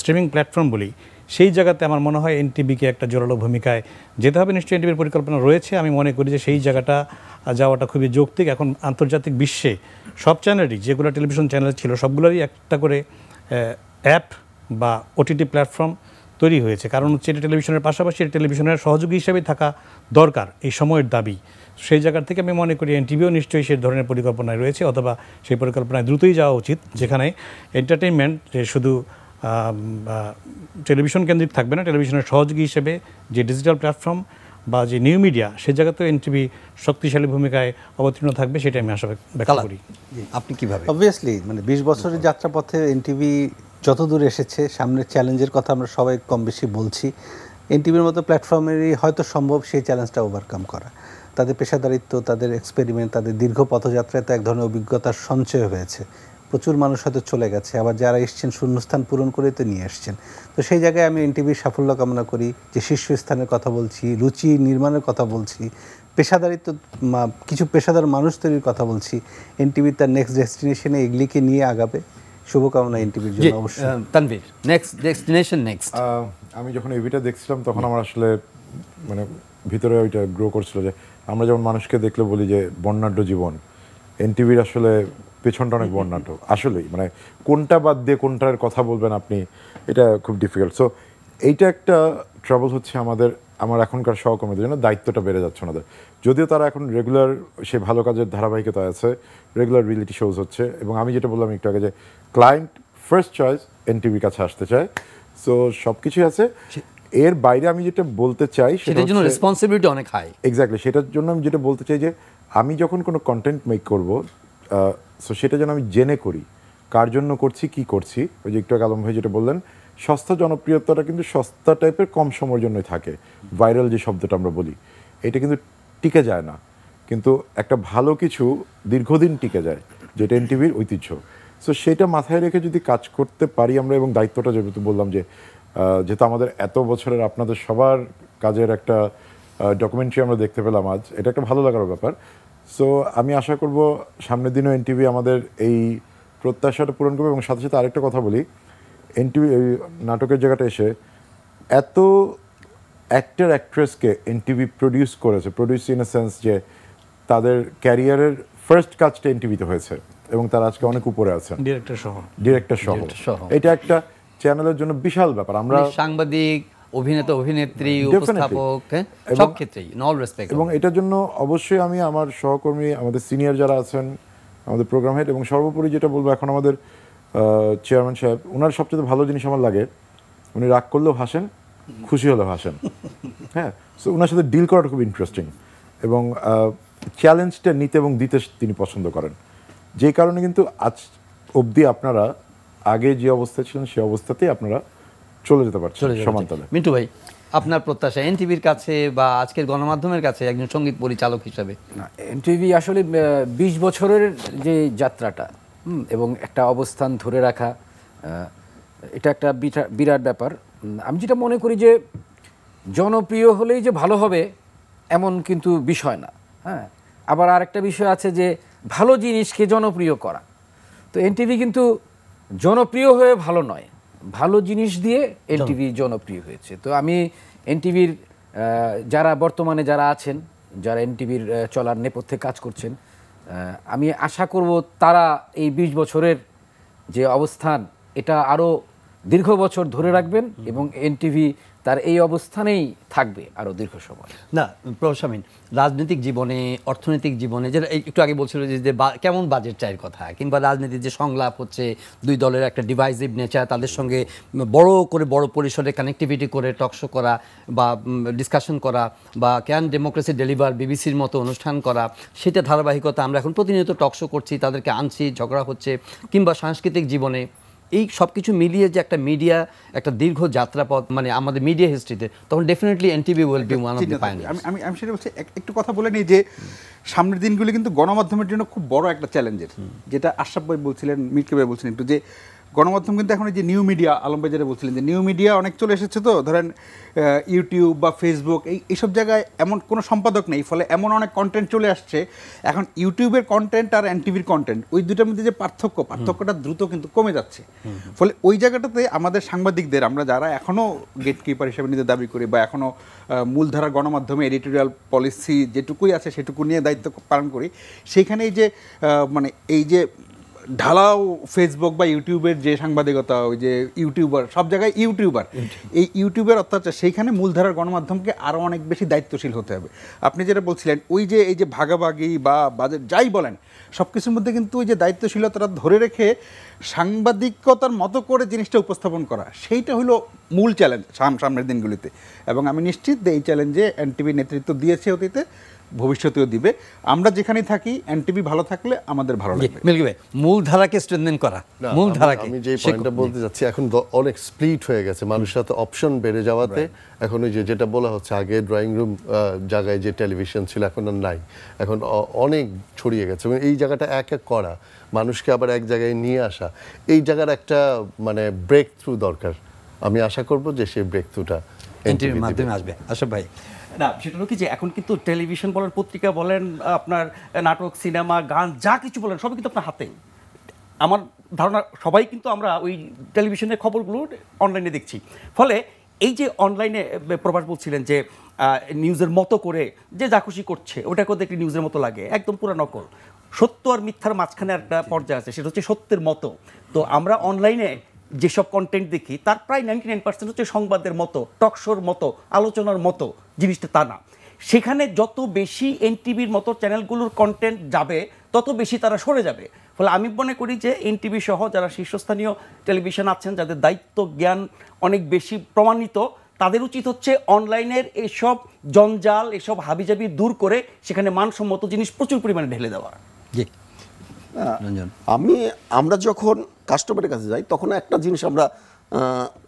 স্ট্রিমিং প্ল্যাটফর্ম বলি, সেই জায়গাতে আমার মনে হয় এনটিভিকে একটা জোরালো ভূমিকায় যেতে হবে। নিশ্চয়ই এনটিভির পরিকল্পনা রয়েছে। আমি মনে করি যে সেই জায়গাটা যাওয়াটা খুবই যৌক্তিক। এখন আন্তর্জাতিক বিশ্বে সব চ্যানেলই, যেগুলো টেলিভিশন চ্যানেল ছিল সবগুলোরই একটা করে অ্যাপ বা ওটিটি প্ল্যাটফর্ম তৈরি হয়েছে। কারণ হচ্ছে এটা টেলিভিশনের পাশাপাশি টেলিভিশনের সহযোগী হিসেবে থাকা দরকার, এই সময়ের দাবি। সেই জায়গা থেকে আমি মনে করি এনটিভিও নিশ্চয়ই সেই ধরনের পরিকল্পনায় রয়েছে, অথবা সেই পরিকল্পনায় দ্রুতই যাওয়া উচিত, যেখানে এন্টারটেইনমেন্ট শুধু টেলিভিশন কেন্দ্রিক থাকবে না, টেলিভিশনের সহযোগী হিসেবে যে ডিজিটাল প্ল্যাটফর্ম বা যে নিউ মিডিয়া, সে জায়গাতেও এনটিভি শক্তিশালী ভূমিকায় অবতীর্ণ থাকবে, সেটাই আমি আশা ব্যক্ত করি। আপনি কিভাবে? অবভিয়াসলি 20 বছরের যাত্রাপথে এনটিভি যত দূর এসেছে, সামনের চ্যালেঞ্জের কথা আমরা সবাই কম বেশি বলছি। এনটিভির মতো প্ল্যাটফর্মেরই হয়তো সম্ভব সেই চ্যালেঞ্জটা ওভারকাম করা। তাদের পেশাদারিত্ব, তাদের এক্সপেরিমেন্ট, তাদের দীর্ঘ পথযাত্রায় তো এক ধরনের অভিজ্ঞতার সঞ্চয় হয়েছে। প্রচুর মানুষ হয়তো চলে গেছে, আবার যারা এসছেন শূন্যস্থান পূরণ করে তো নিয়ে আসছেন। তো সেই জায়গায় আমি এনটিভির সাফল্য কামনা করি। যে শীর্ষস্থানের কথা বলছি, রুচি নির্মাণের কথা বলছি, পেশাদারিত্ব, কিছু পেশাদার মানুষ তৈরির কথা বলছি, এনটিভি তার নেক্সট ডেস্টিনেশনে এগুলিকে নিয়ে আগাবে। শুভকামনা এনটিভির জন্য। অবশ্যই তানভীর, নেক্সট ডেস্টিনেশন নেক্সট। আমি যখন এভিটা দেখছিলাম তখন আমার আসলে মানে ভিতরে ওইটা গ্রো করছিল যে আমরা যেমন মানুষকে দেখলে বলি যে বর্ণাঢ্য জীবন, এনটিভির আসলে পেছনটা অনেক বর্ণাঢ্য। আসলেই মানে কোনটা বাদ দিয়ে কোনটার কথা বলবেন আপনি, এটা খুব ডিফিকাল্ট। সো এইটা একটা ট্রাবল হচ্ছে আমার এখনকার সহকর্মীদের জন্য, দায়িত্বটা বেড়ে যাচ্ছে ওনাদের। যদিও তারা এখন রেগুলার সে ভালো কাজের ধারাবাহিকতা আছে, রেগুলার রিয়েলিটি শোজ হচ্ছে, এবং আমি যেটা বললাম একটু আগে যে ক্লায়েন্ট ফার্স্ট চয়েস এনটিভির কাছে আসতে চায়। সো সব কিছুই আছে। এর বাইরে আমি যেটা বলতে চাই সেটার জন্য রেসপন্সিবিলিটি অনেক হাই। এক্স্যাক্টলি, সেটার জন্য আমি যেটা বলতে চাই যে আমি যখন কোনো কন্টেন্ট মেক করব, সো সেটা যেন আমি জেনে করি কার জন্য করছি, কি করছি। ওই যে একটু আলম ভাই যেটা বললেন, সস্তা জনপ্রিয়তাটা কিন্তু সস্তা টাইপের কম সময়ের জন্যই থাকে। ভাইরাল যে শব্দটা আমরা বলি, এটা কিন্তু টিকে যায় না, কিন্তু একটা ভালো কিছু দীর্ঘদিন টিকে যায়, যেটা এনটিভির ঐতিহ্য। সো সেটা মাথায় রেখে যদি কাজ করতে পারি আমরা, এবং দায়িত্বটা যেহেতু বললাম যে যেহেতু আমাদের এত বছরের আপনাদের সবার কাজের একটা ডকুমেন্টারি আমরা দেখতে পেলাম আজ, এটা একটা ভালো লাগার ব্যাপার। সো আমি আশা করব সামনের দিনও এনটিভি আমাদের এই প্রত্যাশাটা পূরণ করবে। এবং সাথে সাথে আরেকটা কথা বলি, এনটিভি এই নাটকের জায়গাটা এসে এত অ্যাক্টর অ্যাক্ট্রেসকে এনটিভি প্রডিউস করেছে, প্রডিউস ইন এ সেন্স যে তাদের ক্যারিয়ারের ফার্স্ট কাজটা এনটিভিতে হয়েছে, এবং তারা আজকে অনেক উপরে আছেন, ডিরেক্টর সহ। এটা একটা চ্যানেলের জন্য বিশাল ব্যাপার। আমরা সাংবাদিক, অভিনেতা, অভিনেত্রী, উপস্থাপক, সব ক্ষেত্রেই অল রেসপেক্ট। এবং এটার জন্য অবশ্যই আমি আমার সহকর্মী, আমাদের সিনিয়র যারা আছেন, আমাদের প্রোগ্রাম হেড, এবং সর্বোপরি যেটা বলবো এখন আমাদের চেয়ারম্যান সাহেব, ওনার সবচেয়ে ভালো জিনিস আমার লাগে, উনি রাগ করলেও হাসেন, খুশি হলেও হাসেন। হ্যাঁ, সো ওনার সাথে ডিল করাটা খুব ইন্টারেস্টিং, এবং চ্যালেঞ্জটা নিতে এবং দিতে তিনি পছন্দ করেন। যে কারণে কিন্তু আজ অবধি আপনারা আগে যে অবস্থায় ছিলেন সেই অবস্থাতেই আপনারা চলে যেতে পারছেন সমান্তরালে। মিন্টু ভাই, আপনার প্রত্যাশা এনটিভির কাছে বা আজকের গণমাধ্যমের কাছে একজন সঙ্গীত পরিচালক হিসাবে? এনটিভি আসলে 20 বছরের যে যাত্রাটা এবং একটা অবস্থান ধরে রাখা, এটা একটা বিরাট ব্যাপার। আমি যেটা মনে করি যে জনপ্রিয় হলেই যে ভালো হবে এমন কিন্তু বিষয় না। হ্যাঁ, আবার আরেকটা বিষয় আছে যে ভালো জিনিসকে জনপ্রিয় করা। তো এনটিভি কিন্তু জনপ্রিয় হয়ে ভালো নয়, ভালো জিনিস দিয়ে এনটিভি জনপ্রিয় হয়েছে। তো আমি এনটিভির যারা বর্তমানে যারা আছেন, যারা এনটিভির চলার নেপথ্যে কাজ করছেন, আমি আশা করব তারা এই 20 বছরের যে অবস্থান এটা আরও দীর্ঘ বছর ধরে রাখবেন এবং এনটিভি তার এই অবস্থানেই থাকবে আরও দীর্ঘ সময়। না প্রফেসর আমিন, রাজনৈতিক জীবনে, অর্থনৈতিক জীবনে, যেটা একটু আগে বলছিল যে কেমন বাজেট চাইয়ের কথা, কিংবা রাজনীতির যে সংলাপ হচ্ছে, দুই দলের একটা ডিভাইসিভ নেচার, তাদের সঙ্গে বড় পরিসরে কানেক্টিভিটি করে টকশো করা বা ডিসকাশন করা, বা ক্যান ডেমোক্রেসি ডেলিভার বিবিসির মতো অনুষ্ঠান করা, সেটা ধারাবাহিকতা আমরা এখন প্রতিনিয়ত টকশো করছি, তাদেরকে আনছি, ঝগড়া হচ্ছে, কিংবা সাংস্কৃতিক জীবনে এই সব কিছু মিলিয়ে যে একটা মিডিয়া একটা দীর্ঘ যাত্রাপথ, মানে আমাদের মিডিয়া হিস্ট্রিতে, তখন definitely NTV will be one of the pioneers. আমি সেটা বলছি, একটু কথা বলে নিই যে সামনের দিনগুলি কিন্তু গণমাধ্যমের জন্য খুব বড় একটা চ্যালেঞ্জের, যেটা আশরাফ ভাই বলছিলেন, মিল্কি ভাই বলছিলেন একটু, যে গণমাধ্যম কিন্তু এখন যে নিউ মিডিয়া, আলম ভাই যেটা বলছিলেন যে নিউ মিডিয়া অনেক চলে এসেছে। তো ধরেন ইউটিউব বা ফেসবুক এইসব জায়গায় এমন কোনো সম্পাদক নেই, ফলে এমন অনেক কন্টেন্ট চলে আসছে। এখন ইউটিউবের কন্টেন্ট আর এনটিভির কন্টেন্ট, ওই দুটার মধ্যে যে পার্থক্যটা দ্রুত কিন্তু কমে যাচ্ছে। ফলে ওই জায়গাটাতে আমাদের সাংবাদিকদের, আমরা যারা এখনও গেটকিপার হিসেবে নিজেদের দাবি করি বা এখনও মূলধারা গণমাধ্যমে এডিটোরিয়াল পলিসি যেটুকুই আছে সেটুকু নিয়ে দায়িত্ব পালন করি, সেইখানে মানে এই যে ঢালাও ফেসবুক বা ইউটিউবের যে সাংবাদিকতা, ওই যে ইউটিউবার, সব জায়গায় ইউটিউবার, এই ইউটিউবের অত্যাচার, সেইখানে মূলধারার গণমাধ্যমকে আরও অনেক বেশি দায়িত্বশীল হতে হবে। আপনি যেটা বলছিলেন, এই যে ভাগাভাগি বা বাজেট যাই বলেন, সব কিছুর মধ্যে কিন্তু ওই যে দায়িত্বশীলতাটা ধরে রেখে সাংবাদিকতার মতো করে জিনিসটা উপস্থাপন করা, সেইটা হলো মূল চ্যালেঞ্জ সামনের দিনগুলিতে। এবং আমি নিশ্চিত যে এই চ্যালেঞ্জে এনটিভি নেতৃত্ব দিয়েছে, অতীতে ভবিষ্যতেও দিবে। আমরা যেখানেই থাকি, এনটিভি ভালো থাকলে আমাদের ভালো লাগবে। মিল্কি ভাই, মূলধারাকে স্ট্রেনথেন করা, মূলধারাকে, আমি যে পয়েন্টটা বলতে যাচ্ছি, এখন অনেক স্প্লিট হয়ে গেছে, মানুষের সাথে অপশন বেড়ে যাওয়াতে এখন ওই যেটা বলা হচ্ছে, আগে ড্রয়িং রুম জায়গায় যে টেলিভিশন ছিল এখন আর নাই, এখন অনেক ছড়িয়ে গেছে। এবং এই জায়গাটা এক এক করা, মানুষকে আবার এক জায়গায় নিয়ে আসা, এই জায়গার একটা মানে ব্রেক থ্রু দরকার। আমি আশা করব যে সেই ব্রেক থ্রুটা এনটিভির মাধ্যমে আসবে। আশরাফ ভাই, না, সেটা হলো কি যে এখন কিন্তু টেলিভিশন বলেন, পত্রিকা বলেন, আপনার নাটক, সিনেমা, গান, যা কিছু বলেন সবই কিন্তু আপনার হাতে। আমার ধারণা সবাই কিন্তু আমরা ওই টেলিভিশনের খবরগুলো অনলাইনে দেখছি। ফলে এই যে অনলাইনে প্রবাস বলছিলেন যে নিউজের মতো করে যে যা খুশি করছে, ওটাকেও দেখলে নিউজের মতো লাগে, একদম পুরো নকল। সত্য আর মিথ্যার মাঝখানে একটা পর্যায়ে আছে, সেটা হচ্ছে সত্যের মতো। তো আমরা অনলাইনে যেসব কন্টেন্ট দেখি তার প্রায় 99% হচ্ছে সংবাদের মতো, টকশোর মতো, আলোচনার মতো। জিনিসটা তা না। সেখানে যত বেশি এনটিভির মতো চ্যানেলগুলোর কন্টেন্ট যাবে, তত বেশি তারা সরে যাবে। ফলে আমি মনে করি যে এনটিভি সহ যারা শীর্ষস্থানীয় টেলিভিশন আছেন, যাদের দায়িত্ব জ্ঞান অনেক বেশি প্রমাণিত, তাদের উচিত হচ্ছে অনলাইনের এসব জঞ্জাল, এসব হাবিজাবি দূর করে সেখানে মানসম্মত জিনিস প্রচুর পরিমাণে ঢেলে দেওয়া। জি, আমরা যখন কাস্টমারের কাছে যাই, তখন একটা জিনিস আমরা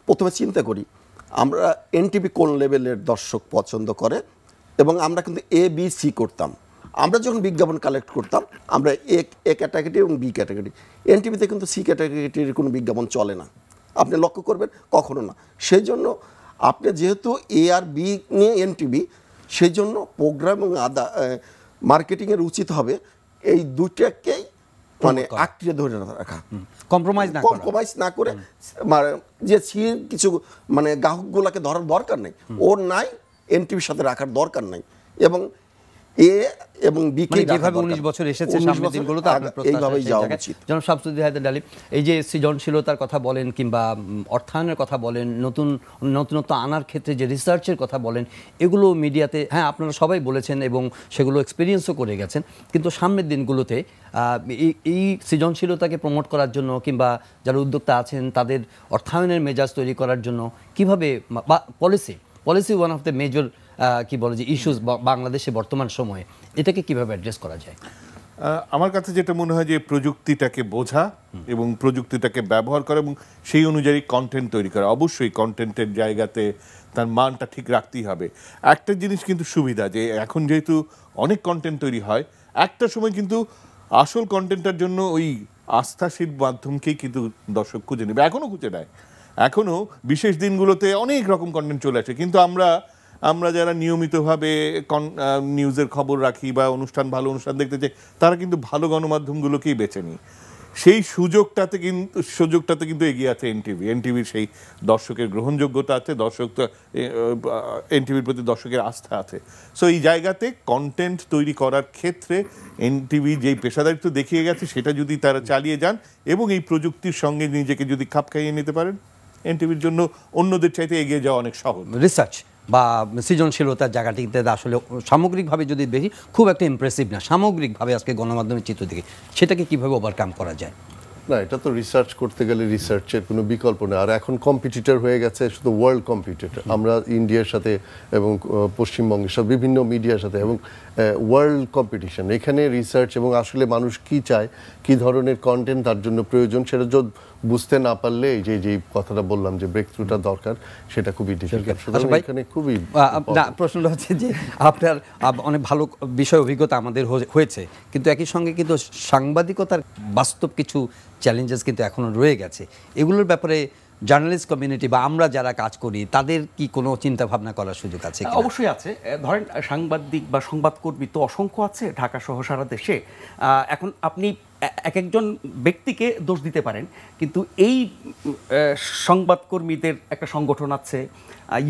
প্রথমে চিন্তা করি, আমরা এনটিভি কোন লেভেলের দর্শক পছন্দ করে, এবং আমরা কিন্তু ABC করতাম। আমরা যখন বিজ্ঞাপন কালেক্ট করতাম, আমরা এ ক্যাটাগরি এবং বি ক্যাটাগরি। এনটিভিতে কিন্তু সি ক্যাটাগরির কোনো বিজ্ঞাপন চলে না, আপনি লক্ষ্য করবেন, কখনো না। সেই জন্য আপনি যেহেতু এ আর বি নিয়ে এনটিভি, সেই জন্য প্রোগ্রাম এবং মার্কেটিংয়ের উচিত হবে এই দুটাকেই মানে আঁকড়ে ধরে রাখা, কম্প্রোমাইজ না করে, যে সির কিছু মানে গ্রাহকগুলোকে ধরার দরকার নেই, ওর নাই এনটিভির সাথে রাখার দরকার নাই, এবং এ এবং বিকে যেভাবে 19 বছর এসেছে সামনের দিনগুলোতে এইভাবেই যাওয়া উচিত। জনাব শামসুদ্দিন হায়দার ডালিম, এই যে সৃজনশীলতার কথা বলেন কিংবা অর্থায়নের কথা বলেন, নতুনত্ব আনার ক্ষেত্রে যে রিসার্চের কথা বলেন, এগুলো মিডিয়াতে, হ্যাঁ আপনারা সবাই বলেছেন এবং সেগুলো এক্সপিরিয়েন্সও করে গেছেন, কিন্তু সামনের দিনগুলোতে এই সৃজনশীলতাকে প্রমোট করার জন্য কিংবা যারা উদ্যোক্তা আছেন তাদের অর্থায়নের মেজাজ তৈরি করার জন্য কিভাবে, বা policy one of the major কি বলে যে ইস্যুস বাংলাদেশে বর্তমান সময়ে, এটাকে কিভাবে অ্যাড্রেস করা যায়? আমার কাছে যেটা মনে হয় যে প্রযুক্তিটাকে বোঝা এবং প্রযুক্তিটাকে ব্যবহার করা এবং সেই অনুযায়ী কন্টেন্ট তৈরি করা। অবশ্যই কন্টেন্টের জায়গাতে তার মানটা ঠিক রাখতেই হবে। একটা জিনিস কিন্তু সুবিধা, যে এখন যেহেতু অনেক কন্টেন্ট তৈরি হয়, একটা সময় কিন্তু আসল কন্টেন্টটার জন্য ওই আস্থাশীল মাধ্যমকেই কিন্তু দর্শক খুঁজে নেবে, এখনও খুঁজে নেয়। এখনো বিশেষ দিনগুলোতে অনেক রকম কন্টেন্ট চলে আসে, কিন্তু আমরা যারা নিয়মিতভাবে নিউজের খবর রাখি বা ভালো অনুষ্ঠান দেখতে চাই, তারা কিন্তু ভালো গণমাধ্যমগুলোকেই বেছে নিই। সেই সুযোগটাতে কিন্তু এগিয়ে আছে এনটিভির সেই দর্শকের গ্রহণযোগ্যতা আছে, এনটিভির প্রতি দর্শকের আস্থা আছে। সো এই জায়গাতে কন্টেন্ট তৈরি করার ক্ষেত্রে এনটিভি যেই পেশাদারিত্ব দেখিয়ে গেছে সেটা যদি তারা চালিয়ে যান এবং এই প্রযুক্তির সঙ্গে নিজেকে যদি খাপ খাইয়ে নিতে পারেন, এনটিভির জন্য অন্যদের চাইতে এগিয়ে যাওয়া অনেক সহজ। রিসার্চ বা সৃজনশীলতার জায়গাটিতে আসলে সামগ্রিকভাবে যদি দেখি খুব একটা ইমপ্রেসিভ না, সামগ্রিকভাবে আজকে গণমাধ্যমের চিত্র দেখি সেটাকে কিভাবে ওভারকাম করা যায়? না, এটা তো রিসার্চ করতে গেলে রিসার্চের কোনো বিকল্প নেই। আর এখন কম্পিটিটর হয়ে গেছে শুধু ওয়ার্ল্ড কম্পিটিটর। আমরা ইন্ডিয়ার সাথে এবং পশ্চিমবঙ্গের সাথে বিভিন্ন মিডিয়ার সাথে এবং ওয়ার্ল্ড কম্পিটিশন, এখানে রিসার্চ এবং আসলে মানুষ কি চায়, কি ধরনের কন্টেন্ট তার জন্য প্রয়োজন, সেটা যদি বুঝতে না পারলে এই যে কথাটা বললাম যে ব্রেক থ্রুটা দরকার, সেটা খুবই ডিফিকাল্ট। সুতরাং এখানে খুবই প্রশ্নটা হচ্ছে যে আপনার অনেক ভালো বিষয় অভিজ্ঞতা আমাদের হয়েছে, কিন্তু একই সঙ্গে কিন্তু সাংবাদিকতার বাস্তব কিছু চ্যালেঞ্জেস কিন্তু এখনো রয়ে গেছে। এগুলোর ব্যাপারে জার্নালিস্ট কমিউনিটি বা আমরা যারা কাজ করি তাদের কি কোনো চিন্তা ভাবনা করার সুযোগ আছে? অবশ্যই আছে। ধরেন সাংবাদিক বা সংবাদকর্মী তো অসংখ্য আছে ঢাকা সহ সারা দেশে। এখন আপনি এক একজন ব্যক্তিকে দোষ দিতে পারেন, কিন্তু এই সংবাদকর্মীদের একটা সংগঠন আছে,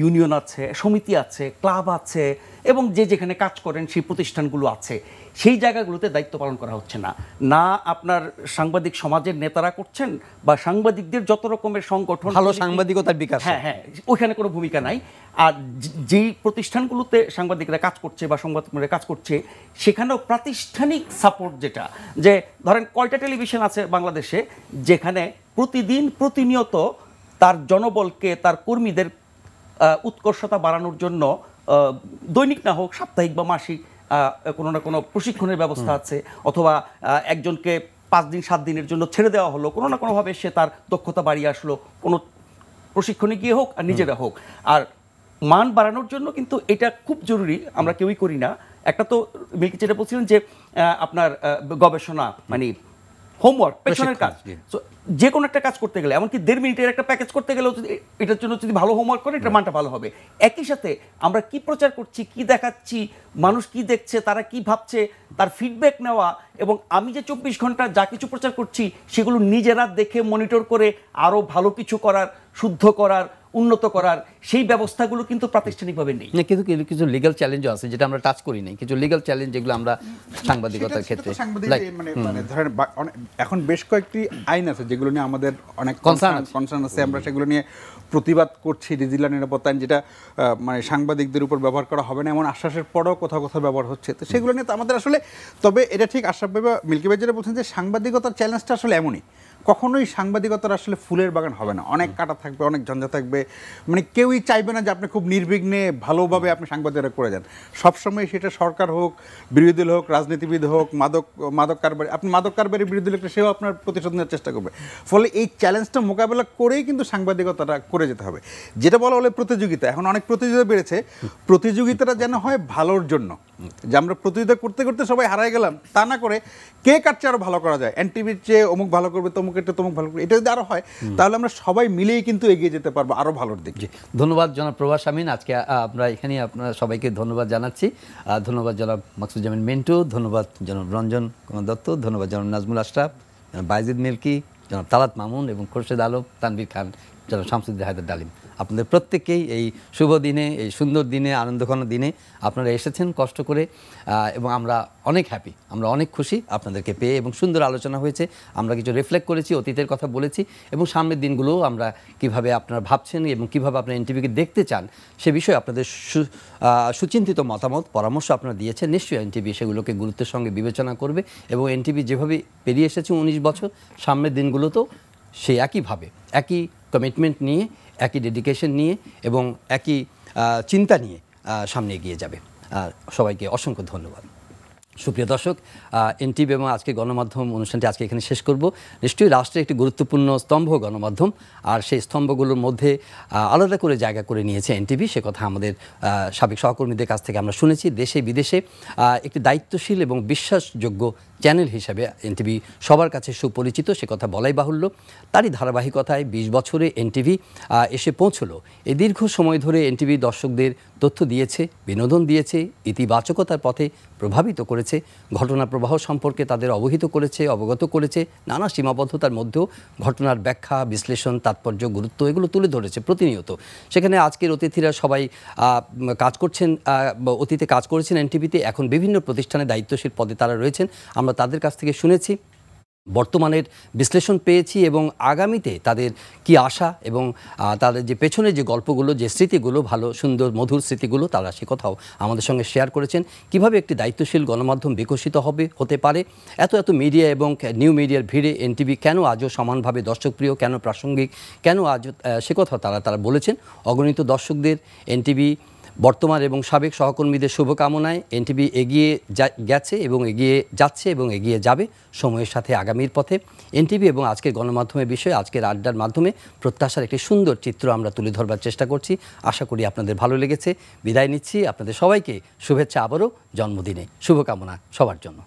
ইউনিয়ন আছে, সমিতি আছে, ক্লাব আছে এবং যে যেখানে কাজ করেন সেই প্রতিষ্ঠানগুলো আছে, সেই জায়গাগুলোতে দায়িত্ব পালন করা হচ্ছে না। না আপনার সাংবাদিক সমাজের নেতারা করছেন বা সাংবাদিকদের যত রকমের সংগঠন, ভালো সাংবাদিকতার বিকাশ, হ্যাঁ ওইখানে কোনো ভূমিকা নাই। আর যেই প্রতিষ্ঠানগুলোতে সাংবাদিকরা কাজ করছে বা সংবাদকর্মীরা কাজ করছে সেখানেও প্রাতিষ্ঠানিক সাপোর্ট, যেটা যে ধরেন কয়টা টেলিভিশন আছে বাংলাদেশে যেখানে প্রতিদিন প্রতিনিয়ত তার জনবলকে, তার কর্মীদের উৎকর্ষতা বাড়ানোর জন্য দৈনিক না হোক সাপ্তাহিক বা মাসিক কোনো না কোনো প্রশিক্ষণের ব্যবস্থা আছে, অথবা একজনকে 5 দিন 7 দিনের জন্য ছেড়ে দেওয়া হলো, কোনো না কোনোভাবে সে তার দক্ষতা বাড়িয়ে আসলো, কোনো প্রশিক্ষণে গিয়ে হোক আর নিজেরা হোক। আর মান বাড়ানোর জন্য কিন্তু এটা খুব জরুরি, আমরা কেউই করি না। একটা তো মিল্কি যেটা বলছিলেন যে আপনার গবেষণা মানে হোমওয়ার্ক, পেছনের কাজ, যে কোনো একটা কাজ করতে গেলে, এমনকি 1.5 মিনিটের একটা প্যাকেজ করতে গেলেও যদি এটার জন্য যদি ভালো হোমওয়ার্ক করে এটার মানটা ভালো হবে। একই সাথে আমরা কি প্রচার করছি, কি দেখাচ্ছি, মানুষ কি দেখছে, তারা কি ভাবছে, তার ফিডব্যাক নেওয়া, এবং আমি যে 24 ঘন্টা যা কিছু প্রচার করছি সেগুলো নিজেরা দেখে মনিটর করে আরও ভালো কিছু করার, শুদ্ধ করার, উন্নত করার সেই ব্যবস্থাগুলো কিন্তু প্রাতিষ্ঠানিকভাবে নেই। কিন্তু কিছু লিগ্যাল চ্যালেঞ্জও আছে যেটা আমরা টাচ করি নাই, কিছু লিগ্যাল চ্যালেঞ্জ যেগুলো আমরা সাংবাদিকতার ক্ষেত্রে মানে ধরেন এখন বেশ কয়েকটি আইন আছে যেগুলো নিয়ে আমাদের অনেক কনসার্ন আছে, আমরা সেগুলো নিয়ে প্রতিবাদ করছি। ডিজিটাল নিরাপত্তা আইন যেটা মানে সাংবাদিকদের উপর ব্যবহার করা হবে না এমন আশ্বাসের পরেও কোথাও কোথাও ব্যবহার হচ্ছে, তো সেগুলো নিয়ে তো আমাদের আসলে, তবে এটা ঠিক আশরাফ ভাই বা মিল্কি ভাই যেটা বলছেন যে সাংবাদিকতার চ্যালেঞ্জটা আসলে এমনই, কখনোই সাংবাদিকতার আসলে ফুলের বাগান হবে না, অনেক কাটা থাকবে, অনেক ঝঞ্ঝা থাকবে, মানে কেউই চাইবে না যে আপনি খুব নির্বিঘ্নে ভালোভাবে আপনি সাংবাদিকতা করে যান। সবসময় সেটা সরকার হোক, বিরোধী দল হোক, রাজনীতিবিদ হোক, মাদক কারবারি, আপনি মাদক কারবারির বিরোধী লোকটা সেও আপনার প্রতিশোধ নেওয়ার চেষ্টা করবে। ফলে এই চ্যালেঞ্জটা মোকাবেলা করেই কিন্তু সাংবাদিকতাটা করে যেতে হবে। যেটা বলা হলো প্রতিযোগিতা, এখন অনেক প্রতিযোগিতা বেড়েছে, প্রতিযোগিতাটা যেন হয় ভালোর জন্য, যে আমরা প্রতিযোগিতা করতে করতে সবাই হারাই গেলাম তা না করে কে কার চেয়ে আরও ভালো করা যায়, এনটিভির চেয়ে অমুক ভালো করবে, তমুক ভালো করবে, এটা যদি আরও হয় তাহলে আমরা সবাই মিলেই কিন্তু এগিয়ে যেতে পারবো আরও ভালোর দিকে। ধন্যবাদ জনাব প্রভাস আমিন, আজকে আমরা এখানে আপনারা সবাইকে ধন্যবাদ জানাচ্ছি। ধন্যবাদ জনাব মাকসুদুজ্জামান মিন্টু, ধন্যবাদ জনাব রঞ্জন দত্ত, ধন্যবাদ জনাব নাজমুল আশরাফ, জনাব বাইজিদ মিল্কি, জনাব তালাত মামুন এবং খোরশেদ আলম, তানভীর খান, জনাব শামসুদ্দিন হায়দার ডালিম। আপনাদের প্রত্যেককেই এই শুভ দিনে, এই সুন্দর দিনে, আনন্দঘন দিনে আপনারা এসেছেন কষ্ট করে, এবং আমরা অনেক হ্যাপি, আমরা অনেক খুশি আপনাদেরকে পেয়ে, এবং সুন্দর আলোচনা হয়েছে, আমরা কিছু রিফ্লেক্ট করেছি, অতীতের কথা বলেছি, এবং সামনের দিনগুলোও আমরা কিভাবে আপনারা ভাবছেন এবং কিভাবে আপনারা এনটিভিকে দেখতে চান সে বিষয়ে আপনাদের সুচিন্তিত মতামত, পরামর্শ আপনারা দিয়েছেন। নিশ্চয়ই এনটিভি সেগুলোকে গুরুত্বের সঙ্গে বিবেচনা করবে, এবং এনটিভি যেভাবে পেরিয়ে এসেছে 19 বছর, সামনের দিনগুলোতেও সে একইভাবে, একই কমিটমেন্ট নিয়ে, একই ডেডিকেশন নিয়ে এবং একই চিন্তা নিয়ে সামনে এগিয়ে যাবে। সবাইকে অসংখ্য ধন্যবাদ। সুপ্রিয় দর্শক, এনটিভি এবং আজকে গণমাধ্যম অনুষ্ঠানটি আজকে এখানে শেষ করব। নিশ্চয়ই রাষ্ট্রের একটি গুরুত্বপূর্ণ স্তম্ভ গণমাধ্যম, আর সেই স্তম্ভগুলোর মধ্যে আলাদা করে জায়গা করে নিয়েছে এনটিভি। সে কথা আমাদের সাবেক সহকর্মীদের কাছ থেকে আমরা শুনেছি। দেশে বিদেশে একটি দায়িত্বশীল এবং বিশ্বাসযোগ্য চ্যানেল হিসাবে এনটিভি সবার কাছে সুপরিচিত, সে কথা বলাই বাহুল্য। তারই ধারাবাহিকতায় 20 বছরে এনটিভি এসে পৌঁছলো। এই দীর্ঘ সময় ধরে এনটিভি দর্শকদের তথ্য দিয়েছে, বিনোদন দিয়েছে, ইতিবাচকতার পথে প্রভাবিত করেছে, ঘটনা প্রবাহ সম্পর্কে তাদের অবগত করেছে, নানা সীমাবদ্ধতার মধ্যেও ঘটনার ব্যাখ্যা, বিশ্লেষণ, তাৎপর্য, গুরুত্ব এগুলো তুলে ধরেছে প্রতিনিয়ত। সেখানে আজকের অতিথিরা সবাই কাজ করছেন, অতীতে কাজ করেছেন এনটিভিতে, এখন বিভিন্ন প্রতিষ্ঠানে দায়িত্বশীল পদে তারা রয়েছেন। আমরা তাদের কাছ থেকে শুনেছি, বর্তমানের বিশ্লেষণ পেয়েছি এবং আগামীতে তাদের কি আশা এবং তাদের যে পেছনে যে গল্পগুলো, যে স্মৃতিগুলো, ভালো সুন্দর মধুর স্মৃতিগুলো, তারা সে কথাও আমাদের সঙ্গে শেয়ার করেছেন। কিভাবে একটি দায়িত্বশীল গণমাধ্যম বিকশিত হতে পারে, এত মিডিয়া এবং নিউ মিডিয়ার ভিড়ে এনটিভি কেন আজও সমানভাবে দর্শকপ্রিয়, কেন প্রাসঙ্গিক, কেন আজও সে কথাও তারা বলেছেন। অগণিত দর্শকদের এনটিভি বর্তমান এবং সাবেক সহকর্মীদের শুভকামনায় এনটিভি এগিয়ে গেছে এবং এগিয়ে যাচ্ছে এবং এগিয়ে যাবে সময়ের সাথে আগামীর পথে। এনটিভি এবং আজকের গণমাধ্যমের বিষয়ে আজকের আড্ডার মাধ্যমে প্রত্যাশার একটি সুন্দর চিত্র আমরা তুলে ধরবার চেষ্টা করছি। আশা করি আপনাদের ভালো লেগেছে। বিদায় নিচ্ছি, আপনাদের সবাইকে শুভেচ্ছা আবারও জন্মদিনে, শুভকামনা সবার জন্য।